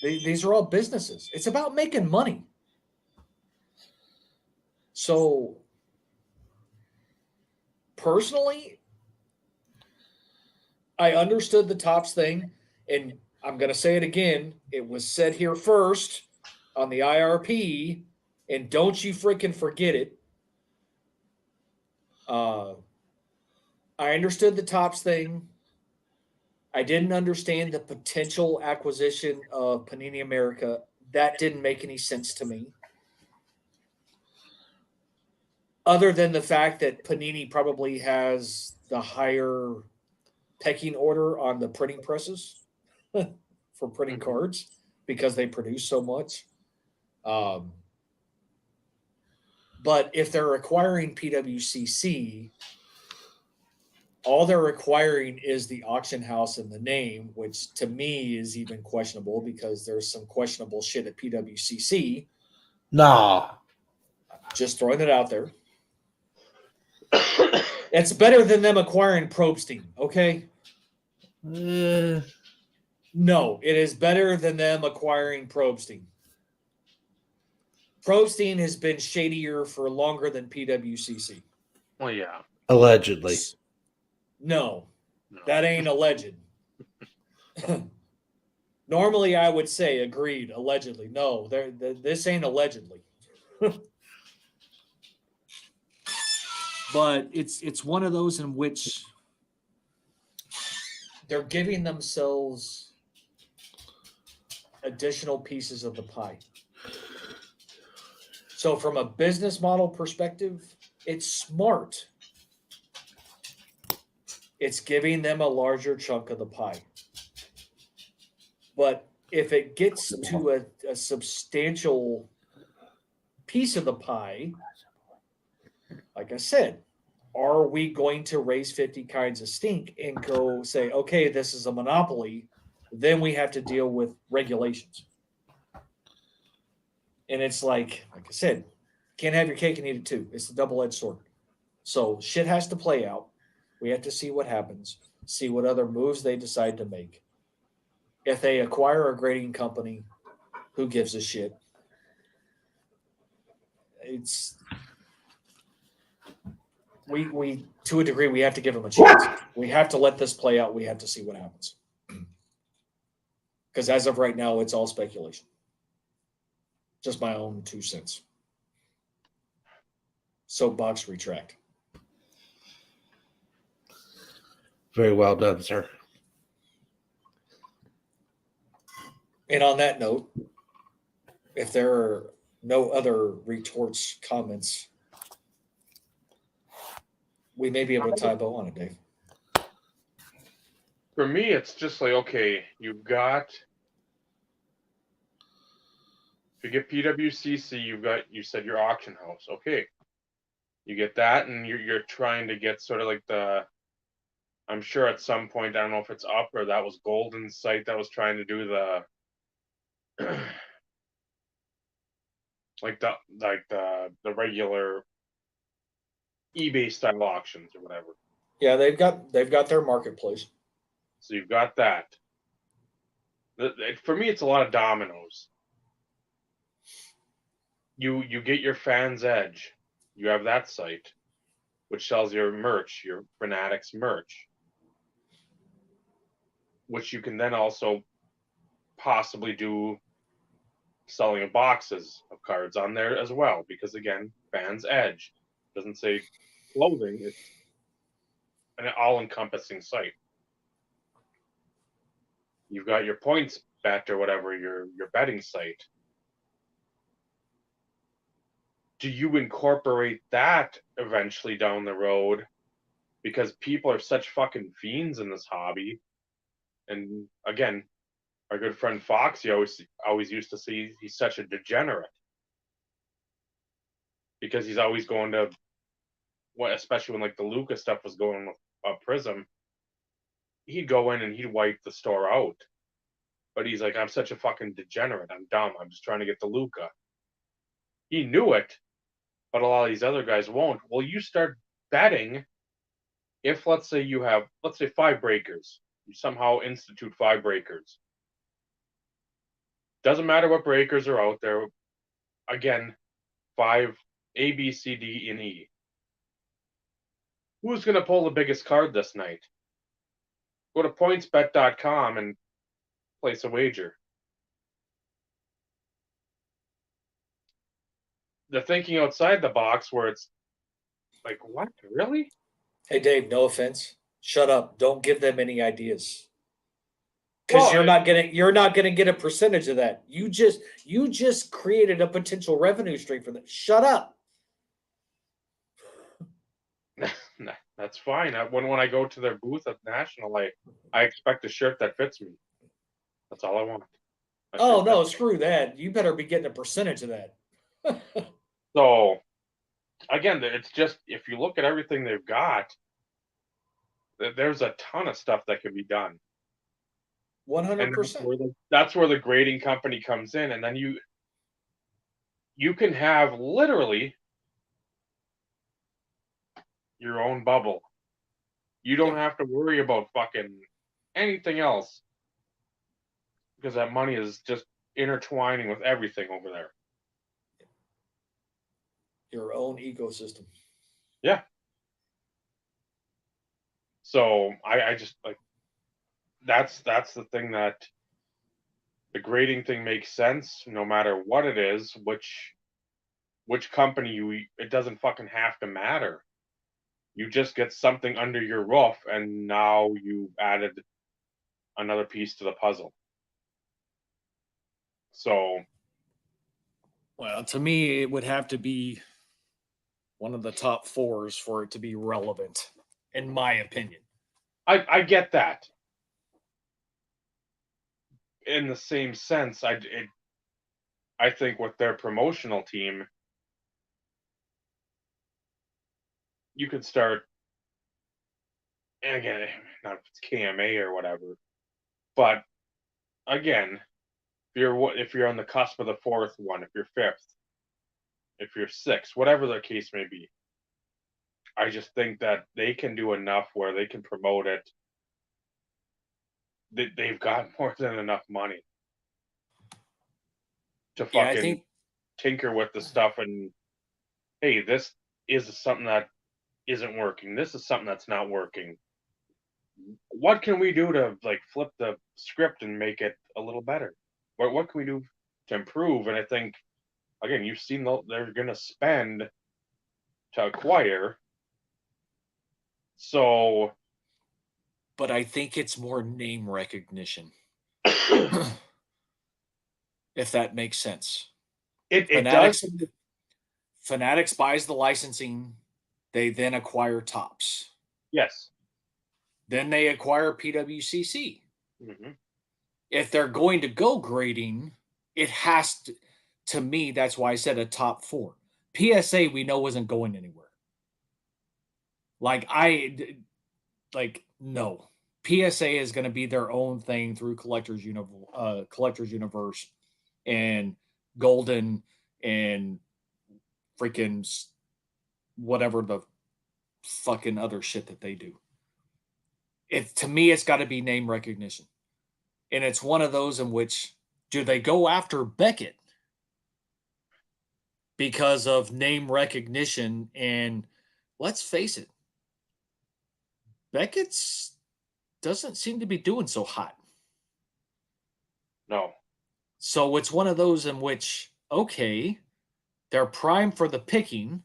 These are all businesses. It's about making money. So personally, I understood the Topps thing, and I'm going to say it again. It was said here first on the IRP, and don't you freaking forget it. I understood the Topps thing. I didn't understand the potential acquisition of Panini America. That didn't make any sense to me. Other than the fact that Panini probably has the higher pecking order on the printing presses for printing cards because they produce so much. But if they're acquiring PWCC, all they're acquiring is the auction house and the name, which to me is even questionable because there's some questionable shit at PWCC. Nah. Just throwing it out there. It's better than them acquiring Probstein, okay? No, it is better than them acquiring Probstein. Probstein has been shadier for longer than PWCC. Well, yeah. Allegedly. No, that ain't alleged. Normally, I would say agreed, allegedly. No, this ain't allegedly. But it's one of those in which they're giving themselves additional pieces of the pie. So from a business model perspective, it's smart. It's giving them a larger chunk of the pie. But if it gets to a substantial piece of the pie, like I said, are we going to raise 50 kinds of stink and go say, okay, this is a monopoly? Then we have to deal with regulations. And it's like I said, can't have your cake and eat it too. It's a double-edged sword. So shit has to play out. We have to see what happens. see what other moves they decide to make. If they acquire a grading company, who gives a shit? It's we to a degree we have to give them a chance. We have to let this play out. We have to see what happens. Because as of right now, it's all speculation. Just my own 2 cents. Soapbox retract. Very well done, sir. And on that note, if there are no other retorts, comments, we may be able to tie a bow on it, Dave. For me, it's just like, okay, you've got, if you get PWCC, you said your auction house. Okay. You get that, and you're trying to get sort of like I'm sure at some point, I don't know if it's up or that was Golden's site that was trying to do the the regular eBay style auctions or whatever. Yeah, they've got their marketplace. So you've got that. For me, it's a lot of dominoes. You get your Fans Edge. You have that site, which sells your merch, your Fanatics merch, which you can then also possibly do selling of boxes of cards on there as well, because again, Fans Edge doesn't say clothing, it's an all-encompassing site. You've got your points bet or whatever, your betting site. Do you incorporate that eventually down the road? Because people are such fucking fiends in this hobby. And again, our good friend Foxy always used to say he's such a degenerate. Because he's always going to, especially when like the Lucas stuff was going with Prism, he'd go in and he'd wipe the store out. But he's like, I'm such a fucking degenerate. I'm dumb. I'm just trying to get the Luca. He knew it, but a lot of these other guys won't. Well, you start betting if, let's say, you have, 5 breakers. You somehow institute 5 breakers. Doesn't matter what breakers are out there. Again, 5 A, B, C, D, and E. Who's going to pull the biggest card this night? Go to pointsbet.com and place a wager. They're thinking outside the box where it's like, what? Really? Hey, Dave, no offense. Shut up. Don't give them any ideas. Because you're not gonna get a percentage of that. You just created a potential revenue stream for that. Shut up. That's fine. When I go to their booth at National, I expect a shirt that fits me. That's all I want. Oh no, screw that. You better be getting a percentage of that. So, again, it's just, if you look at everything they've got, there's a ton of stuff that can be done. 100%. That's where the grading company comes in, and then you can have literally your own bubble. You don't have to worry about fucking anything else, because that money is just intertwining with everything over there. Your own ecosystem. Yeah. So I just like, that's the thing, that the grading thing makes sense no matter what it is, which company it doesn't fucking have to matter. You just get something under your roof, and now you added another piece to the puzzle. So, well, to me, it would have to be one of the top 4s for it to be relevant, in my opinion. I get that. In the same sense, I think with their promotional team, you could start, and again, not if it's KMA or whatever, but again, if you're on the cusp of the 4th one, if you're 5th, if you're 6th, whatever the case may be, I just think that they can do enough where they can promote it they've got more than enough money to Yeah, fucking I think tinker with the stuff and hey, this is something that isn't working. This is something that's not working. What can we do to like flip the script and make it a little better? What can we do to improve? And I think again, you've seen they're going to spend to acquire. So, but I think it's more name recognition. If that makes sense. it Fanatics, does. Fanatics buys the licensing. They then acquire Tops. Yes. Then they acquire PWCC. Mm-hmm. If they're going to go grading, it has to me, that's why I said a top 4. PSA we know isn't going anywhere. No. PSA is going to be their own thing through Collectors Universe and Golden and freaking whatever the fucking other shit that they do. To me, it's got to be name recognition. And it's one of those in which, do they go after Beckett because of name recognition? And let's face it, Beckett's doesn't seem to be doing so hot. No. So it's one of those in which, okay, they're prime for the picking.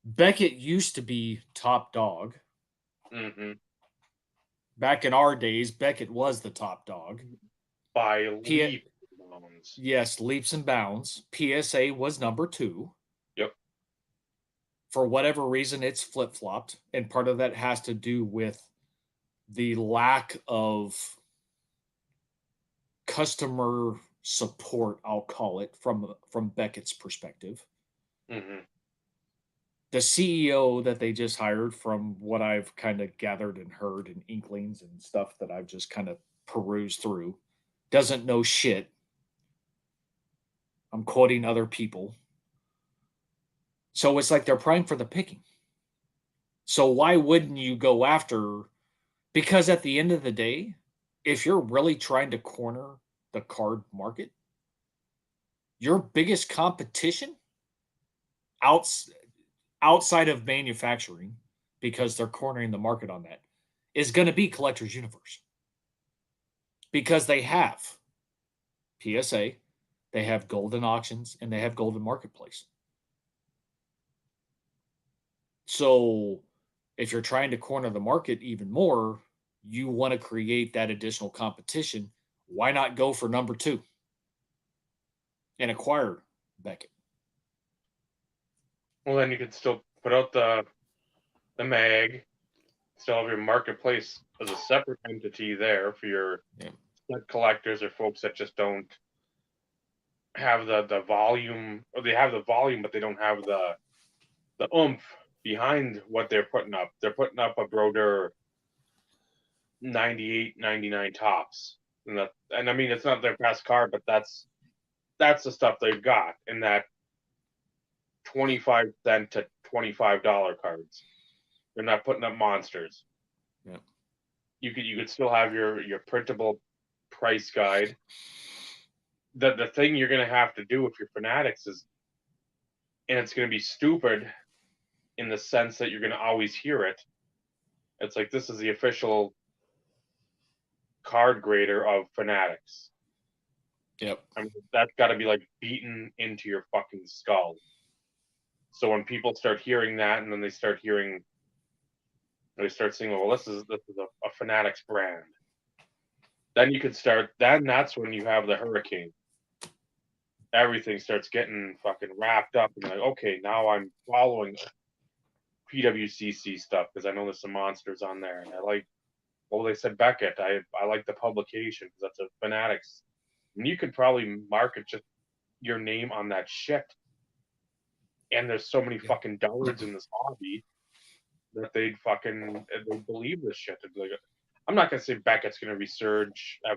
Beckett used to be top dog. Mm-hmm. Back in our days, Beckett was the top dog. By leaps and bounds. Yes, leaps and bounds. PSA was number 2. Yep. For whatever reason, it's flip-flopped. And part of that has to do with the lack of customer support, I'll call it, from Beckett's perspective. Mm-hmm. The CEO that they just hired, from what I've kind of gathered and heard and inklings and stuff that I've just kind of perused through, doesn't know shit. I'm quoting other people. So it's like they're primed for the picking. So why wouldn't you go after? Because at the end of the day, if you're really trying to corner the card market, your biggest competition outside of manufacturing, because they're cornering the market on that, is going to be Collectors Universe. Because they have PSA, they have Golden Auctions, and they have Golden Marketplace. So if you're trying to corner the market even more, you want to create that additional competition. Why not go for number 2 and acquire Beckett? Well, then you could still put out the mag, still have your marketplace as a separate entity there for your collectors or folks that just don't have the volume, or they have the volume but they don't have the oomph behind what they're putting up. They're putting up a Broder 98, 99 tops. And I mean, it's not their best card, but that's the stuff they've got in that 25 cent to $25 cards. They're not putting up monsters. Yeah. You could still have your printable price guide. The thing you're gonna have to do if you're Fanatics is, and it's gonna be stupid in the sense that you're gonna always hear it. It's like, this is the official card grader of Fanatics. Yep. I mean, that's got to be like beaten into your fucking skull. So when people start hearing that, and then they start saying, "Well, this is a Fanatics brand." Then you could start. Then that's when you have the hurricane. Everything starts getting fucking wrapped up, and like, okay, now I'm following PWCC stuff because I know there's some monsters on there, and I like. Well, they said Beckett. I like the publication because that's a Fanatics. And you could probably market just your name on that shit. And there's so many fucking dullards in this hobby that they believe this shit. Like, I'm not gonna say Beckett's gonna have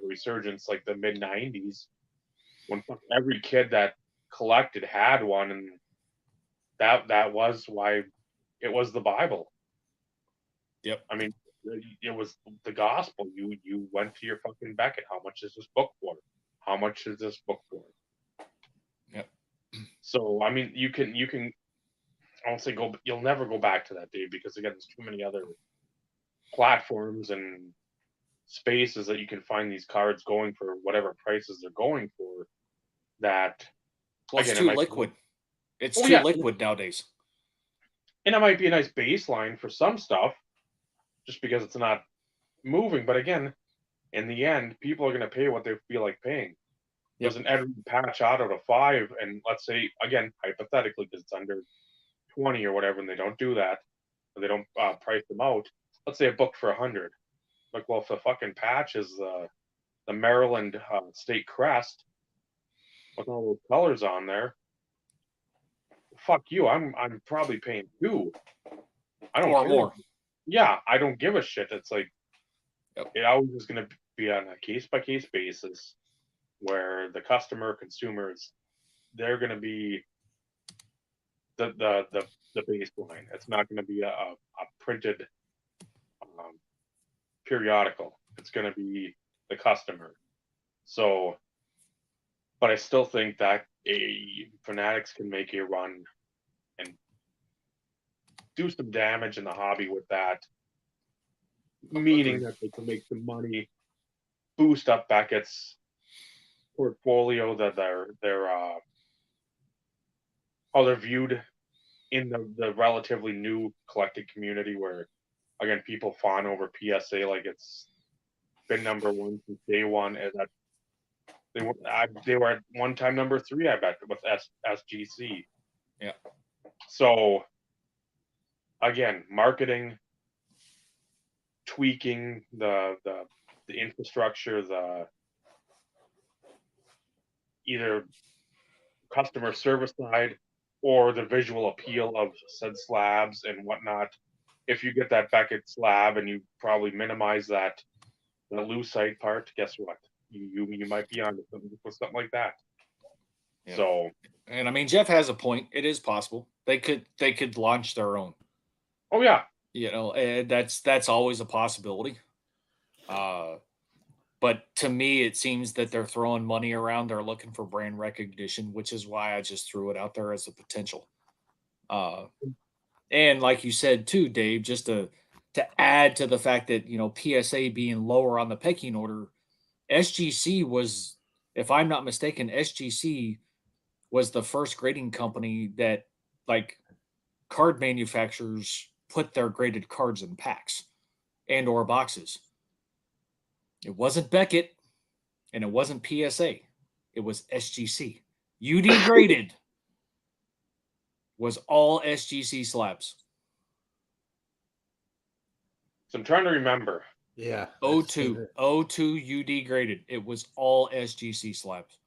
a resurgence like the mid '90s when every kid that collected had one, and that was why it was the Bible. Yep. I mean, it was the gospel. You went to your fucking Beckett. How much is this book for? How much is this book for? Yep. So I mean, you can. I don't say go. You'll never go back to that, Dave, because again, there's too many other platforms and spaces that you can find these cards going for whatever prices they're going for. That Well, again, it's it too might. liquid. It's Oh too yeah, liquid nowadays. and it might be a nice baseline for some stuff, just because it's not moving. But again, in the end, people are going to pay what they feel like paying. There's an Ed Reed patch out of 5, and let's say again, hypothetically, because it's under 20 or whatever, and they don't do that, or they don't price them out. Let's say a book for 100. Like, well, if the fucking patch is the Maryland state crest with all those colors on there, fuck you. I'm probably paying 2. I don't Or care. more. Yeah, I don't give a shit. It's like Yep. it always is going to be on a case by case basis, where the customer consumers, they're going to be the baseline. It's not going to be a printed periodical. It's going to be the customer. So, but I still think that Fanatics can make a run and do some damage in the hobby with that, meaning that they can make some money, boost up Beckett's portfolio, that they're how they're viewed in the relatively new collecting community, where again people fawn over PSA like it's been number 1 since day one, and that they were at one time number 3, I bet, with SGC. Yeah. So again, marketing, tweaking the infrastructure, the either customer service side or the visual appeal of said slabs and whatnot. If you get that Beckett slab and you probably minimize the lucite part, guess what? You might be on with something like that. Yeah. So, and I mean, Jeff has a point. It is possible they could launch their own. oh yeah, And that's always a possibility. But to me, it seems that they're throwing money around. They're looking for brand recognition, which is why I just threw it out there as a potential. And like you said too, Dave, just to add to the fact that PSA being lower on the pecking order, SGC was, if I'm not mistaken, SGC was the first grading company that like card manufacturers put their graded cards in packs and or boxes. It wasn't Beckett and it wasn't PSA. It was SGC. UD graded was all SGC slabs. so I'm trying to remember. Yeah. O2 UD graded. It was all SGC slabs.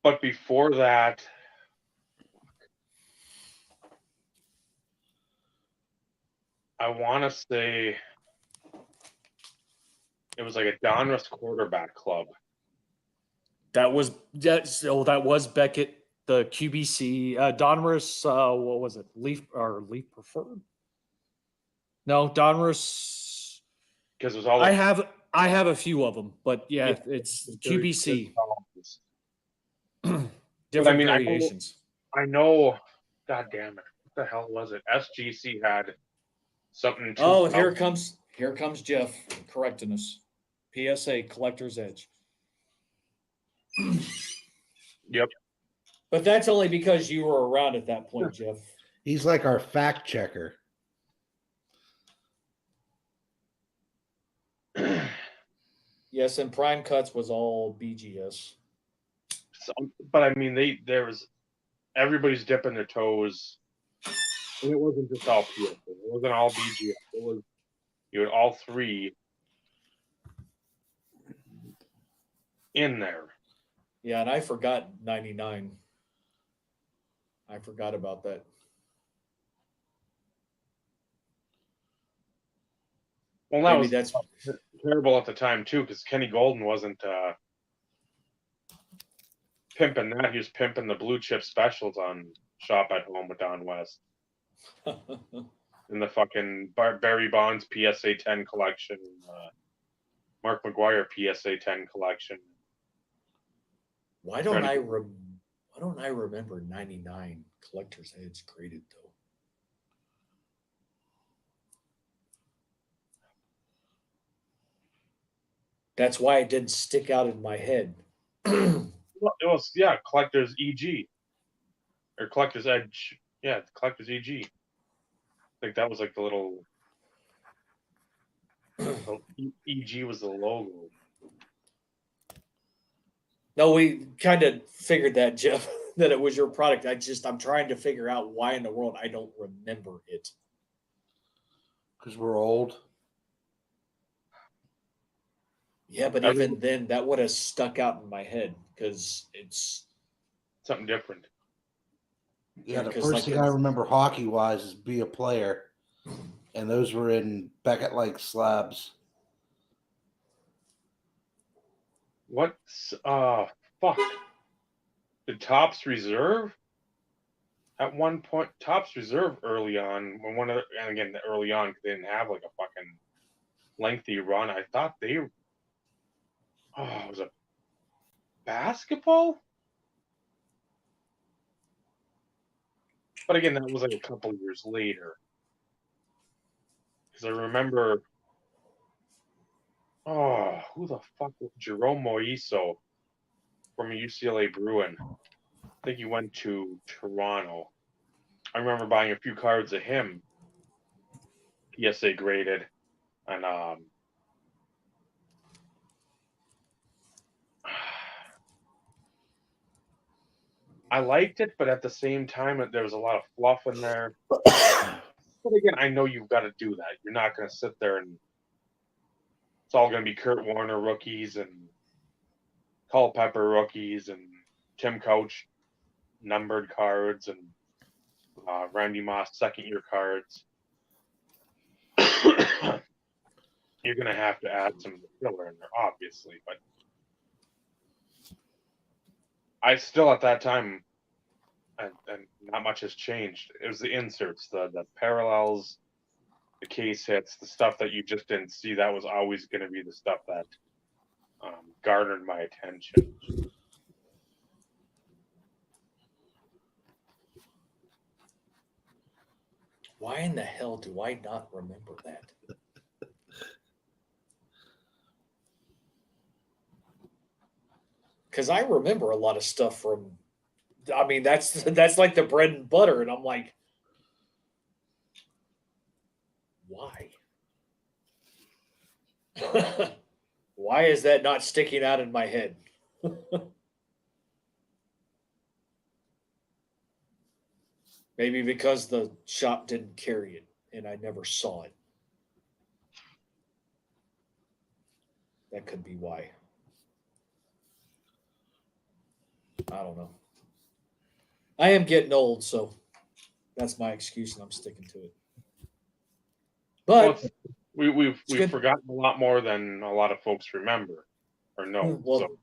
But before that, I want to say it was like a Donruss quarterback club. That was Beckett, the QBC. Donruss, what was it? Leaf preferred? No, Donruss. Because it was all I have a few of them, but yeah, it's QBC. Different variations. I know. God damn it! What the hell was it? SGC had something. Oh, here comes Jeff correcting us. PSA Collector's Edge. Yep. But that's only because you were around at that point, Jeff. He's like our fact checker. Yes, and Prime Cuts was all BGS. But I mean, there was everybody's dipping their toes, and it wasn't just all PSA. It wasn't all BGS. It was you had all 3 in there. Yeah, and I forgot 99. I forgot about that. Well, Maybe that's terrible at the time too, because Kenny Golden wasn't pimping that. He was pimping the blue chip specials on Shop at Home with Don West. in the fucking Barry Bonds PSA 10 collection, Mark McGuire PSA 10 collection. Why don't I remember 99 Collector's Edge graded though? That's why it didn't stick out in my head. It was Collector's EG or Collector's Edge. Yeah, Collector's EG. I think that was like the little EG was the logo. No, we kind of figured that, Jeff, that it was your product. I'm trying to figure out why in the world I don't remember it. Because we're old. Yeah, but even then, that would have stuck out in my head because it's something different. Yeah, the first thing I remember hockey-wise is Be a Player, and those were in Beckett-like slabs. What's fuck? Did Topps Reserve at one point? Topps Reserve early on, and again early on because they didn't have like a fucking lengthy run. I thought it was a basketball. But again, that was like a couple years later. Because I remember, who the fuck was Jerome Moiso from UCLA Bruin? I think he went to Toronto. I remember buying a few cards of him, PSA graded, and I liked it, but at the same time, there was a lot of fluff in there. But again, I know you've got to do that. You're not going to sit there and it's all going to be Kurt Warner rookies and Culpepper rookies and Tim Couch numbered cards and Randy Moss second-year cards. You're going to have to add some filler in there, obviously, but I still at that time, and not much has changed. It was the inserts, the parallels, the case hits, the stuff that you just didn't see. That was always going to be the stuff that garnered my attention. Why in the hell do I not remember that? Because I remember a lot of stuff from. I mean, that's like the bread and butter, and I'm like, why? Why is that not sticking out in my head? Maybe because the shop didn't carry it and I never saw it. That could be why. I don't know. I am getting old, so that's my excuse, and I'm sticking to it. But we've forgotten a lot more than a lot of folks remember or know. Well, so.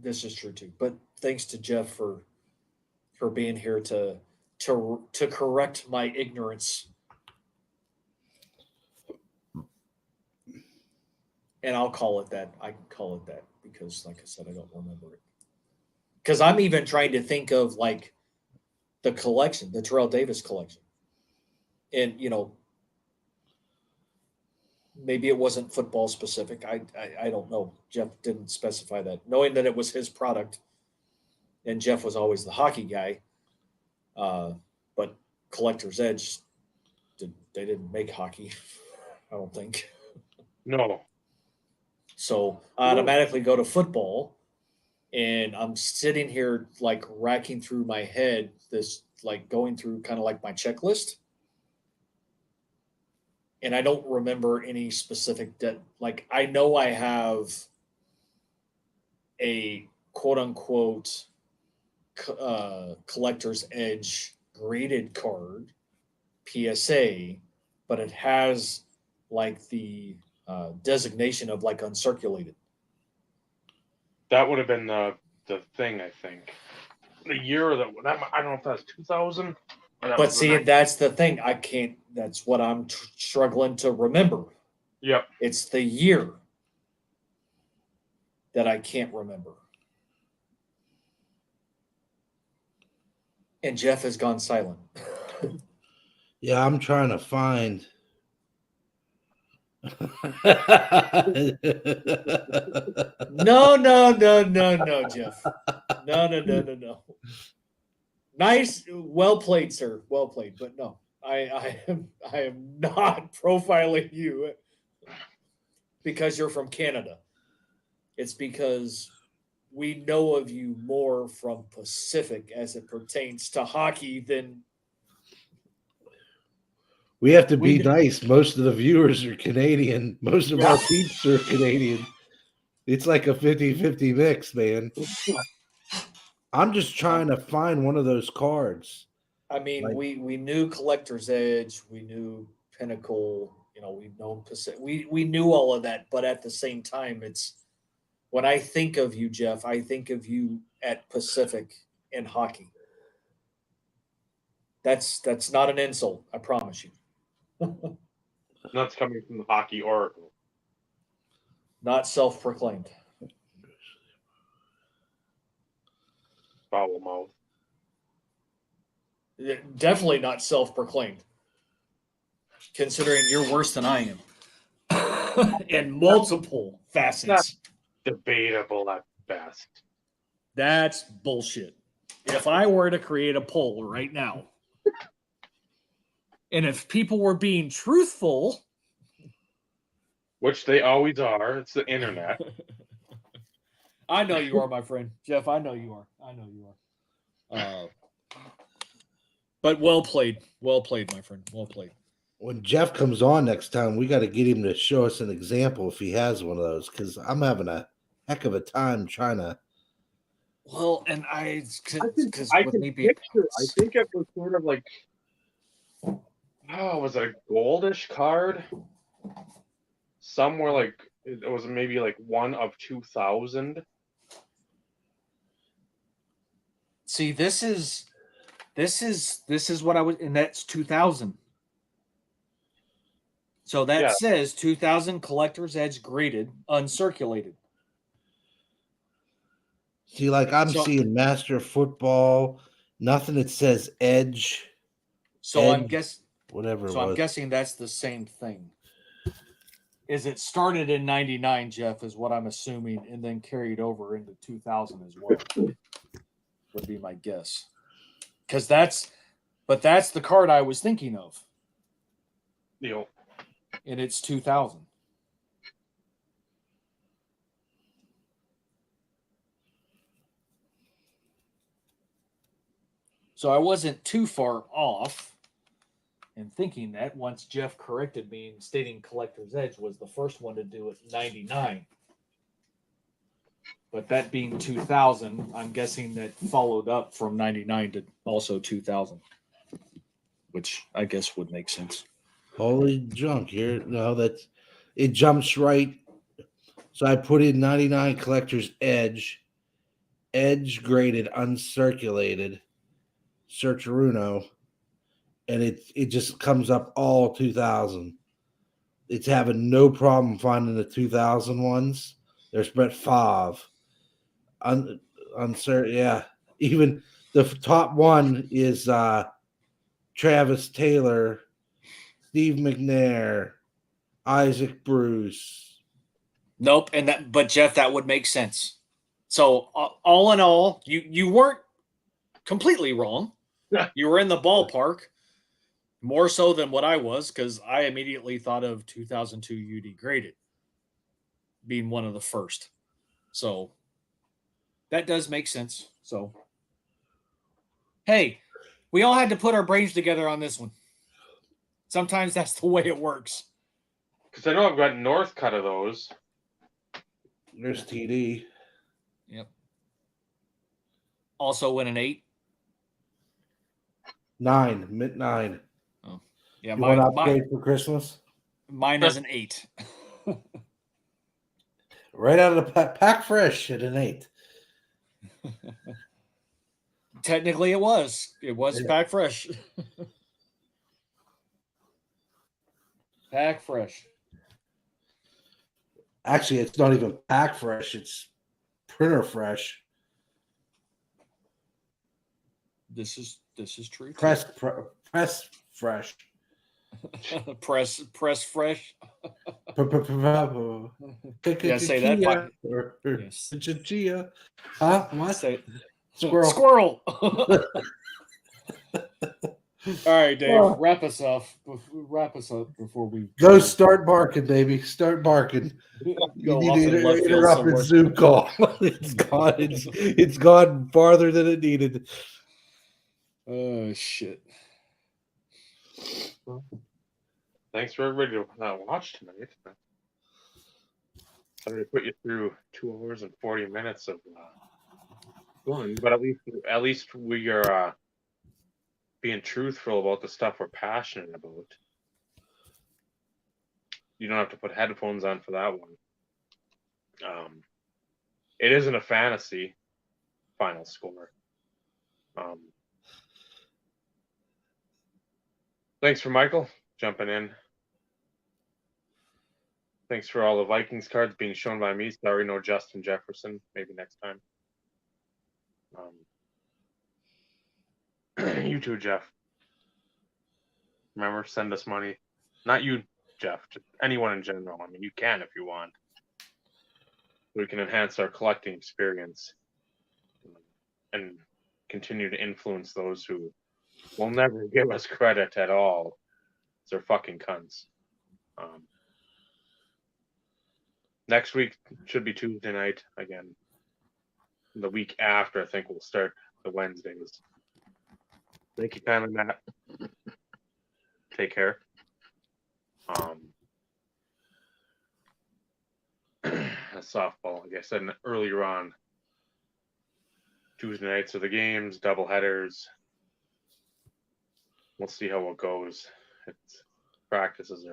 This is true too. But thanks to Jeff for being here to correct my ignorance. And I'll call it that. I can call it that because, like I said, I don't remember it. Because I'm even trying to think of like the collection, the Terrell Davis collection. And, maybe it wasn't football specific. I don't know. Jeff didn't specify that. Knowing that it was his product, and Jeff was always the hockey guy. But Collector's Edge, they didn't make hockey, I don't think. No. So I automatically go to football, and I'm sitting here like racking through my head, this like going through kind of like my checklist. And I don't remember any specific like I know I have a quote unquote Collector's Edge graded card PSA, but it has like the designation of like uncirculated. That would have been the thing, I think. The year that I don't know if that was 2000. But see, that's the thing. I can't. That's what I'm struggling to remember. Yep. It's the year that I can't remember. And Jeff has gone silent. Yeah, I'm trying to find. No, Jeff. No. Nice, well played, sir. Well played, but no, I am not profiling you because you're from Canada. It's because we know of you more from Pacific as it pertains to hockey than We have to be nice. Most of the viewers are Canadian. Most of our peeps are Canadian. It's like a 50-50 mix, man. I'm just trying to find one of those cards. I mean, we knew Collector's Edge, we knew Pinnacle, we've known Pacific. We knew all of that, but at the same time, it's when I think of you, Jeff, I think of you at Pacific in hockey. That's not an insult, I promise you. That's coming from the hockey oracle. Not self-proclaimed. Foul mouth. Definitely not self-proclaimed. Considering you're worse than I am. In multiple facets. That's debatable at best. That's bullshit. If I were to create a poll right now, and if people were being truthful, which they always are, it's the internet. I know you are, my friend. Jeff, I know you are. But well played. Well played, my friend. Well played. When Jeff comes on next time, we got to get him to show us an example if he has one of those, because I'm having a heck of a time trying to. Well, and I can picture. I think it was sort of like, was it a goldish card? Somewhere like it was maybe like one of 2,000. See, this is what I was, and that's 2,000. So that says 2,000 Collector's Edge graded, uncirculated. See, like I'm seeing Master Football, nothing that says Edge. So Edge, whatever. So I'm guessing that's the same thing. Is it started in 99, Jeff, is what I'm assuming, and then carried over into 2000 as well. Would be my guess. Because that's the card I was thinking of. And it's 2000. So I wasn't too far off in thinking that once Jeff corrected me and stating Collector's Edge was the first one to do it 99. But that being 2000, I'm guessing that followed up from 99 to also 2000, which I guess would make sense. Holy junk here. No, it jumps right. So I put in 99 Collector's Edge graded, uncirculated, Searcharuno, and it just comes up all 2000. It's having no problem finding the 2000 ones. There's Brett Favre. Uncertain, yeah. Even the top one is Travis Taylor, Steve McNair, Isaac Bruce. Nope, but Jeff, that would make sense. So all in all, you weren't completely wrong. You were in the ballpark, more so than what I was, because I immediately thought of 2002 UD graded being one of the first. So that does make sense. So, hey, we all had to put our brains together on this one. Sometimes that's the way it works. Because I know I've got North cut of those. There's TD. Yep. Also win an 8. 9, mid-9. Oh, yeah. You want to upgrade for Christmas? Mine is an 8. Right out of the pack fresh at an 8. technically it was. It was pack fresh. Pack fresh. Actually, it's not even pack fresh. It's printer fresh. This is true. Press fresh. press fresh. Yeah, say that. Yes. Huh? What? Say Squirrel. Squirrel. All right, Dave. Wrap us up before we Go. Start barking, baby. Start barking. You need to interrupt its Zoom call. It's gone. It's gone farther than it needed. Oh shit. Thanks for everybody to watch tonight. Sorry to put you through 2 hours and 40 minutes of fun, but at least we are being truthful about the stuff we're passionate about. You don't have to put headphones on for that one. It isn't a fantasy final score. Thanks for Michael jumping in. Thanks for all the Vikings cards being shown by me. Sorry, no Justin Jefferson. Maybe next time. You too, Jeff. Remember, send us money. Not you, Jeff. Just anyone in general. I mean, you can if you want. We can enhance our collecting experience and continue to influence those who will never give us credit at all. They're fucking cunts. Next week should be Tuesday night again. The week after, I think we'll start the Wednesdays. Thank you kindly, Matt. Take care. Softball, like I said earlier on, Tuesday nights are the games, double headers. We'll see how it goes. Practices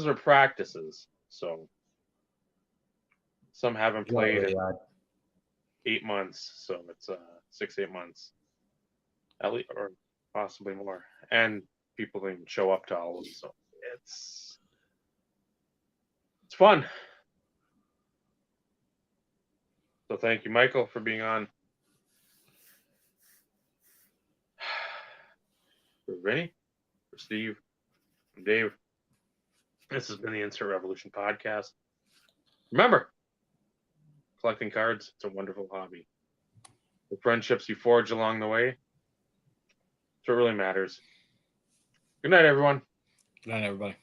are practices. So some haven't played in 8 months, so it's 6-8 months, at least, or possibly more. And people didn't show up to all of them, so it's fun. So thank you, Michael, for being on. For Vinny, for Steve, and Dave, this has been the Insert Revolution podcast. Remember, collecting cards, it's a wonderful hobby. The friendships you forge along the way, it's what really matters. Good night, everyone. Good night, everybody.